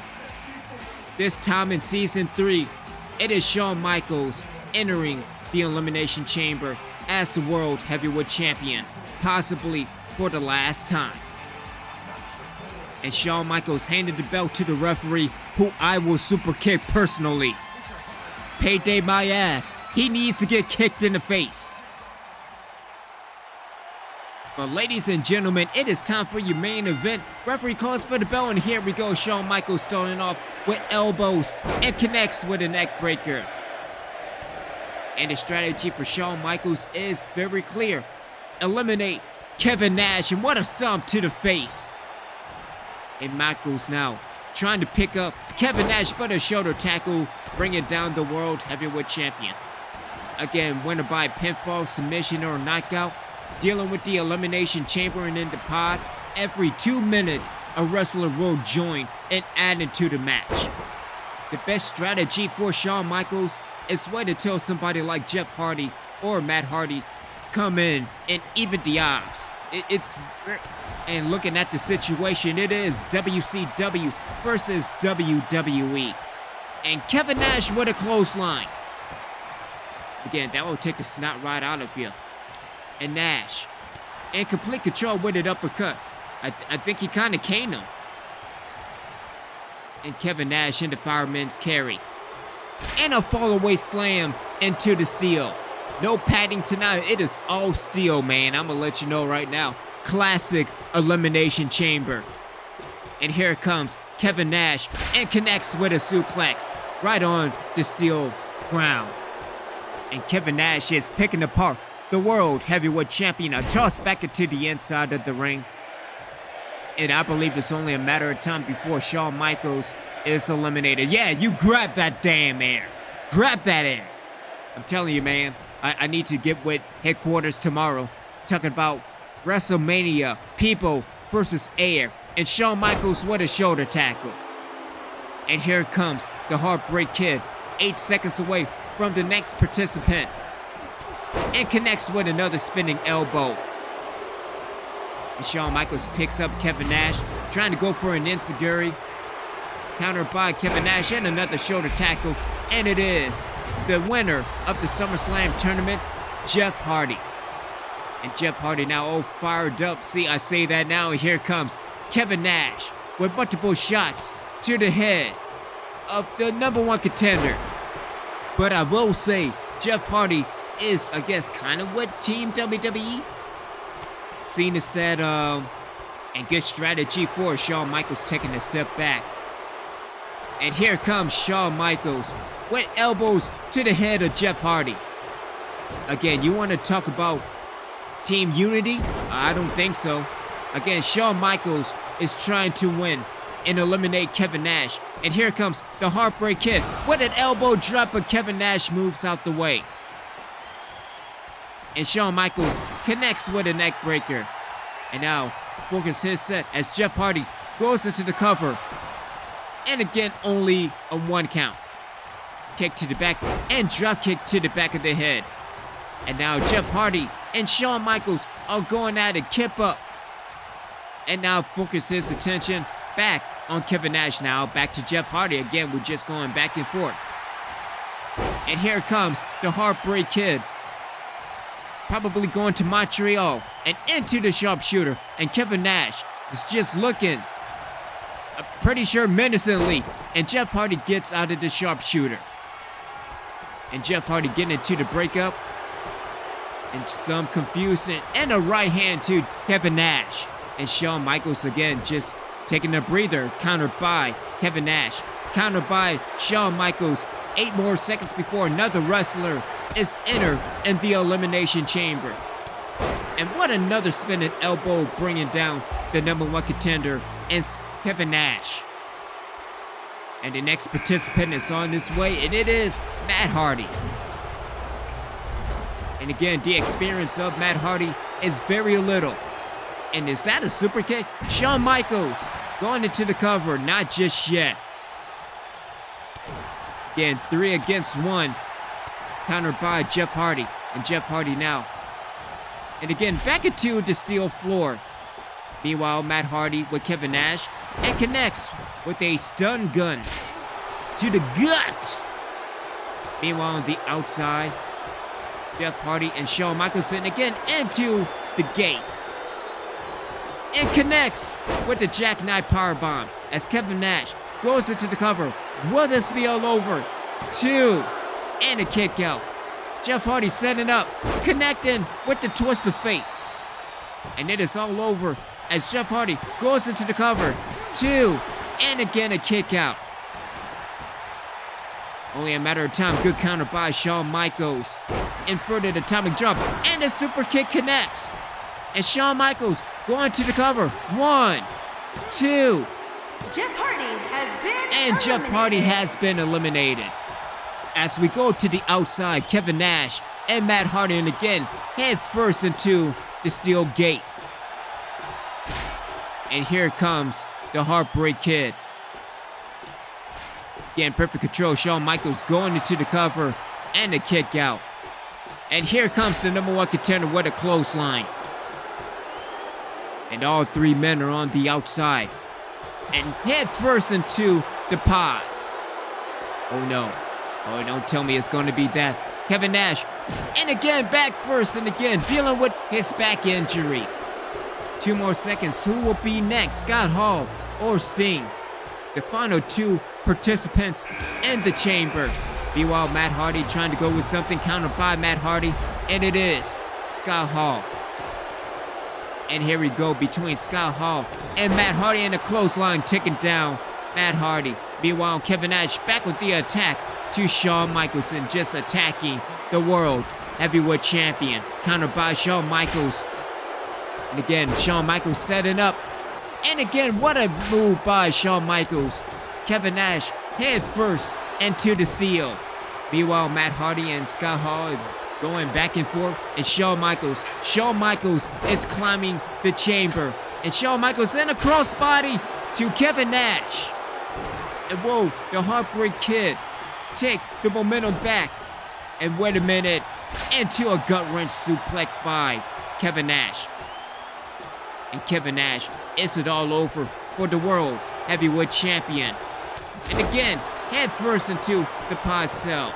This time in Season 3, it is Shawn Michaels entering the Elimination Chamber as the World Heavyweight Champion, possibly for the last time. And Shawn Michaels handed the belt to the referee, who I will super kick personally. Payday my ass. He needs to get kicked in the face. But ladies and gentlemen, it is time for your main event. Referee calls for the bell, and here we go. Shawn Michaels starting off with elbows and connects with a neck breaker. And the strategy for Shawn Michaels is very clear. Eliminate Kevin Nash, and what a stomp to the face. And Michaels now trying to pick up Kevin Nash, but a shoulder tackle, bringing down the World Heavyweight Champion. Again, winner by pinfall, submission, or knockout. Dealing with the Elimination Chamber and in the pod, every 2 minutes a wrestler will join and add into the match. The best strategy for Shawn Michaels is wait until somebody like Jeff Hardy or Matt Hardy come in and even the odds. And looking at the situation, it is WCW versus WWE. And Kevin Nash with a clothesline. Again, that will take the snot right out of you. And Nash in complete control with an uppercut. I think he kind of caned him. And Kevin Nash into fireman's carry. And a fall-away slam into the steel. No padding tonight. It is all steel, man. I'm going to let you know right now. Classic Elimination Chamber. And here comes Kevin Nash and connects with a suplex right on the steel ground. And Kevin Nash is picking apart the World Heavyweight Champion, tossed back into the inside of the ring. And I believe it's only a matter of time before Shawn Michaels is eliminated. Yeah, you grab that damn air. Grab that air. I'm telling you, man, I need to get with headquarters tomorrow, talking about WrestleMania, people versus air, and Shawn Michaels with a shoulder tackle. And here comes the Heartbreak Kid, 8 seconds away from the next participant, and connects with another spinning elbow. And Shawn Michaels picks up Kevin Nash, trying to go for an enziguri. Countered by Kevin Nash and another shoulder tackle, and it is the winner of the SummerSlam tournament, Jeff Hardy. And Jeff Hardy now all fired up. See, I say that now, and here comes Kevin Nash with multiple shots to the head of the #1 contender. But I will say, Jeff Hardy is, I guess, kind of with Team WWE. Seeing as that, and good strategy for Shawn Michaels taking a step back. And here comes Shawn Michaels with elbows to the head of Jeff Hardy. Again, you want to talk about team unity? I don't think so. Again, Shawn Michaels is trying to win and eliminate Kevin Nash. And here comes the Heartbreak Kid with an elbow drop, but Kevin Nash moves out the way. And Shawn Michaels connects with a neck breaker. And now, focus his set as Jeff Hardy goes into the cover. And again, only a 1 count. Kick to the back and drop kick to the back of the head. And now Jeff Hardy and Shawn Michaels are going at it, kip up. And now focus his attention back on Kevin Nash now. Back to Jeff Hardy. Again, we're just going back and forth. And here comes the Heartbreak Kid. Probably going to Montreal and into the sharpshooter. And Kevin Nash is just looking, pretty sure menacingly. And Jeff Hardy gets out of the sharpshooter. And Jeff Hardy getting into the breakup. And some confusion and a right hand to Kevin Nash. And Shawn Michaels again just taking a breather, countered by Kevin Nash. Countered by Shawn Michaels. 8 more seconds before another wrestler is entered in the Elimination Chamber. And what another spinning elbow, bringing down the #1 contender and Kevin Nash. And the next participant is on his way, and it is Matt Hardy. And again, the experience of Matt Hardy is very little. And is that a super kick? Shawn Michaels going into the cover, not just yet. Again, 3 against 1. Countered by Jeff Hardy. And Jeff Hardy now. And again, back into the steel floor. Meanwhile, Matt Hardy with Kevin Nash. And connects with a stun gun to the gut. Meanwhile, on the outside, Jeff Hardy and Shawn Michaels again into the gate. And connects with the jackknife powerbomb as Kevin Nash goes into the cover. Will this be all over? 2. And a kick out. Jeff Hardy setting up, connecting with the twist of fate. And it is all over as Jeff Hardy goes into the cover. 2. And again a kick out. Only a matter of time. Good counter by Shawn Michaels. Inverted atomic drop. And a super kick connects. And Shawn Michaels going to the cover. 1, 2. Jeff Hardy has been eliminated. Jeff Hardy has been eliminated. As we go to the outside, Kevin Nash and Matt Hardy, and again, head first into the steel gate. And here comes the Heartbreak Kid. Again, perfect control. Shawn Michaels going into the cover and a kick out. And here comes the #1 contender with a clothesline. And all 3 men are on the outside. And head first into the pod. Oh no. Oh, don't tell me it's going to be that. Kevin Nash. And again, back first. And again, dealing with his back injury. 2 more seconds. Who will be next? Scott Hall or Sting? The final 2 participants in the chamber. Meanwhile, Matt Hardy trying to go with something, countered by Matt Hardy. And it is Scott Hall. And here we go between Scott Hall and Matt Hardy, and a clothesline ticking down Matt Hardy. Meanwhile, Kevin Nash back with the attack to Shawn Michaels, and just attacking the World Heavyweight Champion. Countered by Shawn Michaels. And again, Shawn Michaels setting up. And again, what a move by Shawn Michaels. Kevin Nash head first into the steel. Meanwhile, Matt Hardy and Scott Hall Going back and forth, and Shawn Michaels. Shawn Michaels is climbing the chamber. And Shawn Michaels in a crossbody to Kevin Nash. And whoa, the Heartbreak Kid take the momentum back. And wait a minute, into a gut-wrench suplex by Kevin Nash. And Kevin Nash is it all over for the World Heavyweight Champion. And again, head first into the pod cell.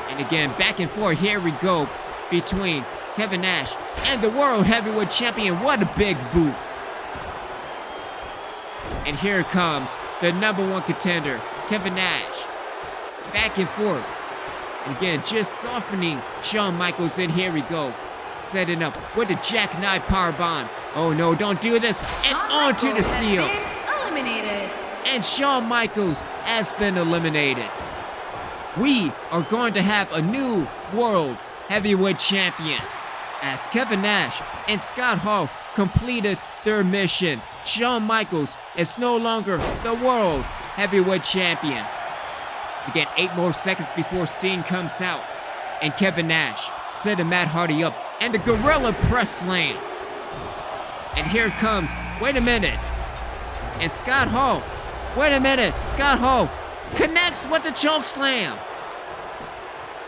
And again, back and forth, here we go, between Kevin Nash and the World Heavyweight Champion. What a big boot. And here comes the #1 contender, Kevin Nash. Back and forth. And again, just softening Shawn Michaels, and here we go. Setting up with the jackknife powerbomb. Oh no, don't do this. And onto the steel. And Shawn Michaels has been eliminated. We are going to have a new World Heavyweight Champion. As Kevin Nash and Scott Hall completed their mission, Shawn Michaels is no longer the World Heavyweight Champion. Again, 8 more seconds before Sting comes out. And Kevin Nash setting Matt Hardy up. And the Gorilla Press Slam. And here it comes. Wait a minute. And Scott Hall. Wait a minute. Scott Hall connects with the choke slam.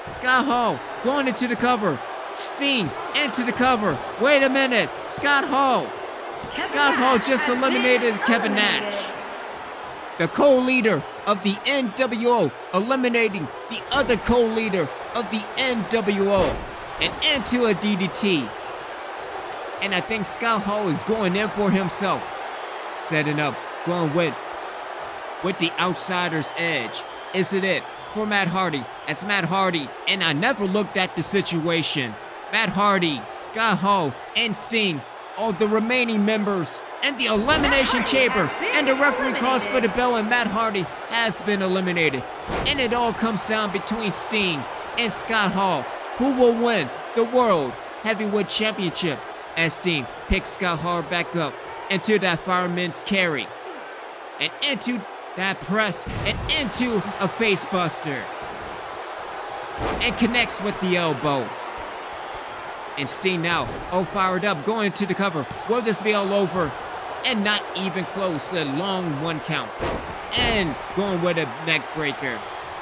Scott Hall going into the cover. Sting into the cover. Wait a minute. Scott Hall. Scott Hall just eliminated Kevin Nash. The co-leader of the NWO eliminating the other co-leader of the NWO. And into a DDT. And I think Scott Hall is going in for himself. Setting up, going with the outsider's edge. Is it for Matt Hardy? As Matt Hardy, and I never looked at the situation. Matt Hardy, Scott Hall, and Sting, all the remaining members, and the Elimination Chamber, and the referee calls for the bell, and Matt Hardy has been eliminated. And it all comes down between Sting and Scott Hall. Who will win the World Heavyweight Championship? As Sting picks Scott Hall back up into that fireman's carry. And into that press. And into a face buster. And connects with the elbow. And Sting now all fired up, going to the cover. Will this be all over? And not even close. A long 1 count. And going with a neck breaker.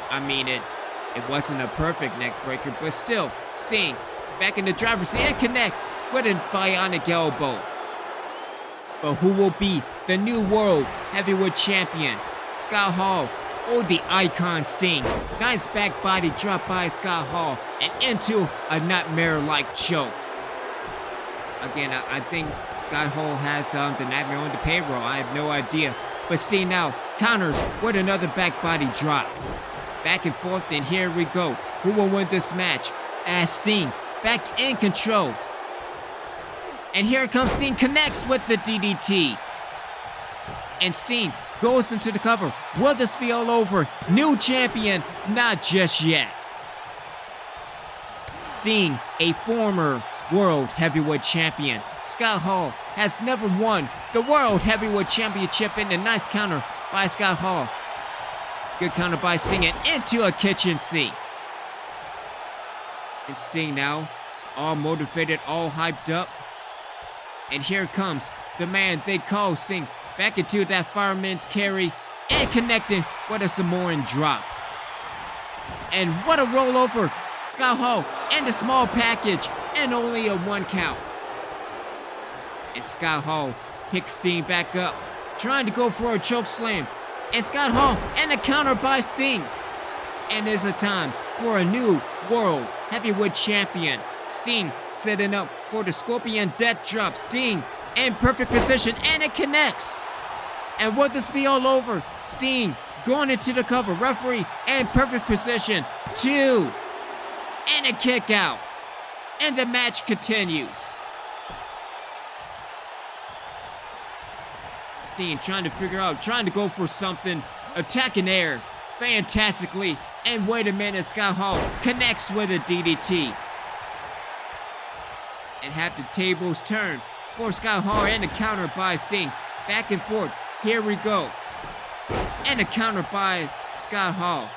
I mean it. It wasn't a perfect neck breaker, but still, Sting back in the driver's seat and connect with a bionic elbow. But who will be the new World Heavyweight Champion? Scott Hall or the Icon Sting? Nice back body drop by Scott Hall and into a nightmare-like choke. Again, I think Scott Hall has the nightmare on the payroll. I have no idea. But Sting now counters with another back body drop. Back and forth, and here we go. Who will win this match? As Sting back in control. And here comes Sting, connects with the DDT. And Sting goes into the cover. Will this be all over? New champion? Not just yet. Sting, a former World Heavyweight Champion. Scott Hall has never won the World Heavyweight Championship, in a nice counter by Scott Hall. Good counter by Sting and into a kitchen sink. And Sting now, all motivated, all hyped up. And here comes the man they call Sting, back into that fireman's carry and connecting with a Samoan drop. And what a rollover. Scott Hall and a small package and only a 1 count. And Scott Hall picks Sting back up, trying to go for a choke slam. And Scott Hall and a counter by Sting. And there's a time for a new World Heavyweight Champion. Sting setting up for the Scorpion Death Drop. Sting in perfect position, and it connects. And will this be all over? Sting going into the cover. Referee in perfect position. 2. And a kick out. And the match continues. Sting trying to figure out, trying to go for something. Attacking air fantastically. And wait a minute, Scott Hall connects with a DDT. And have the tables turn for Scott Hall, and a counter by Sting. Back and forth. Here we go. And a counter by Scott Hall.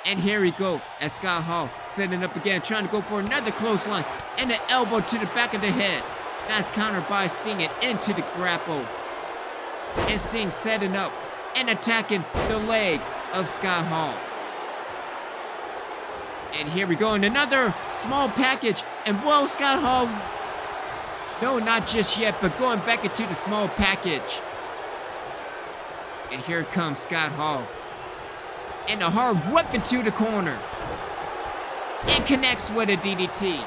And here we go as Scott Hall setting up again, trying to go for another clothesline and an elbow to the back of the head. That's countered by Sting and into the grapple. And Sting setting up and attacking the leg of Scott Hall. And here we go in another small package. And whoa, Scott Hall. No, not just yet, but going back into the small package. And here comes Scott Hall. And a hard whip into the corner. And connects with a DDT.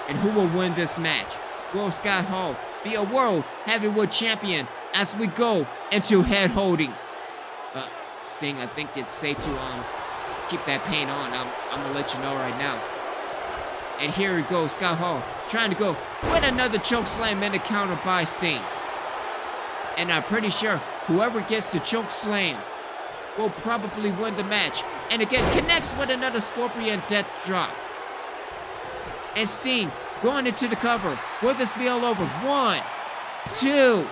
And who will win this match? Will Scott Hall be a World Heavyweight Champion as we go into head holding? Sting, I think it's safe to keep that paint on. I'm gonna let you know right now. And here we go, Scott Hall trying to go with another choke slam and a counter by Sting. And I'm pretty sure whoever gets the choke slam will probably win the match. And again, connects with another Scorpion death drop. And Sting going into the cover. Will this be all over? 1, 2.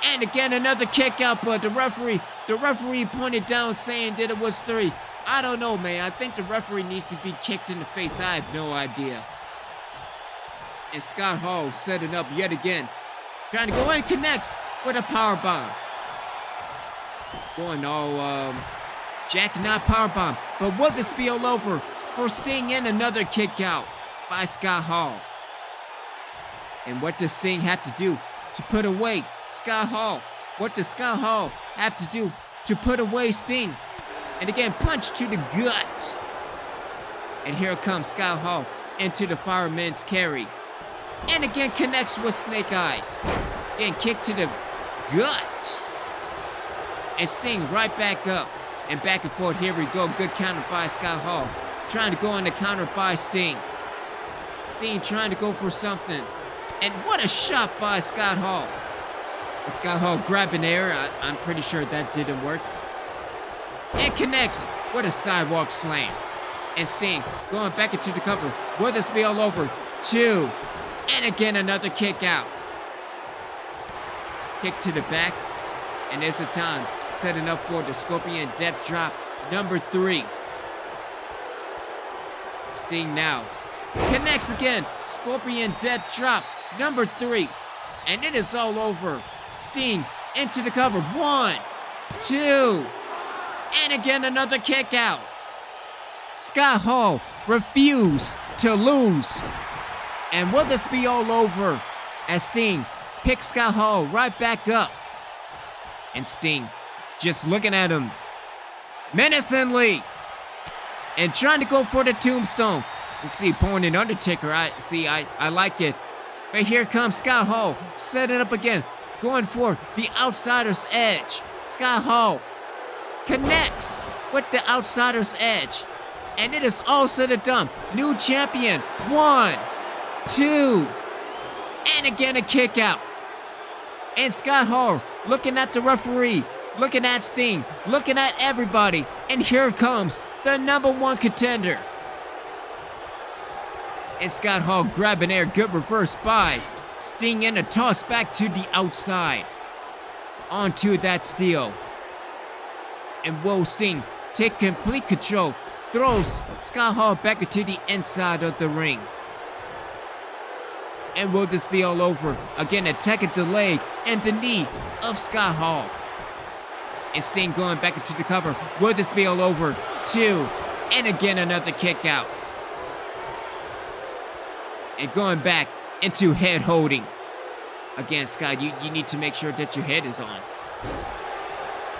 And again, another kick out, but the referee pointed down saying that it was 3. I don't know, man. I think the referee needs to be kicked in the face. I have no idea. And Scott Hall setting up yet again. Trying to go in, connects with a powerbomb. Going all jackknife powerbomb. But will this be all over for Sting and another kick out by Scott Hall? And what does Sting have to do to put away Scott Hall? What does Scott Hall have to do to put away Sting? And again, punch to the gut. And here comes Scott Hall into the fireman's carry. And again, connects with Snake Eyes. Again, kick to the gut. And Sting right back up. And back and forth. Here we go. Good counter by Scott Hall. Trying to go on the counter by Sting. Sting trying to go for something. And what a shot by Scott Hall. And Scott Hall grabbing air. I'm pretty sure that didn't work. And connects with a sidewalk slam. And Sting going back into the cover. Will this be all over? 2. And again, another kick out. Kick to the back. And there's a time setting up for the Scorpion Death Drop number 3. Sting now connects again. Scorpion Death Drop number 3. And it is all over. Sting into the cover. 1, 2. And again, another kick out. Scott Hall refused to lose. And will this be all over as Sting picks Scott Hall right back up? And Sting just looking at him menacingly and trying to go for the tombstone. You see, pointing Undertaker. I like it. But here comes Scott Hall setting up again, going for the outsider's edge. Scott Hall connects with the outsider's edge. And it is all said and done. New champion. 1, 2. And again, a kick out. And Scott Hall looking at the referee, looking at Sting, looking at everybody. And here comes the number 1 contender. And Scott Hall grabbing air. Good reverse by Sting and a toss back to the outside. Onto that steel. And whoa, Sting take complete control. Throws Scott Hall back into the inside of the ring. And will this be all over? Again, attacking the leg and the knee of Scott Hall. And Sting going back into the cover. Will this be all over? 2. And again, another kick out. And going back into head holding. Again, Scott, you need to make sure that your head is on.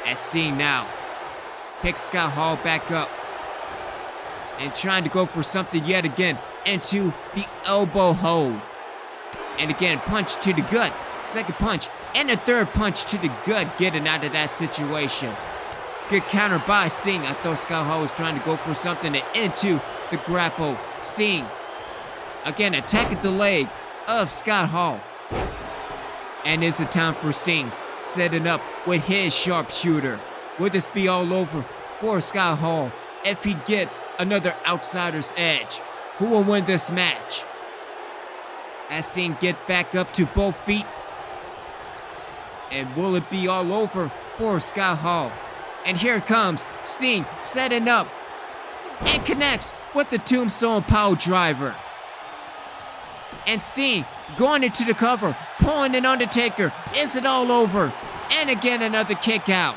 As Sting now picks Scott Hall back up. And trying to go for something yet again into the elbow hold. And again, punch to the gut. Second punch and a third punch to the gut, getting out of that situation. Good counter by Sting. I thought Scott Hall was trying to go for something and into the grapple. Sting again attacking the leg of Scott Hall. And it's a time for Sting setting up with his sharpshooter. Will this be all over for Scott Hall if he gets another outsider's edge? Who will win this match? As Sting get back up to both feet. And will it be all over for Scott Hall? And here comes Sting setting up and connects with the Tombstone Power Driver. And Sting going into the cover, pulling an Undertaker. Is it all over? And again, another kick out.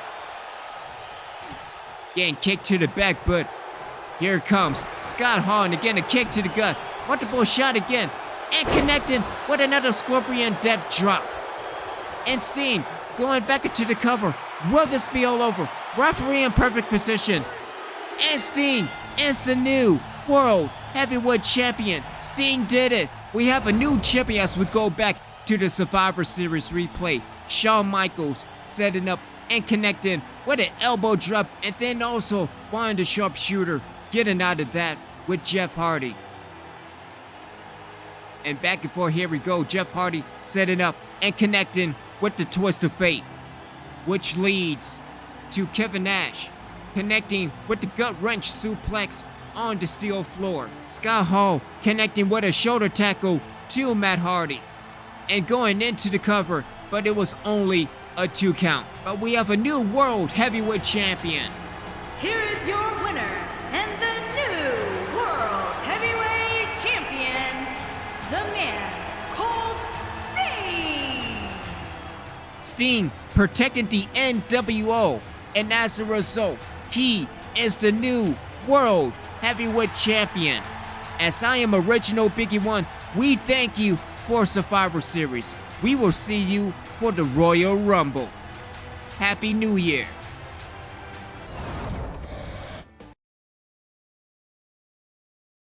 Getting kicked to the back, but here it comes Scott Hall, and again a kick to the gut. Multiple shot again, and connecting with another Scorpion Death Drop. And Sting going back into the cover. Will this be all over? Referee in perfect position. And Sting is the new World Heavyweight Champion. Sting did it. We have a new champion as we go back to the Survivor Series replay. Shawn Michaels setting up and connecting with an elbow drop, and then also wanting the sharpshooter, getting out of that with Jeff Hardy. And back and forth, here we go. Jeff Hardy setting up and connecting with the Twist of Fate, which leads to Kevin Nash connecting with the gut wrench suplex on the steel floor. Scott Hall connecting with a shoulder tackle to Matt Hardy and going into the cover, but it was only a 2 count. But we have a new World Heavyweight Champion. Here is your winner and the new World Heavyweight Champion, the man called Sting. Sting protecting the NWO, and as a result, he is the new World Heavyweight Champion. As I am Original Biggie One, we thank you for Survivor Series. We will see you for the Royal Rumble. Happy New Year.